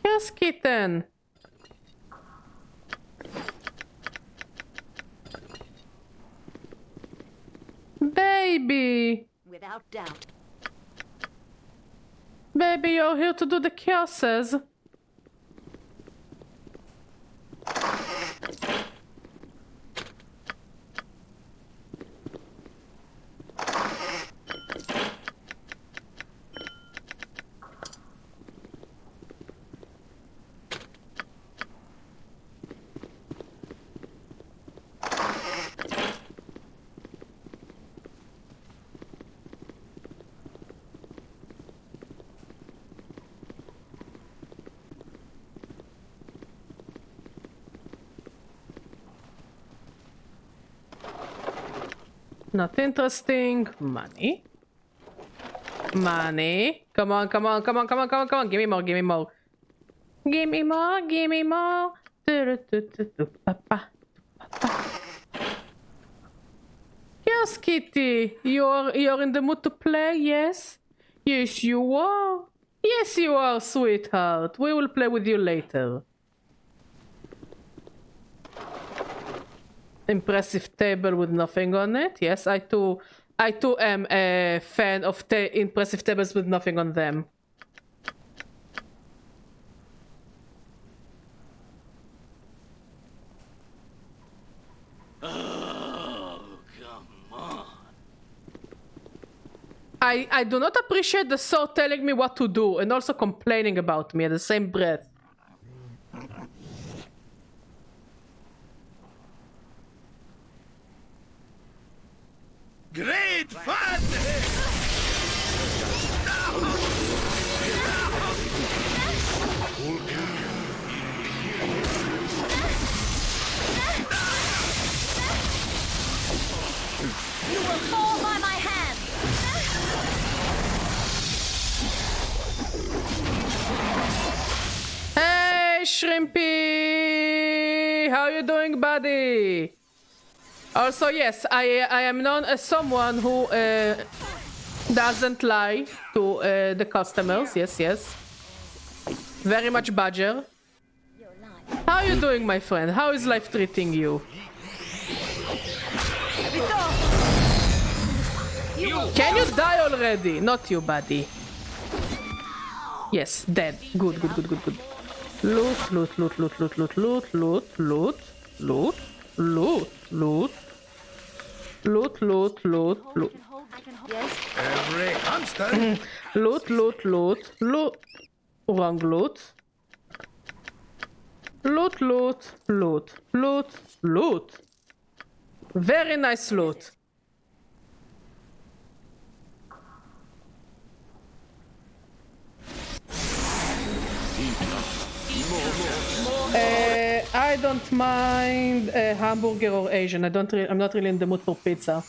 Yes, kitten. Baby. Without doubt. Baby, you're here to do the curses. Not interesting. Money. Money. Come on, come on, come on, come on, come on, come on. Give me more, give me more. Give me more, give me more. Yes, Kitty. You're in the mood to play, yes? Yes, you are. Yes, you are, sweetheart. We will play with you later. Impressive table with nothing on it. Yes, I too am a fan of impressive tables with nothing on them. Oh, come on. I do not appreciate the sword telling me what to do and also complaining about me at the same breath. Great fun! You will fall by my hand! Hey, Shrimpy! How you doing, buddy? Also, yes, I am known as someone who doesn't lie to the customers. Yes, yes. Very much Badger. How are you doing, my friend? How is life treating you? Can you die already? Not you, buddy. Yes, dead. Good, good, good, good, good. Loot, loot, loot, loot, loot, loot, loot, loot, loot, loot, loot, loot. Loot, loot, loot, loot. Every hamster. Loot, loot, loot, loot. Wrong loot. Loot, loot, loot, loot, loot. Very nice loot. I don't mind hamburger or Asian. I'm not really in the mood for pizza.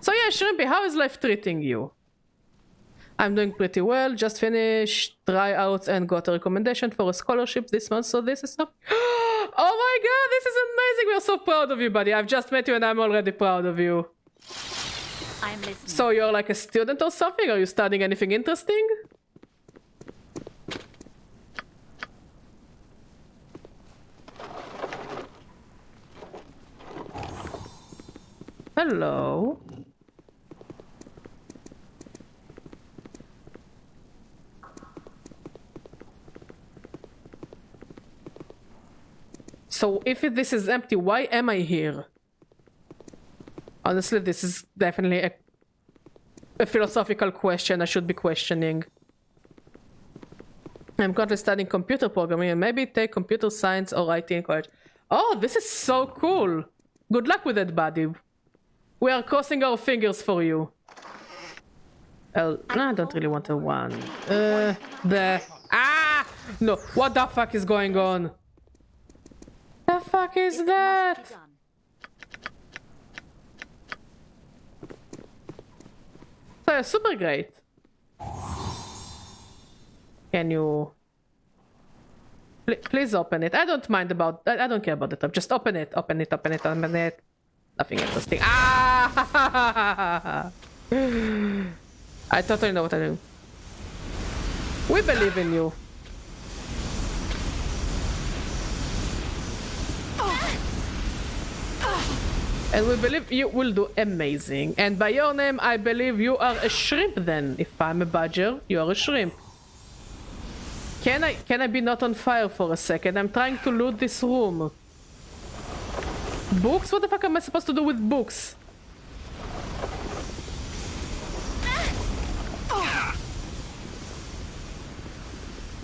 So yeah, Shrimpy, how is life treating you? I'm doing pretty well. Just finished tryouts and got a recommendation for a scholarship this month. So this is so... Oh my god, this is amazing. We're so proud of you, buddy. I've just met you and I'm already proud of you. I'm listening. So you're like a student or something? Are you studying anything interesting? Hello. So if this is empty, why am I here? Honestly, this is definitely a philosophical question I should be questioning. I'm currently studying computer programming and maybe take computer science or IT in college. Oh, this is so cool. Good luck with it, buddy. We are crossing our fingers for you. No, I don't really want a one. No, what the fuck is going on? The fuck is that? So, super great. Can you... Please open it. I don't mind about... I don't care about the top. Just open it. Open it, open it, open it. Nothing interesting. Ah! I totally know what I do. We believe in you. And we believe you will do amazing. And by your name, I believe you are a shrimp then. If I'm a badger, you are a shrimp. Can I be not on fire for a second? I'm trying to loot this room. Books? What the fuck am I supposed to do with books?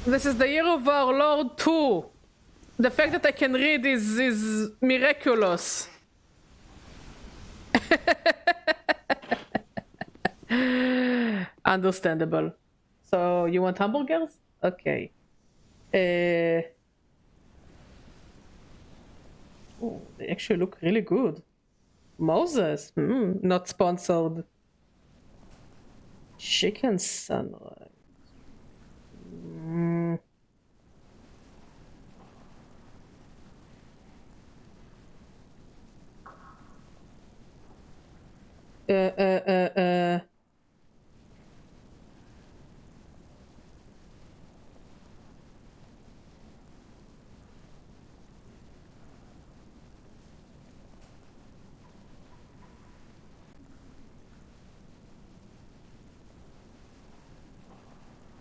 This is the year of our Lord 2. The fact that I can read is miraculous. Understandable. So, you want hamburgers? Okay. Oh, they actually look really good. Moses, not sponsored. Chicken sunrise.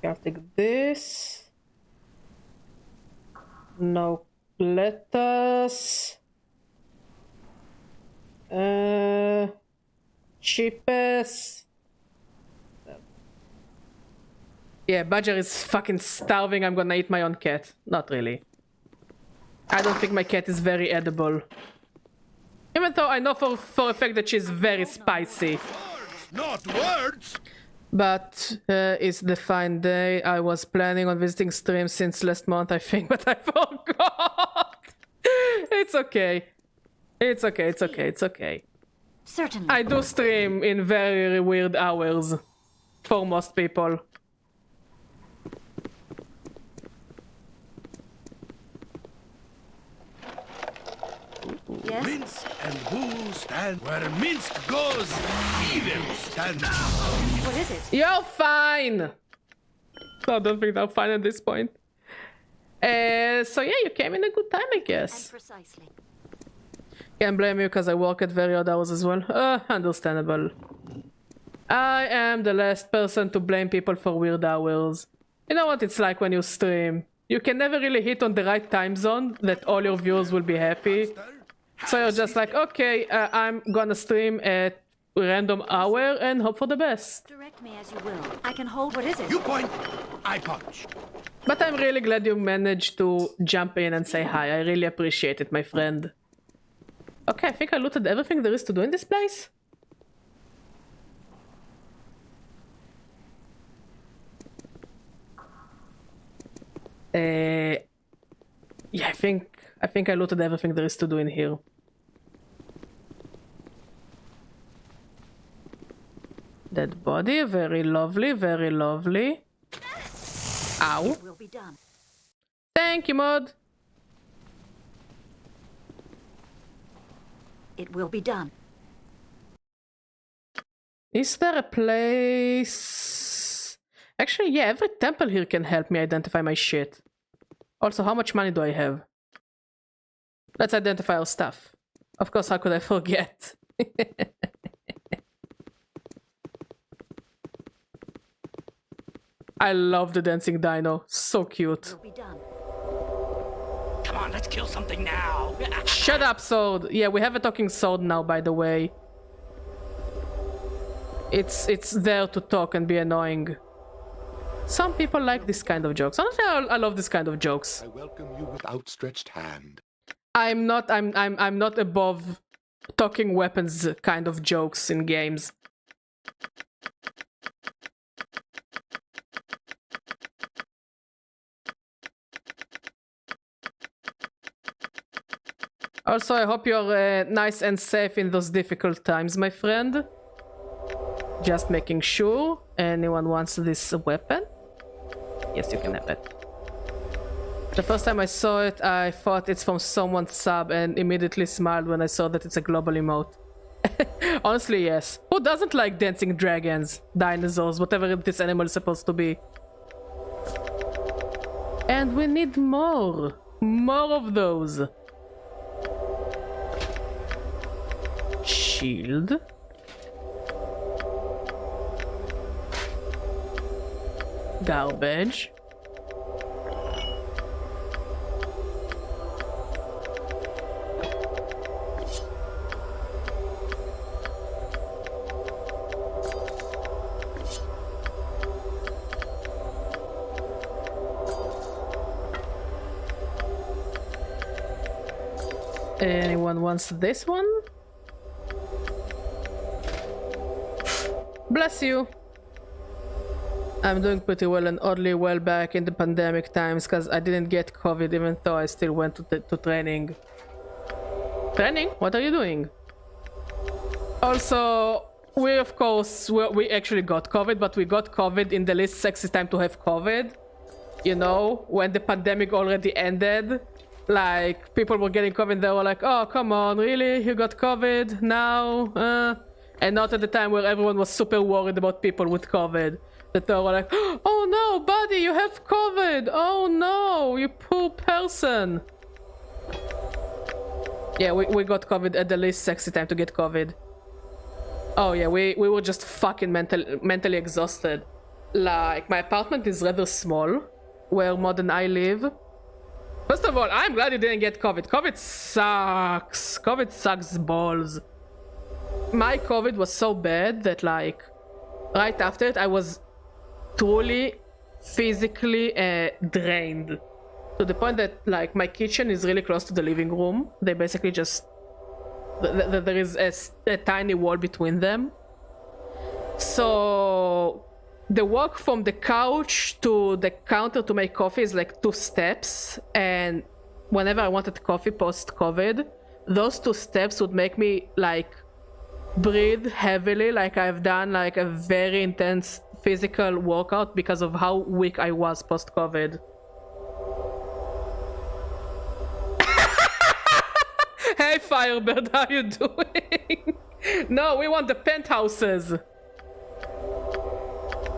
I'll take this. No lettuce. Cheapest. Yeah, Badger is fucking starving. I'm gonna eat my own cat. Not really. I don't think my cat is very edible. Even though I know for a fact that she's very spicy. Not words! But it's the fine day. I was planning on visiting stream since last month, I think, but I forgot. It's okay. It's okay, it's okay, it's okay. Certainly. I do stream in very weird hours for most people. Yes? Minsk and who stand where Minsk goes, evil stands. What is it? You're fine! I don't think they're fine at this point. So yeah, you came in a good time, I guess. And precisely. Can't blame you because I work at very odd hours as well. Understandable. I am the last person to blame people for weird hours. You know what it's like when you stream. You can never really hit on the right time zone that all your viewers will be happy. So you're just like, okay, I'm gonna stream at random hour and hope for the best. Direct me as you will. I can hold. What is it? You point, I punch. But I'm really glad you managed to jump in and say hi. I really appreciate it, my friend. Okay, I think I looted everything there is to do in this place. Yeah, I think I looted everything there is to do in here. Dead body, very lovely, very lovely. Ow. It will be done. Thank you, Mod. It will be done. Is there a place? Actually, yeah, every temple here can help me identify my shit. Also, how much money do I have? Let's identify our stuff. Of course, how could I forget? I love the dancing dino. So cute. Come on, let's kill something now. Shut up, sword. Yeah, we have a talking sword now, by the way. It's there to talk and be annoying. Some people like this kind of jokes. Honestly, I love this kind of jokes. I welcome you with outstretched hand. I'm not above talking weapons kind of jokes in games. Also, I hope you're nice and safe in those difficult times, my friend. Just making sure. Anyone wants this weapon? Yes, you can have it. The first time I saw it, I thought it's from someone's sub and immediately smiled when I saw that it's a global emote. Honestly, yes. Who doesn't like dancing dragons, dinosaurs, whatever this animal is supposed to be? And we need more. More of those. Shield. Garbage. Anyone wants this one? Bless you. I'm doing pretty well and oddly well back in the pandemic times because I didn't get COVID even though I still went to training. Training? What are you doing? Also, we of course, we actually got COVID, but we got COVID in the least sexy time to have COVID. You know, when the pandemic already ended. Like, people were getting COVID, they were like, oh, come on, really? You got COVID now? And not at the time where everyone was super worried about people with COVID. That they were like, oh no, buddy, you have COVID! Oh no, you poor person! Yeah, we got COVID at the least sexy time to get COVID. Oh yeah, we were just fucking mentally exhausted. Like, my apartment is rather small, where Mod and I live. First of all, I'm glad you didn't get COVID. COVID sucks. COVID sucks balls. My COVID was so bad that, like, right after it, I was truly physically drained. To the point that, like, my kitchen is really close to the living room. They basically just... there is a tiny wall between them. So... the walk from the couch to the counter to make coffee is like 2 steps, and whenever I wanted coffee post-COVID, those 2 steps would make me like breathe heavily, like I've done like a very intense physical workout because of how weak I was post-COVID. Hey Firebird, how you doing? No, we want the penthouses.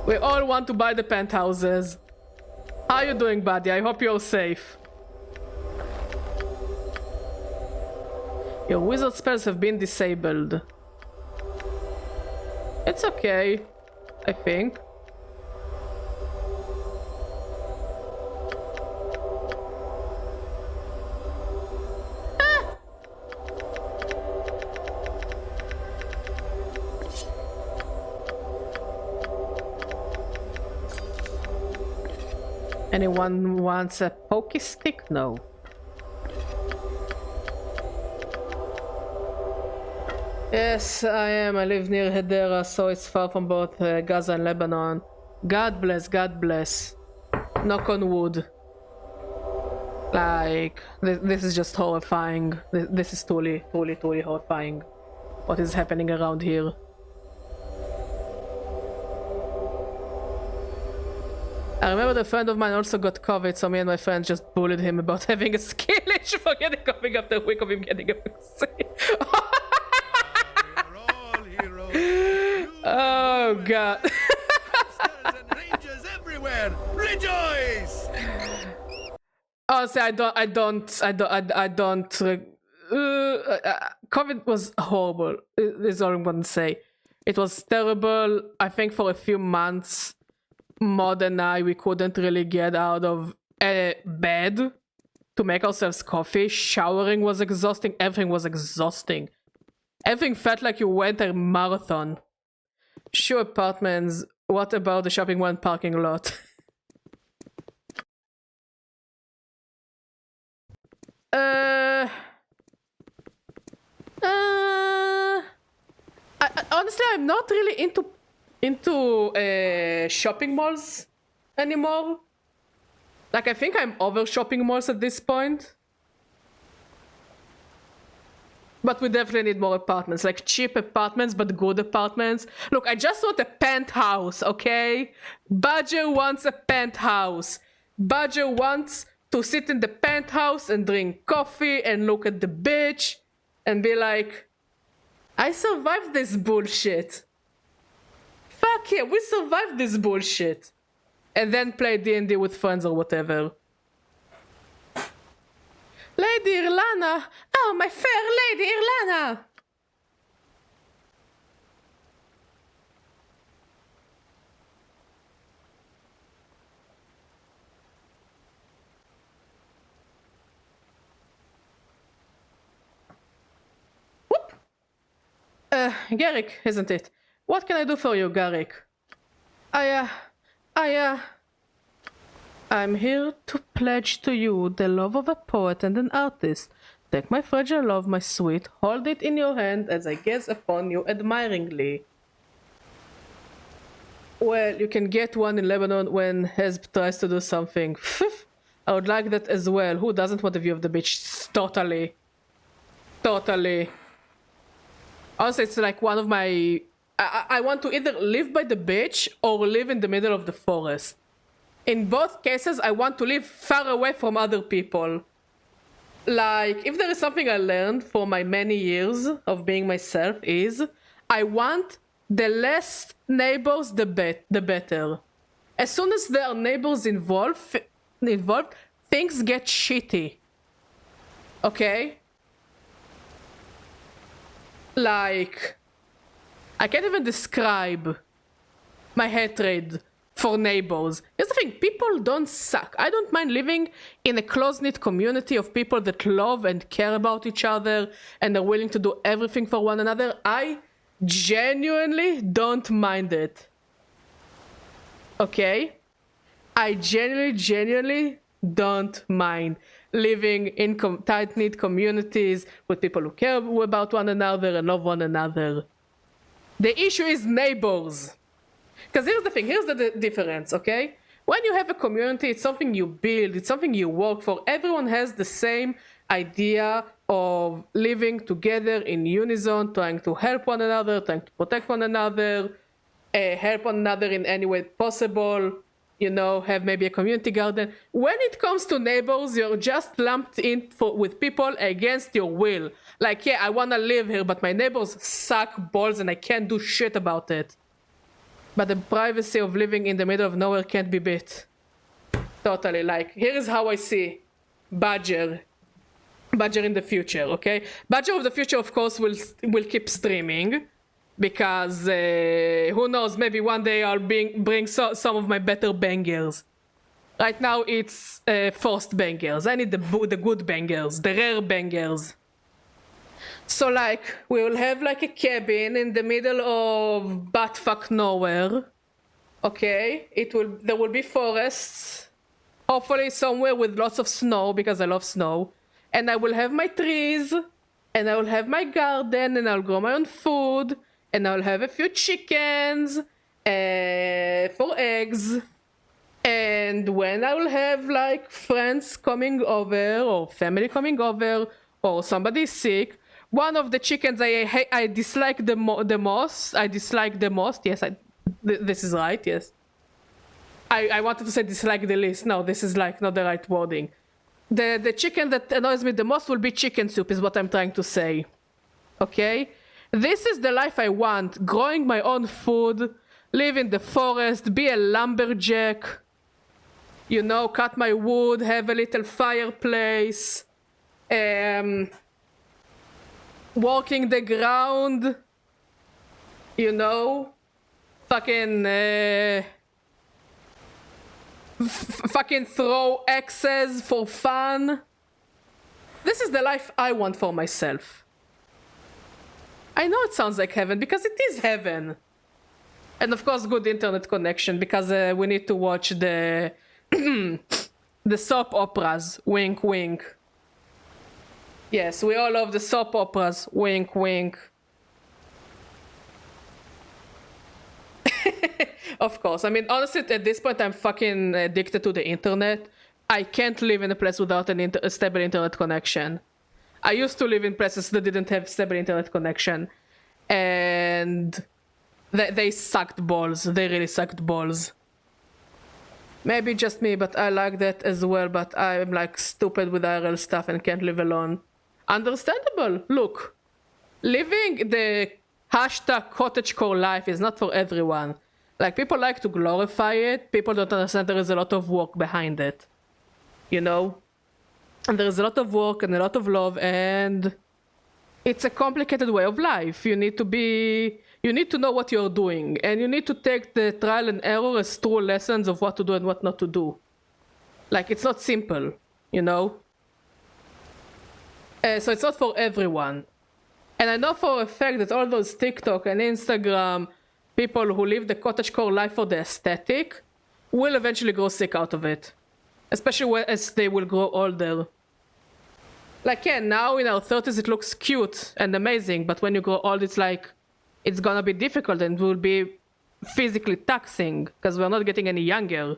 We all want to buy the penthouses. How you doing, buddy? I hope you're safe. Your wizard spells have been disabled. It's okay, I think. Anyone wants a pokey stick? No. Yes, I am. I live near Hedera, so it's far from both Gaza and Lebanon. God bless, God bless. Knock on wood. Like, this is just horrifying. This is truly horrifying. What is happening around here? I remember a friend of mine also got COVID, so me and my friend just bullied him about having a skill issue for getting COVID after a week of him getting a vaccine. Oh god. Rejoice! Honestly, COVID was horrible, is all I'm gonna say. It was terrible. I think for a few months, Mod and I, we couldn't really get out of a bed to make ourselves coffee. Showering was exhausting. Everything was exhausting. Everything felt like you went a marathon. Sure, apartments. What about the shopping mall and parking lot? Honestly, I'm not really into shopping malls anymore. Like, I think I'm over shopping malls at this point. But we definitely need more apartments, like cheap apartments, but good apartments. Look, I just want a penthouse, okay? Badger wants a penthouse. Badger wants to sit in the penthouse and drink coffee and look at the beach and be like, I survived this bullshit. Fuck yeah, we survived this bullshit. And then play D&D with friends or whatever. Lady Irlana! Oh, my fair Lady Irlana! Whoop! Garrick, isn't it? What can I do for you, Garrick? I'm here to pledge to you the love of a poet and an artist. Take my fragile love, my sweet, hold it in your hand as I gaze upon you admiringly. Well, you can get one in Lebanon when Hezb tries to do something. I would like that as well. Who doesn't want a view of the beach? Totally. Totally. Also, it's like one of my... I want to either live by the beach or live in the middle of the forest. In both cases, I want to live far away from other people. Like, if there is something I learned for my many years of being myself is, I want the less neighbors, the better. As soon as there are neighbors involved, things get shitty. Okay? Like, I can't even describe my hatred for neighbors. Here's the thing, people don't suck. I don't mind living in a close-knit community of people that love and care about each other and are willing to do everything for one another. I genuinely don't mind it. Okay? I genuinely don't mind living in tight-knit communities with people who care about one another and love one another. The issue is neighbors. Because here's the thing, here's the difference, okay? When you have a community, it's something you build, it's something you work for. Everyone has the same idea of living together in unison, trying to help one another, trying to protect one another, help one another in any way possible, you know, have maybe a community garden. When it comes to neighbors, you're just lumped in with people against your will. Like, yeah, I want to live here, but my neighbors suck balls and I can't do shit about it. But the privacy of living in the middle of nowhere can't be beat. Totally. Like, here is how I see Badger in the future, okay? Badger of the future, of course, will keep streaming. Because, who knows, maybe one day I'll bring some of my better bangers. Right now it's forced bangers. I need the good bangers, the rare bangers. So like, we will have like a cabin in the middle of buttfuck nowhere. Okay? There will be forests. Hopefully somewhere with lots of snow, because I love snow. And I will have my trees. And I will have my garden, and I'll grow my own food. And I'll have a few chickens for eggs. And when I will have like friends coming over or family coming over or somebody sick, one of the chickens I dislike the most. I dislike the most. Yes, this is right. Yes. I wanted to say dislike the least. No, this is like not the right wording. The chicken that annoys me the most will be chicken soup, is what I'm trying to say. Okay? This is the life I want. Growing my own food, live in the forest, be a lumberjack, you know, cut my wood, have a little fireplace, walking the ground, you know, fucking fucking throw axes for fun. This is the life I want for myself. I know it sounds like heaven, because it is heaven. And of course, good internet connection, because we need to watch the the soap operas. Wink, wink. Yes, we all love the soap operas. Wink, wink. Of course. I mean, honestly, at this point, I'm fucking addicted to the internet. I can't live in a place without a stable internet connection. I used to live in places that didn't have stable internet connection, and they sucked balls. They really sucked balls. Maybe just me, but I like that as well, but I'm like stupid with IRL stuff and can't live alone. Understandable. Look, living the hashtag cottagecore life is not for everyone. Like, people like to glorify it. People don't understand there is a lot of work behind it. You know? And there is a lot of work and a lot of love, and it's a complicated way of life. You need to know what you're doing, and you need to take the trial and error as true lessons of what to do and what not to do. Like, it's not simple, you know? So it's not for everyone. And I know for a fact that all those TikTok and Instagram people who live the cottagecore life for the aesthetic will eventually grow sick out of it. Especially as they will grow older. Like, yeah, now in our 30s it looks cute and amazing, but when you grow old it's like, it's gonna be difficult and will be physically taxing, because we're not getting any younger.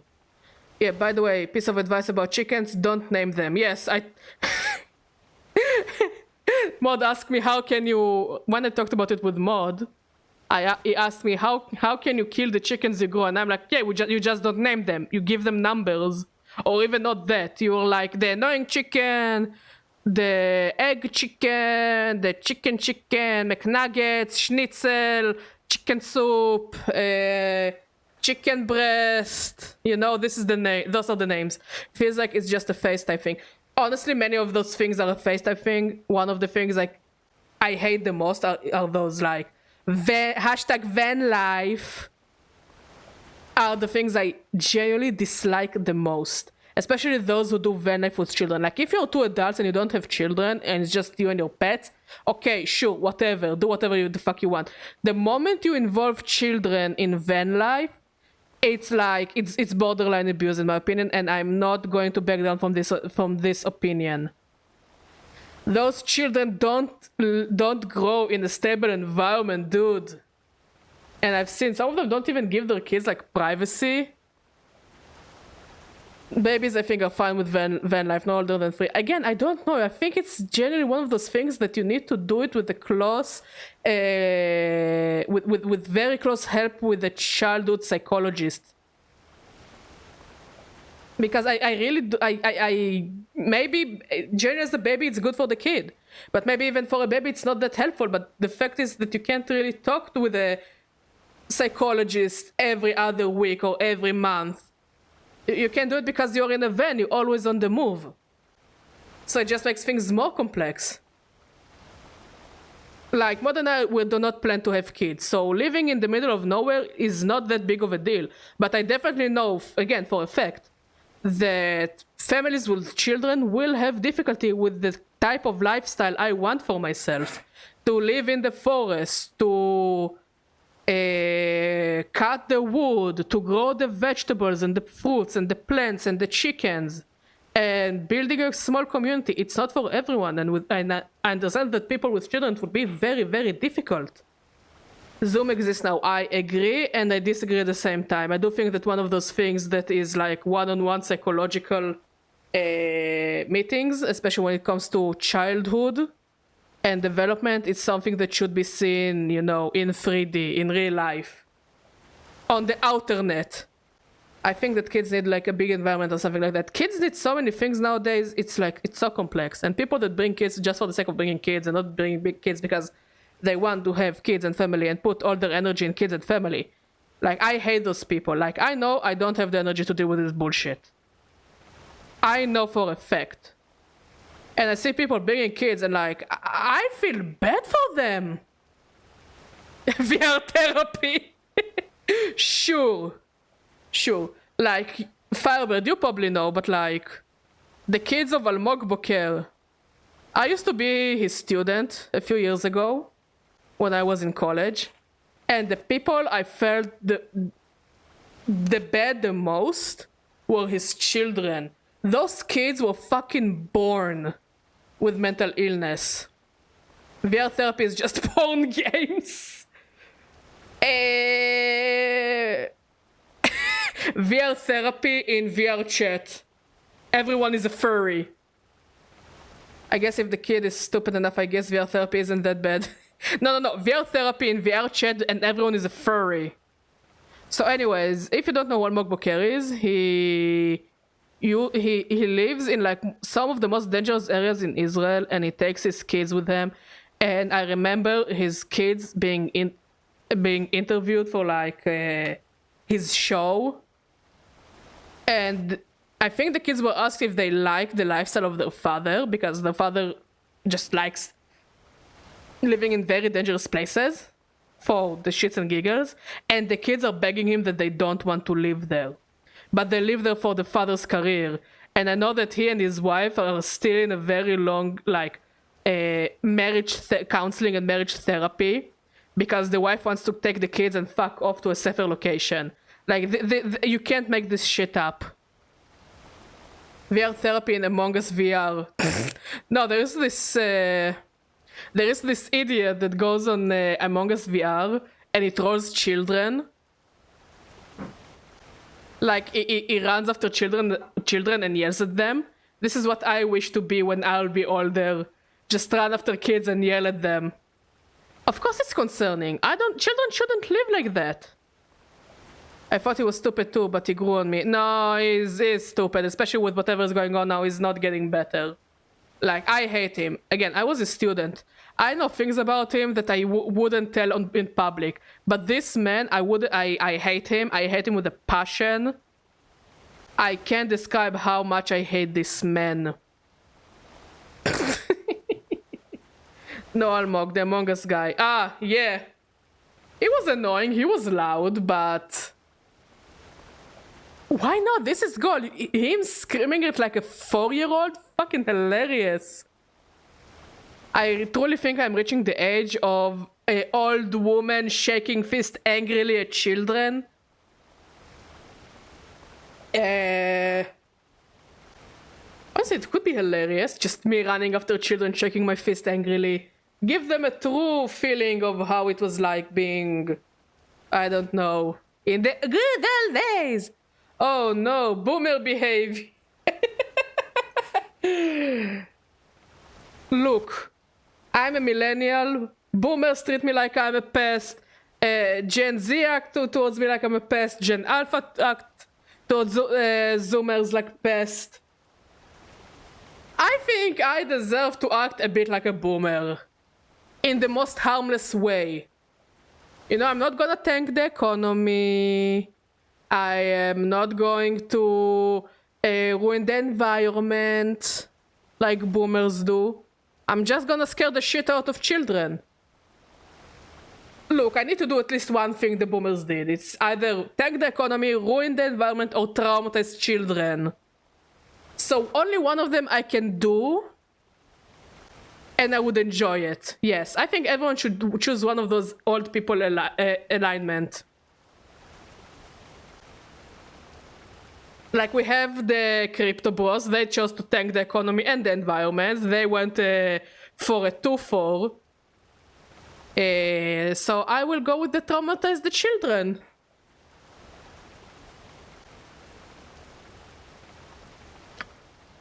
Yeah, by the way, piece of advice about chickens, don't name them. Yes, Mod asked me how can you, when I talked about it with Mod, he asked me how can you kill the chickens you grow, and I'm like, yeah, you just don't name them, you give them numbers, or even not that, you're like the annoying chicken, the egg chicken, the chicken, McNuggets, schnitzel, chicken soup, chicken breast, you know, this is the name, those are the names. Feels like it's just a face type thing. Honestly, many of those things are a face type thing. One of the things like I hate the most are those like hashtag van life are the things I genuinely dislike the most. Especially those who do van life with children. Like if you're two adults and you don't have children and it's just you and your pets, okay, sure, whatever, do whatever the fuck you want. The moment you involve children in van life, it's like it's borderline abuse in my opinion, and I'm not going to back down from this opinion. Those children don't grow in a stable environment, dude. And I've seen some of them don't even give their kids like privacy. Babies, I think, are fine with van life, no older than 3. Again, I don't know. I think it's generally one of those things that you need to do it with a close, with very close help with a childhood psychologist. Because I really do, maybe generally as a baby it's good for the kid, but maybe even for a baby it's not that helpful. But the fact is that you can't really talk with a psychologist every other week or every month. You can't do it because you're in a van, you're always on the move. So it just makes things more complex. Like, Mod and I, we do not plan to have kids, so living in the middle of nowhere is not that big of a deal. But I definitely know, again, for a fact, that families with children will have difficulty with the type of lifestyle I want for myself. To live in the forest, to cut the wood, to grow the vegetables and the fruits and the plants and the chickens, and building a small community. It's not for everyone, and I understand that people with children would be very, very difficult. Zoom exists now. I agree and I disagree at the same time. I do think that one of those things that is like one-on-one psychological meetings, especially when it comes to childhood and development, is something that should be seen, you know, in 3D, in real life, on the outer net. I think that kids need like a big environment or something like that. Kids need so many things nowadays. It's like, it's so complex. And people that bring kids just for the sake of bringing kids and not bringing big kids because they want to have kids and family and put all their energy in kids and family. Like, I hate those people. Like, I know I don't have the energy to deal with this bullshit. I know for a fact. And I see people bringing kids and like, I feel bad for them. VR therapy. Sure. Like, Firebird, you probably know, but like, the kids of Almog Boker. I used to be his student a few years ago when I was in college. And the people I felt the bad the most were his children. Those kids were fucking born with mental illness. VR therapy is just porn games. VR therapy in VR chat. Everyone is a furry. I guess if the kid is stupid enough, I guess VR therapy isn't that bad. No. VR therapy in VR chat and everyone is a furry. So anyways, if you don't know what Mokboker is, he lives in like some of the most dangerous areas in Israel, and he takes his kids with him. And I remember his kids being interviewed for like his show. And I think the kids were asked if they like the lifestyle of their father, because the father just likes living in very dangerous places for the shits and giggles, and the kids are begging him that they don't want to live there, but they live there for the father's career. And I know that he and his wife are still in a very long like marriage counseling and marriage therapy, because the wife wants to take the kids and fuck off to a safer location. Like you can't make this shit up. VR therapy in Among Us VR. No, there is this idiot that goes on Among Us VR and he trolls children. Like he runs after children and yells at them. This is what I wish to be when I'll be older. just run after kids and yell at them. Of course it's concerning. Children shouldn't live like that. I thought he was stupid too, but he grew on me. No, he's stupid, especially with whatever's going on now. He's not getting better. Like, I hate him. Again, I was a student. I know things about him that I wouldn't tell in public. But this man, I hate him. I hate him with a passion. I can't describe how much I hate this man. No, Almog, the Among Us guy. Ah, yeah. He was annoying. He was loud, but... Why not? This is good. Him screaming it like a 4-year-old? Fucking hilarious. I truly think I'm reaching the age of an old woman shaking fist angrily at children. Honestly, it could be hilarious. Just me running after children, shaking my fist angrily. Give them a true feeling of how it was like being... I don't know. In the good old days. Oh no, boomer behavior. Look, I'm a millennial. Boomers treat me like I'm a pest. Gen Z act towards me like I'm a pest. Gen Alpha act towards Zoomers like pest. I think I deserve to act a bit like a boomer. In the most harmless way. You know, I'm not gonna tank the economy. I am not going to ruin the environment like boomers do. I'm just gonna scare the shit out of children. Look, I need to do at least one thing the boomers did. It's either tank the economy, ruin the environment, or traumatize children. So only one of them I can do, and I would enjoy it. Yes, I think everyone should choose one of those old people alignment. Like we have the crypto bros, they chose to tank the economy and the environment. They went for a 2-4. So I will go with the traumatize the children.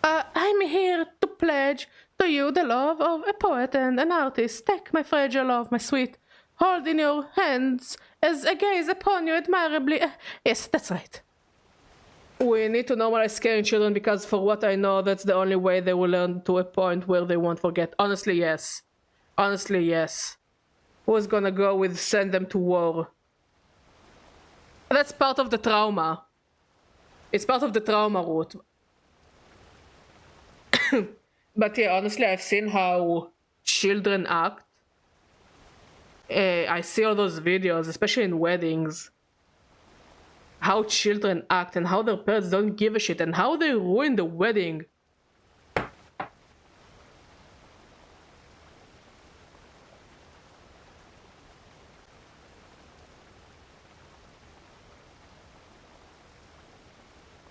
I'm here to pledge to you the love of a poet and an artist. Take my fragile love, my sweet. Hold in your hands as I gaze upon you admirably. Yes, that's right. We need to normalize scaring children because for what I know, that's the only way they will learn to a point where they won't forget. Honestly, yes. Honestly, yes. Who's gonna go with send them to war? That's part of the trauma. It's part of the trauma route. But yeah, honestly, I've seen how children act. I see all those videos, especially in weddings. How children act and how their parents don't give a shit and how they ruin the wedding.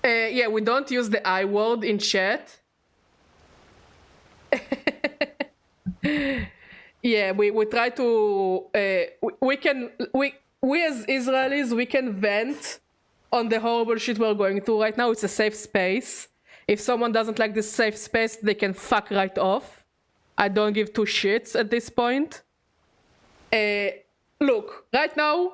Yeah, we don't use the I word in chat. Yeah, we try to we as Israelis, we can vent on the horrible shit we're going through right now. It's a safe space. If someone doesn't like this safe space, they can fuck right off. I don't give two shits at this point. Look, right now,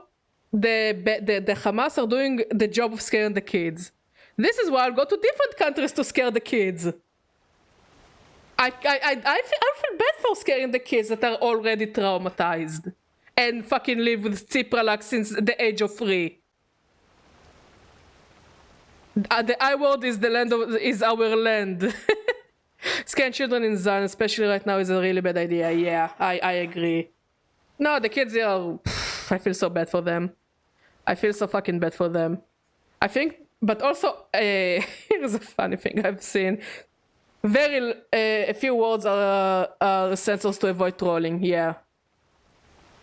the Hamas are doing the job of scaring the kids. This is why I'll go to different countries to scare the kids. I feel bad for scaring the kids that are already traumatized and fucking live with Tsipralak since the age of 3. The I word is the land of is our land. Scan children in Zion, especially right now, is a really bad idea. Yeah, I agree. No, the kids are. I feel so bad for them. I feel so fucking bad for them. I think, but also, here's a funny thing I've seen. A few words are censored to avoid trolling. Yeah,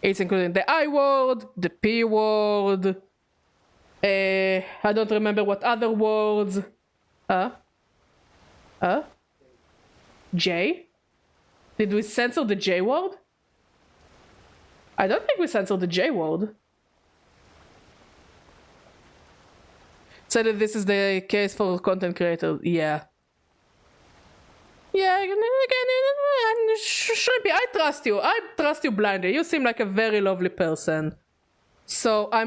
it's including the I word, the P word. I don't remember what other words. J? Did we censor the J word? I don't think we censored the J word. So that this is the case for content creators. Yeah. Yeah, again, Shrimpy, I trust you. I trust you blindly. You seem like a very lovely person. So I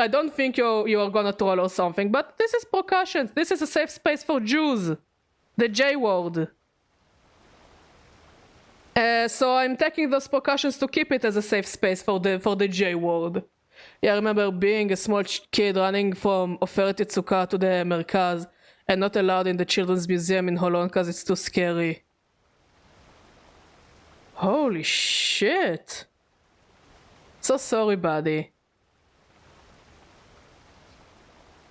don't think you are gonna troll or something, but this is precautions. This is a safe space for Jews. The J word. So I'm taking those precautions to keep it as a safe space for the J word. Yeah, I remember being a small kid running from Oferet Yitzuka to the Merkaz and not allowed in the Children's Museum in Holon because it's too scary. Holy shit. So sorry, buddy.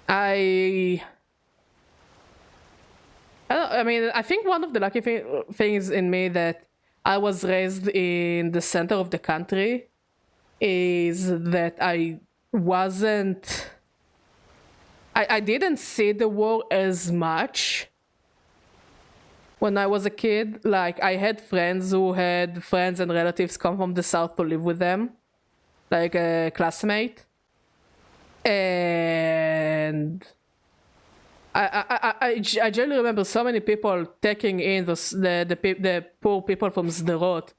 I mean, I think one of the lucky things in me that I was raised in the center of the country is that I didn't see the war as much when I was a kid. Like, I had friends who had friends and relatives come from the south to live with them, like a classmate, and I generally remember so many people taking in the poor people from Sderot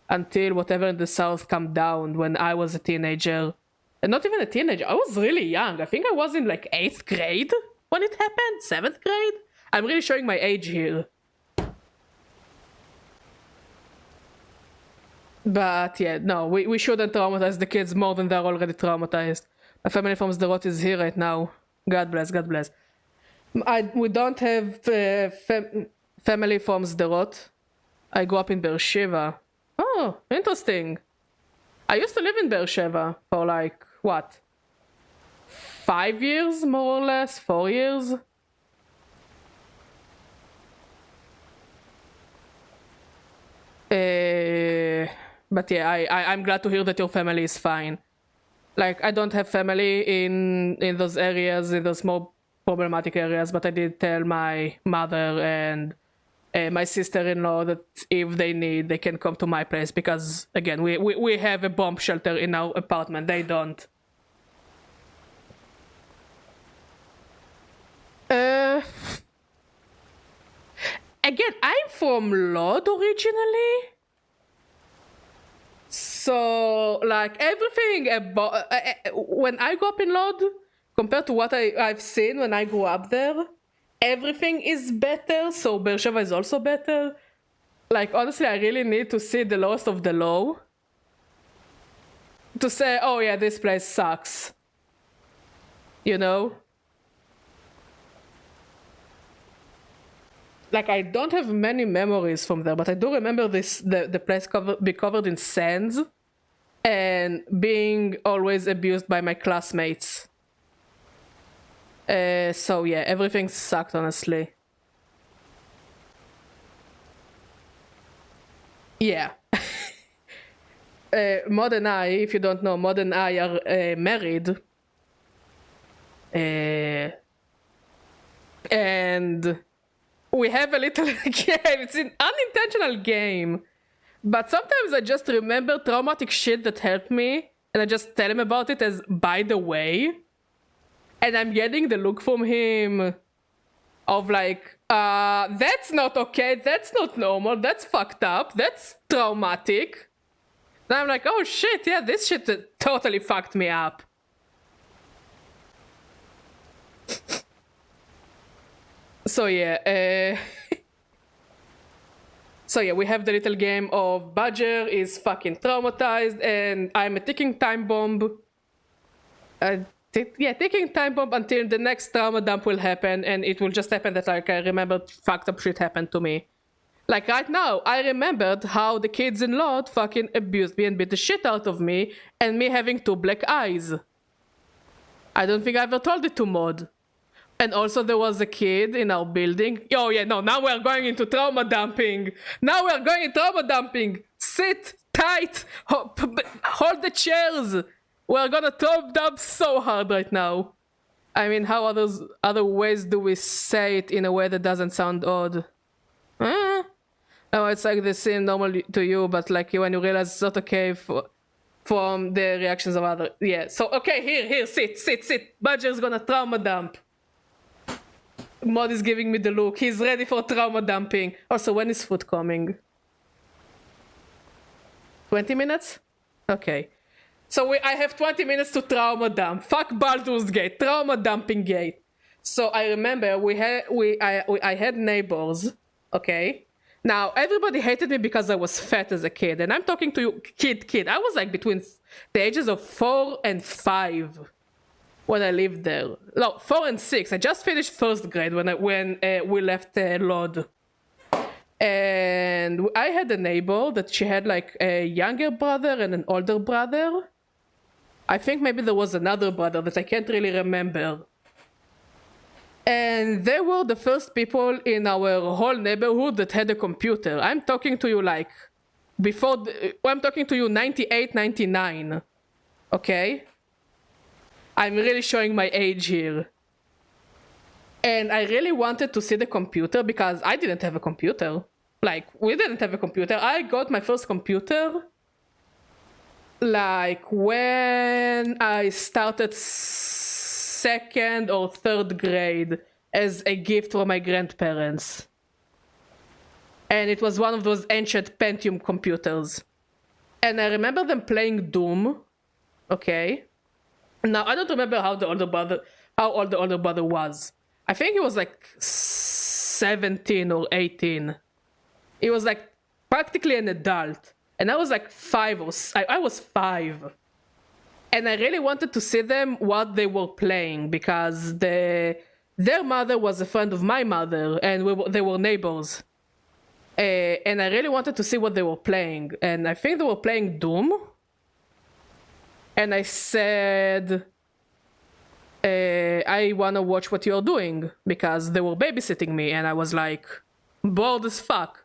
until whatever in the south come down when I was a teenager. And not even a teenager, I was really young. I think I was in like 8th grade when it happened, 7th grade? I'm really showing my age here. But yeah, no, we shouldn't traumatize the kids more than they're already traumatized. My family from Sderot is here right now. God bless, God bless. We don't have family from Sderot. I grew up in Be'er Sheva. Oh, interesting. I used to live in Be'er Sheva for like, what? 5 years, more or less? 4 years? But yeah, I'm glad to hear that your family is fine. Like, I don't have family in those areas, in those more problematic areas, but I did tell my mother and my sister-in-law that if they need, they can come to my place, because again, we have a bomb shelter in our apartment. They don't. Again, I'm from Lod originally, so like everything about when I grew up in Lod compared to what I've seen when I grew up there, everything is better. So Be'er Sheva is also better. Like, honestly, I really need to see the lowest of the low to say, oh yeah, this place sucks, you know? Like, I don't have many memories from there, but I do remember the place be covered in sands and being always abused by my classmates. So yeah, everything sucked, honestly. Yeah. Mod and I, if you don't know, Mod and I are married. And we have a little game. It's an unintentional game. But sometimes I just remember traumatic shit that helped me, and I just tell him about it as, by the way. And I'm getting the look from him of like, that's not okay, that's not normal, that's fucked up, that's traumatic. And I'm like, oh shit, yeah, this shit totally fucked me up. So yeah, so yeah, we have the little game of Badger is fucking traumatized and I'm a ticking time bomb. Yeah, ticking time bomb until the next trauma dump will happen, and it will just happen that like I remember fucked up shit happened to me. Like right now, I remembered how the kids in Lod fucking abused me and beat the shit out of me, and me having 2 black eyes. I don't think I ever told it to Mod. And also there was a kid in our building. Oh yeah, no, now we're going into trauma dumping. Now we're going into trauma dumping. Sit tight, hold the chairs. We're gonna trauma dump so hard right now. I mean, how other ways do we say it in a way that doesn't sound odd? No, it's like they seem normal to you, but like when you realize it's not okay from the reactions of others. Yeah, so okay, here, sit. Badger's gonna trauma dump. Mod is giving me the look. He's ready for trauma dumping. Also, when is food coming? 20 minutes? Okay. So I have 20 minutes to trauma dump. Fuck Baldur's Gate. Trauma dumping gate. So I remember I had neighbors. Okay. Now everybody hated me because I was fat as a kid, and I'm talking to you, kid. I was like between the ages of 4 and 5 when I lived there. No, 4 and 6. I just finished first grade when we left Lod. And I had a neighbor that she had like a younger brother and an older brother. I think maybe there was another brother that I can't really remember. And they were the first people in our whole neighborhood that had a computer. I'm talking to you like I'm talking to you 98, 99. Okay? I'm really showing my age here. And I really wanted to see the computer because I didn't have a computer. Like, we didn't have a computer. I got my first computer like when I started second or third grade as a gift from my grandparents. And it was one of those ancient Pentium computers. And I remember them playing Doom. Okay. Now, I don't remember how old the older brother was. I think he was like 17 or 18. He was like practically an adult. And I was like 5 or I was 5. And I really wanted to see them what they were playing because their mother was a friend of my mother and they were neighbors. And I really wanted to see what they were playing. And I think they were playing Doom. And I said, I want to watch what you're doing because they were babysitting me. And I was like, bored as fuck.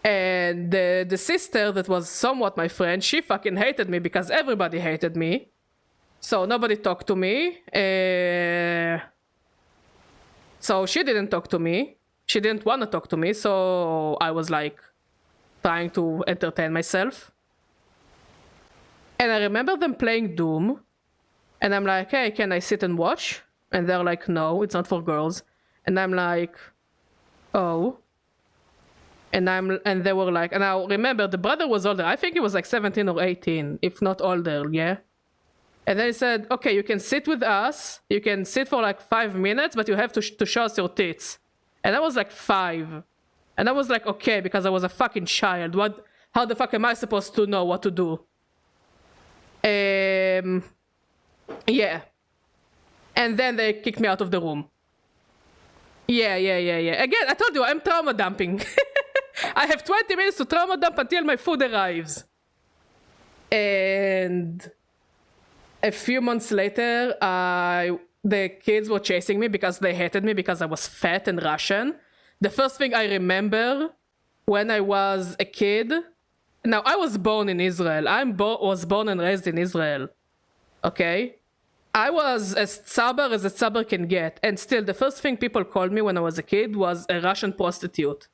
And the sister that was somewhat my friend, she fucking hated me because everybody hated me. So nobody talked to me. So she didn't talk to me. She didn't want to talk to me. So I was like trying to entertain myself. And I remember them playing Doom. And I'm like, hey, can I sit and watch? And they're like, no, it's not for girls. And I'm like, oh. And they were like, and I remember the brother was older. I think he was like 17 or 18, if not older, yeah? And then he said, okay, you can sit with us. You can sit for like 5 minutes, but you have to show us your tits. And I was like 5. And I was like, okay, because I was a fucking child. How the fuck am I supposed to know what to do? Yeah. And then they kicked me out of the room. Yeah. Again, I told you, I'm trauma dumping. I have 20 minutes to trauma dump until my food arrives. And a few months later, the kids were chasing me because they hated me because I was fat and Russian. The first thing I remember when I was a kid... Now, I was born in Israel. Was born and raised in Israel. Okay? I was as tzabar as a tzabar can get. And still, the first thing people called me when I was a kid was a Russian prostitute.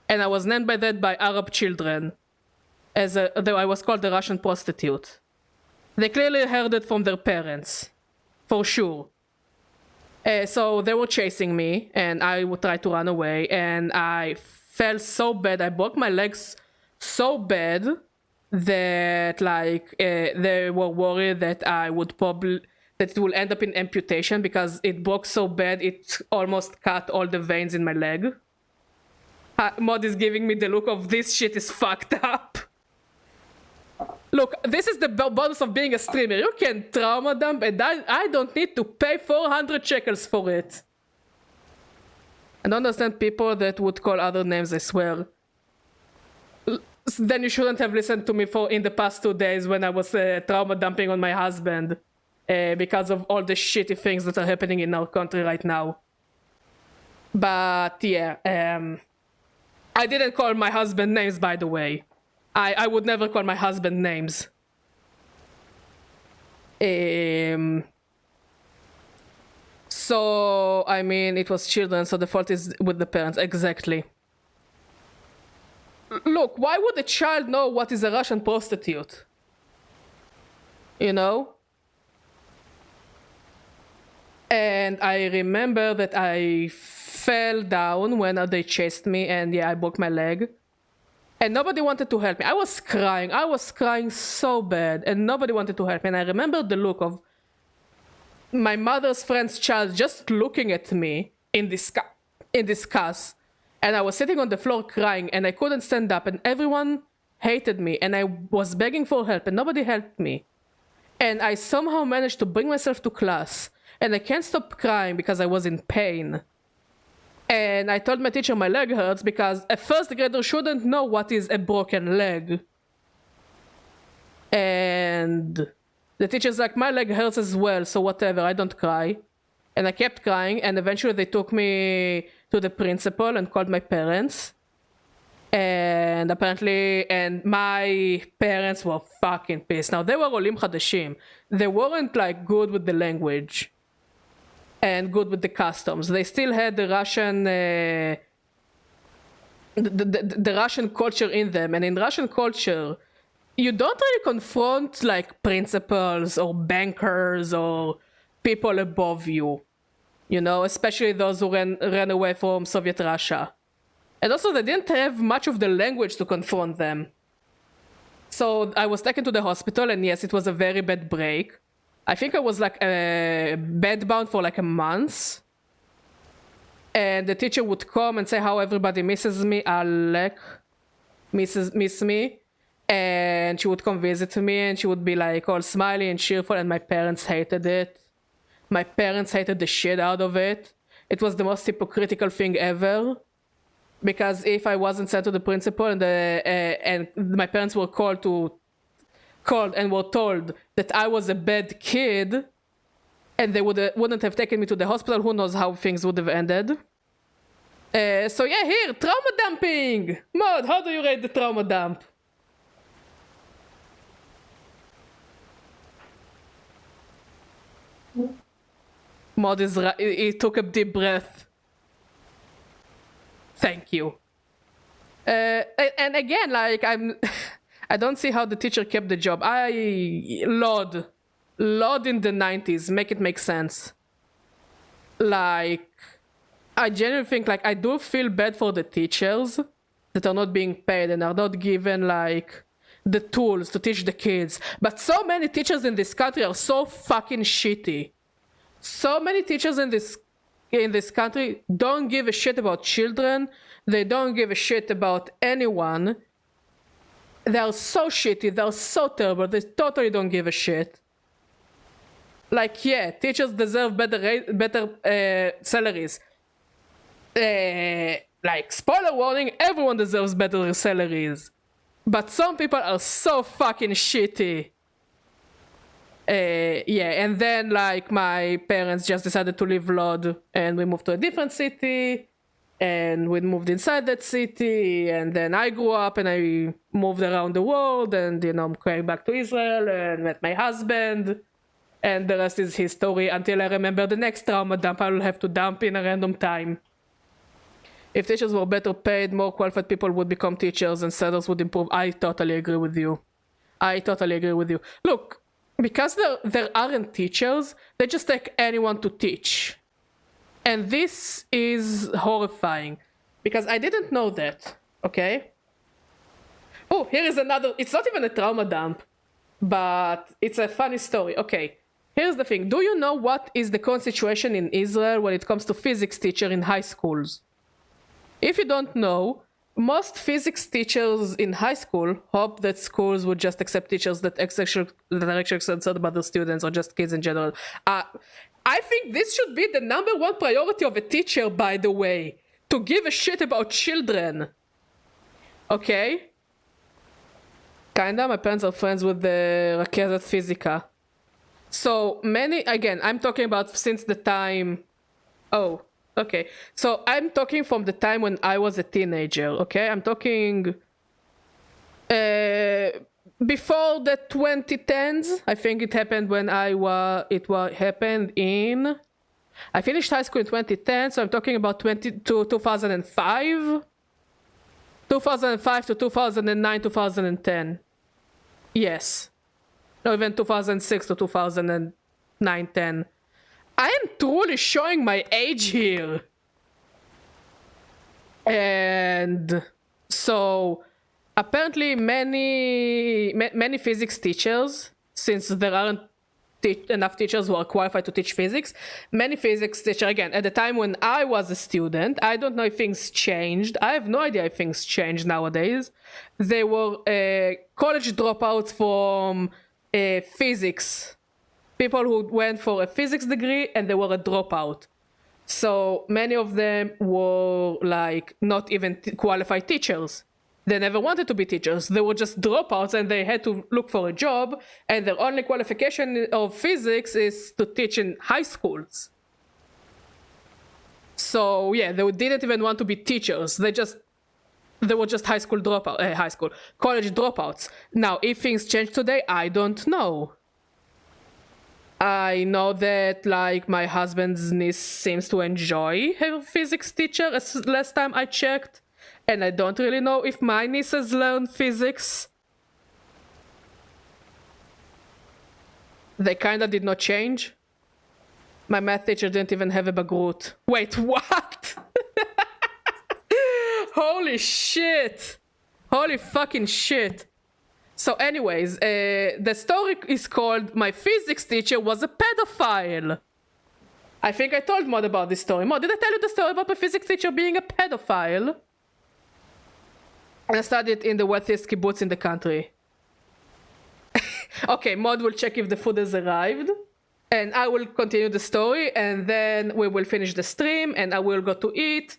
And I was named by that by Arab children. Though I was called the Russian prostitute. They clearly heard it from their parents. For sure. So they were chasing me. And I would try to run away. And I fell so bad. I broke my legs so bad. That like they were worried that I would that it will end up in amputation. Because it broke so bad. It almost cut all the veins in my leg. Mod is giving me the look of this shit is fucked up. Look, this is the bonus of being a streamer. You can trauma dump and I don't need to pay 400 shekels for it. I don't understand people that would call other names, I swear. Then you shouldn't have listened to me in the past 2 days when I was trauma dumping on my husband. Because of all the shitty things that are happening in our country right now. But yeah, I didn't call my husband names, by the way. I would never call my husband names. So, I mean, it was children, so the fault is with the parents. Exactly. Look, why would a child know what is a Russian prostitute? You know? And I remember that I fell down when they chased me, and yeah, I broke my leg. And nobody wanted to help me. I was crying so bad, and nobody wanted to help me. And I remember the look of my mother's friend's child just looking at me in disgust. And I was sitting on the floor crying, and I couldn't stand up, and everyone hated me, and I was begging for help, and nobody helped me. And I somehow managed to bring myself to class, and I can't stop crying because I was in pain. And I told my teacher my leg hurts because a first grader shouldn't know what is a broken leg. And the teacher's like, my leg hurts as well, so whatever, I don't cry. And I kept crying, and eventually they took me to the principal and called my parents. And apparently, and my parents were fucking pissed. Now, they were olim chadashim. They weren't like good with the language and good with the customs. They still had the Russian the Russian culture in them. And in Russian culture, you don't really confront like principals or bankers or people above you. You know, especially those who ran away from Soviet Russia. And also they didn't have much of the language to confront them. So I was taken to the hospital, and yes, it was a very bad break. I think I was like bedbound for like a month. And the teacher would come and say how everybody misses me. Alec miss me. And she would come visit me, and she would be like all smiley and cheerful, and my parents hated it. My parents hated the shit out of it. It was the most hypocritical thing ever. Because if I wasn't sent to the principal and my parents were called and were told that I was a bad kid, and they wouldn't have taken me to the hospital, who knows how things would have ended. So yeah, here, trauma dumping! Mod, how do you rate the trauma dump? Mod he took a deep breath. Thank you. And again, like I don't see how the teacher kept the job. Lord in the 90s, make it make sense. Like, I genuinely think, like, I do feel bad for the teachers that are not being paid and are not given, like, the tools to teach the kids. But so many teachers in this country are so fucking shitty. So many teachers in this country don't give a shit about children. They don't give a shit about anyone. They are so shitty. They are so terrible. They totally don't give a shit. Like, yeah, teachers deserve better salaries. Like, spoiler warning, everyone deserves better salaries. But some people are so fucking shitty. Yeah, and then, like, my parents just decided to leave Lod, and we moved to a different city, and we moved inside that city, and then I grew up, and I moved around the world, and, you know, came back to Israel, and met my husband, and the rest is history until I remember the next trauma dump I will have to dump in a random time. If teachers were better paid, more qualified people would become teachers, and standards would improve. I totally agree with you. I totally agree with you. Look, because there aren't teachers, they just take anyone to teach. And this is horrifying. Because I didn't know that, okay? Oh, here is another, it's not even a trauma dump, but it's a funny story. Okay, here's the thing. Do you know what is the current situation in Israel when it comes to physics teacher in high schools? If you don't know, most physics teachers in high school hope that schools would just accept teachers that are actually concerned about their students or just kids in general. I think this should be the #1 priority of a teacher, by the way. To give a shit about children. Okay? Kinda, my parents are friends with the Rakezat Fizika. So many, again, I'm talking about since the time... Oh, okay. So I'm talking from the time when I was a teenager, okay? I'm talking... before the 2010s. I think it happened when happened in... I finished high school in 2010, so I'm talking about 2005. 2005 to 2009, 2010. Yes. No, even 2006 to 2009, 10. I am truly showing my age here. And so apparently many physics teachers, since there aren't enough teachers who are qualified to teach physics, many physics teachers, again, at the time when I was a student, I don't know if things changed. I have no idea if things changed nowadays. They were college dropouts from physics. People who went for a physics degree and they were a dropout. So many of them were like not even qualified teachers. They never wanted to be teachers. They were just dropouts and they had to look for a job, and their only qualification of physics is to teach in high schools. So yeah, they didn't even want to be teachers. They were just college dropouts. Now, if things change today, I don't know. I know that like my husband's niece seems to enjoy her physics teacher as last time I checked, and I don't really know if my nieces learn physics. They kinda did not change. My math teacher didn't even have a bagrut. Wait, what? Holy shit! Holy fucking shit! So anyways, the story is called My Physics Teacher Was a Pedophile. I think I told Mod about this story. Mod, did I tell you the story about my physics teacher being a pedophile? I studied in the wealthiest kibbutz in the country. Okay, Mod will check if the food has arrived. And I will continue the story, and then we will finish the stream, and I will go to eat.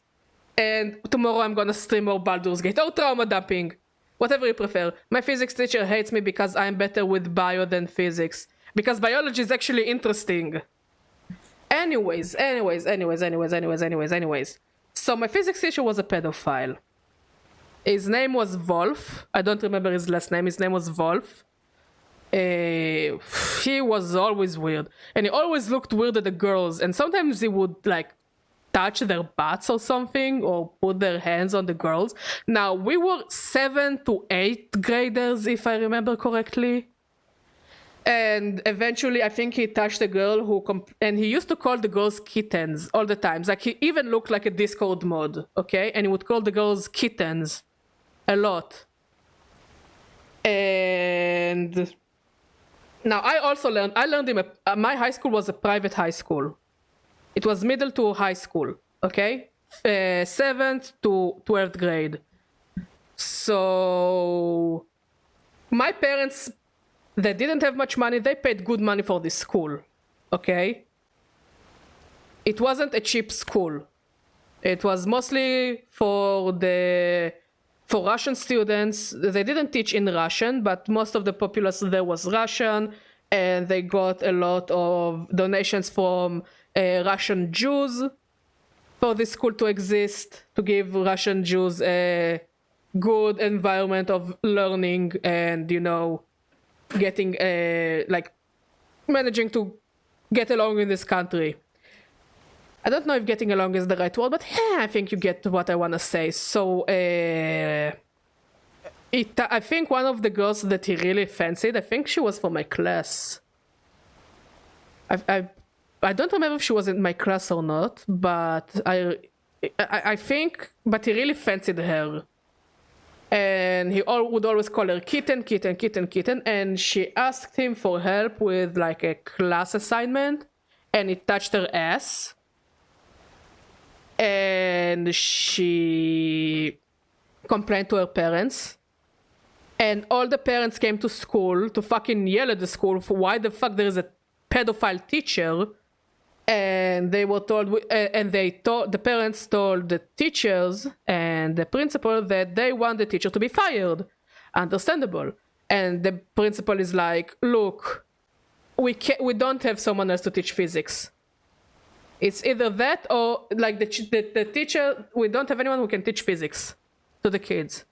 And tomorrow I'm gonna stream more Baldur's Gate or trauma dumping. Whatever you prefer. My physics teacher hates me because I'm better with bio than physics. Because biology is actually interesting. Anyways. So my physics teacher was a pedophile. His name was Wolf. I don't remember his last name. His name was Wolf. He was always weird. And he always looked weird at the girls. And sometimes he would like touch their butts or something, or put their hands on the girls. Now, we were 7th to 8th graders, if I remember correctly. And eventually, I think he touched a girl and he used to call the girls kittens all the times. Like, he even looked like a Discord mod, okay? And he would call the girls kittens a lot. And now, I learned him, my high school was a private high school. It was middle to high school, okay? 7th to 12th grade. So my parents, they didn't have much money. They paid good money for this school, okay? It wasn't a cheap school. It was mostly for Russian students. They didn't teach in Russian, but most of the populace there was Russian, and they got a lot of donations from Russian Jews for this school to exist, to give Russian Jews a good environment of learning and, you know, getting like managing to get along in this country. I don't know if getting along is the right word, but yeah, I think you get what I want to say. So I think one of the girls that he really fancied, I think she was from my class. I don't remember if she was in my class or not, but I think, but he really fancied her. And he would always call her kitten, and she asked him for help with like a class assignment, and he touched her ass. And she complained to her parents. And all the parents came to school to fucking yell at the school for why the fuck there is a pedophile teacher. And they were told, the parents told the teachers and the principal that they want the teacher to be fired. Understandable. And the principal is like, look, we don't have someone else to teach physics. It's either that or like the teacher, we don't have anyone who can teach physics to the kids.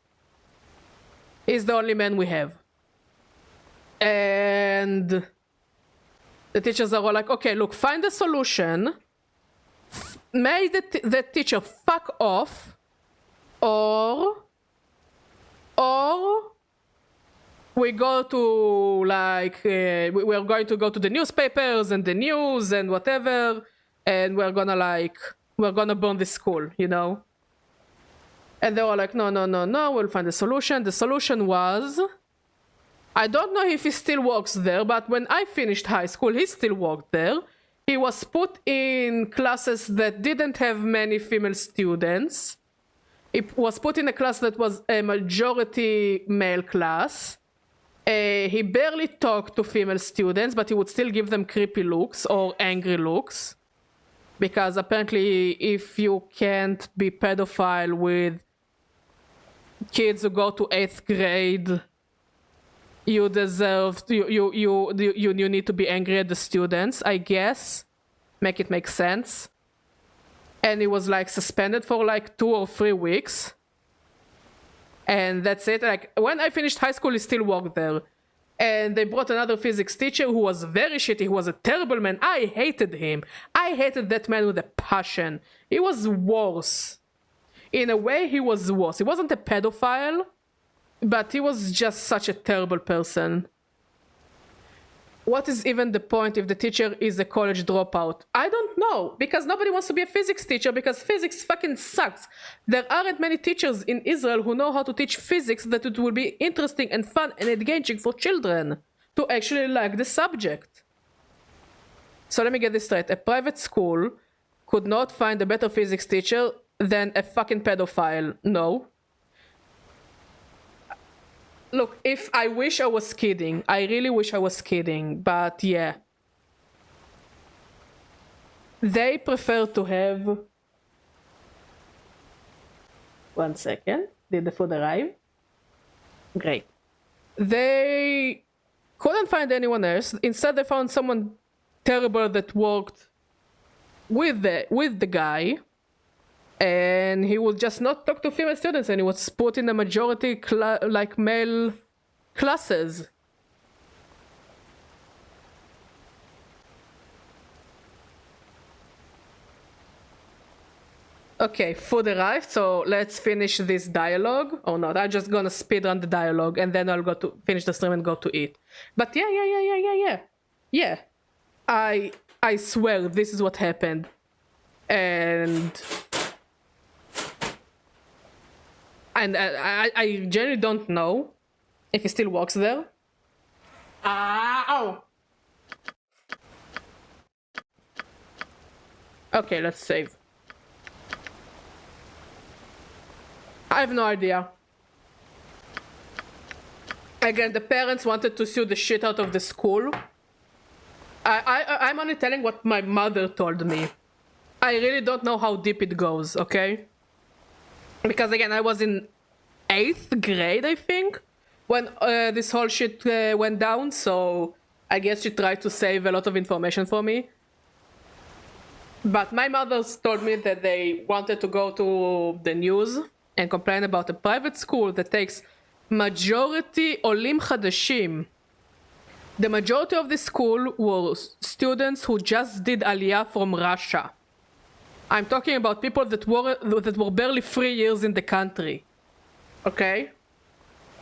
He's the only man we have. And the teachers are all like, okay, look, find a solution. Make the teacher fuck off, or we go to like we're going to go to the newspapers and the news and whatever, and we're gonna burn the school, you know. And they were like, no, we'll find a solution. The solution was, I don't know if he still works there, but when I finished high school, he still worked there. He was put in classes that didn't have many female students. It was put in a class that was a majority male class. He barely talked to female students, but he would still give them creepy looks or angry looks. Because apparently if you can't be pedophile with kids who go to 8th grade, you deserve, you need to be angry at the students, I guess. Make it make sense. And he was like suspended for like 2 or 3 weeks. And that's it. Like when I finished high school, he still worked there. And they brought another physics teacher who was very shitty. He was a terrible man. I hated him. I hated that man with a passion. He was worse. In a way, he was worse. He wasn't a pedophile, but he was just such a terrible person. What is even the point if the teacher is a college dropout? I don't know, because nobody wants to be a physics teacher because physics fucking sucks. There aren't many teachers in Israel who know how to teach physics that it will be interesting and fun and engaging for children to actually like the subject. So let me get this straight. A private school could not find a better physics teacher than a fucking pedophile. No. Look, if I wish I was kidding. I really wish I was kidding, but yeah. They prefer to have... One second. Did the food arrive? Great. They couldn't find anyone else. Instead, they found someone terrible that worked with the guy. And he would just not talk to female students, and he was put in the majority like male classes. Okay, food arrived, so let's finish this dialogue. Oh no, I'm just gonna speedrun the dialogue and then I'll go to finish the stream and go to eat. But yeah. I swear this is what happened. And I genuinely don't know if he still works there. Ow! Okay, let's save. I have no idea. Again, the parents wanted to sue the shit out of the school. I'm only telling what my mother told me. I really don't know how deep it goes, okay? Because again, I was in 8th grade, I think, when this whole shit went down, so I guess she tried to save a lot of information for me. But my mother told me that they wanted to go to the news and complain about a private school that takes majority Olim Chadashim. The majority of the school were students who just did Aliyah from Russia. I'm talking about people that were barely 3 years in the country. Okay?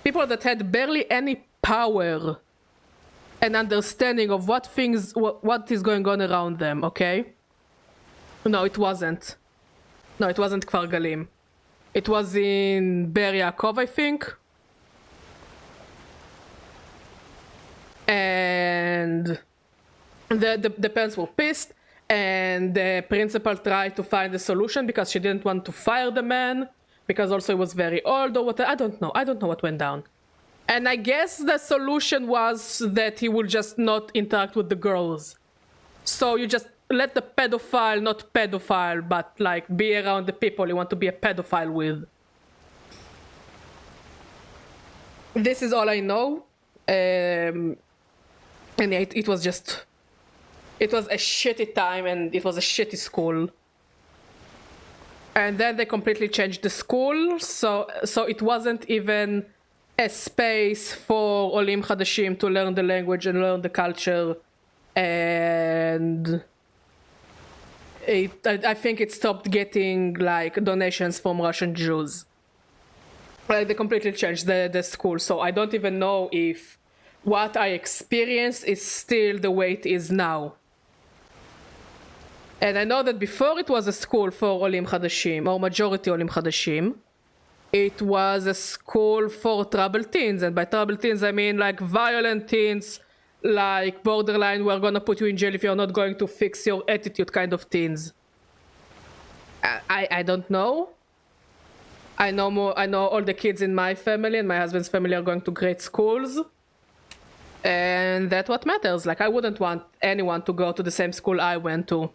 People that had barely any power and understanding of what is going on around them, okay? No, it wasn't. No, it wasn't Kfar Galim. It was in Ber Yaakov, I think. And the parents were pissed, and the principal tried to find a solution because she didn't want to fire the man, because also he was very old or whatever. I don't know what went down. And I guess the solution was that he would just not interact with the girls. So you just let the pedophile, not pedophile, but like be around the people you want to be a pedophile with. This is all I know. And it was just... It was a shitty time and it was a shitty school. And then they completely changed the school, so it wasn't even a space for Olim Chadashim to learn the language and learn the culture. And I think it stopped getting like donations from Russian Jews. Like, they completely changed the school, so I don't even know if what I experienced is still the way it is now. And I know that before it was a school for Olim Hadashim, or majority Olim Hadashim. It was a school for troubled teens, and by troubled teens I mean like violent teens, like borderline, we're gonna put you in jail if you're not going to fix your attitude kind of teens. I don't know. I know all the kids in my family and my husband's family are going to great schools. And that's what matters. Like, I wouldn't want anyone to go to the same school I went to.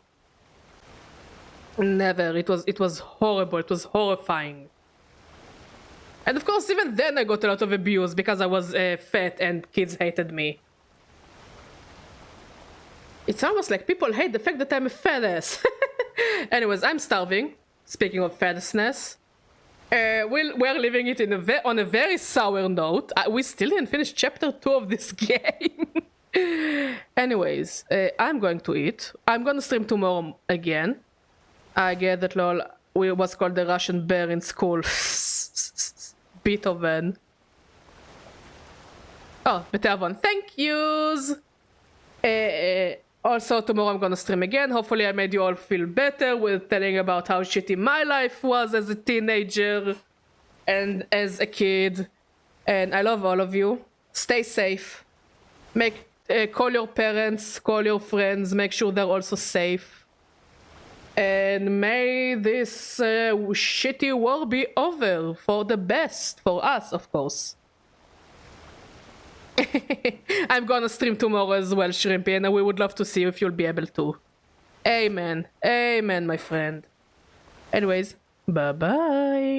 Never. It was horrible. It was horrifying. And of course, even then I got a lot of abuse because I was fat and kids hated me. It's almost like people hate the fact that I'm a fat ass. Anyways, I'm starving. Speaking of fatness. We're leaving it on a very sour note. We still didn't finish chapter 2 of this game. Anyways, I'm going to eat. I'm gonna stream tomorrow again. I get that lol was called the Russian bear in school. Beethoven. Oh, Beethoven. Thank yous! Also, tomorrow I'm gonna stream again. Hopefully I made you all feel better with telling about how shitty my life was as a teenager and as a kid. And I love all of you. Stay safe. Call your parents, call your friends, make sure they're also safe. And may this shitty war be over for the best, for us, of course. I'm gonna stream tomorrow as well, Shrimpy, and we would love to see you if you'll be able to. Amen. Amen, my friend. Anyways, bye-bye.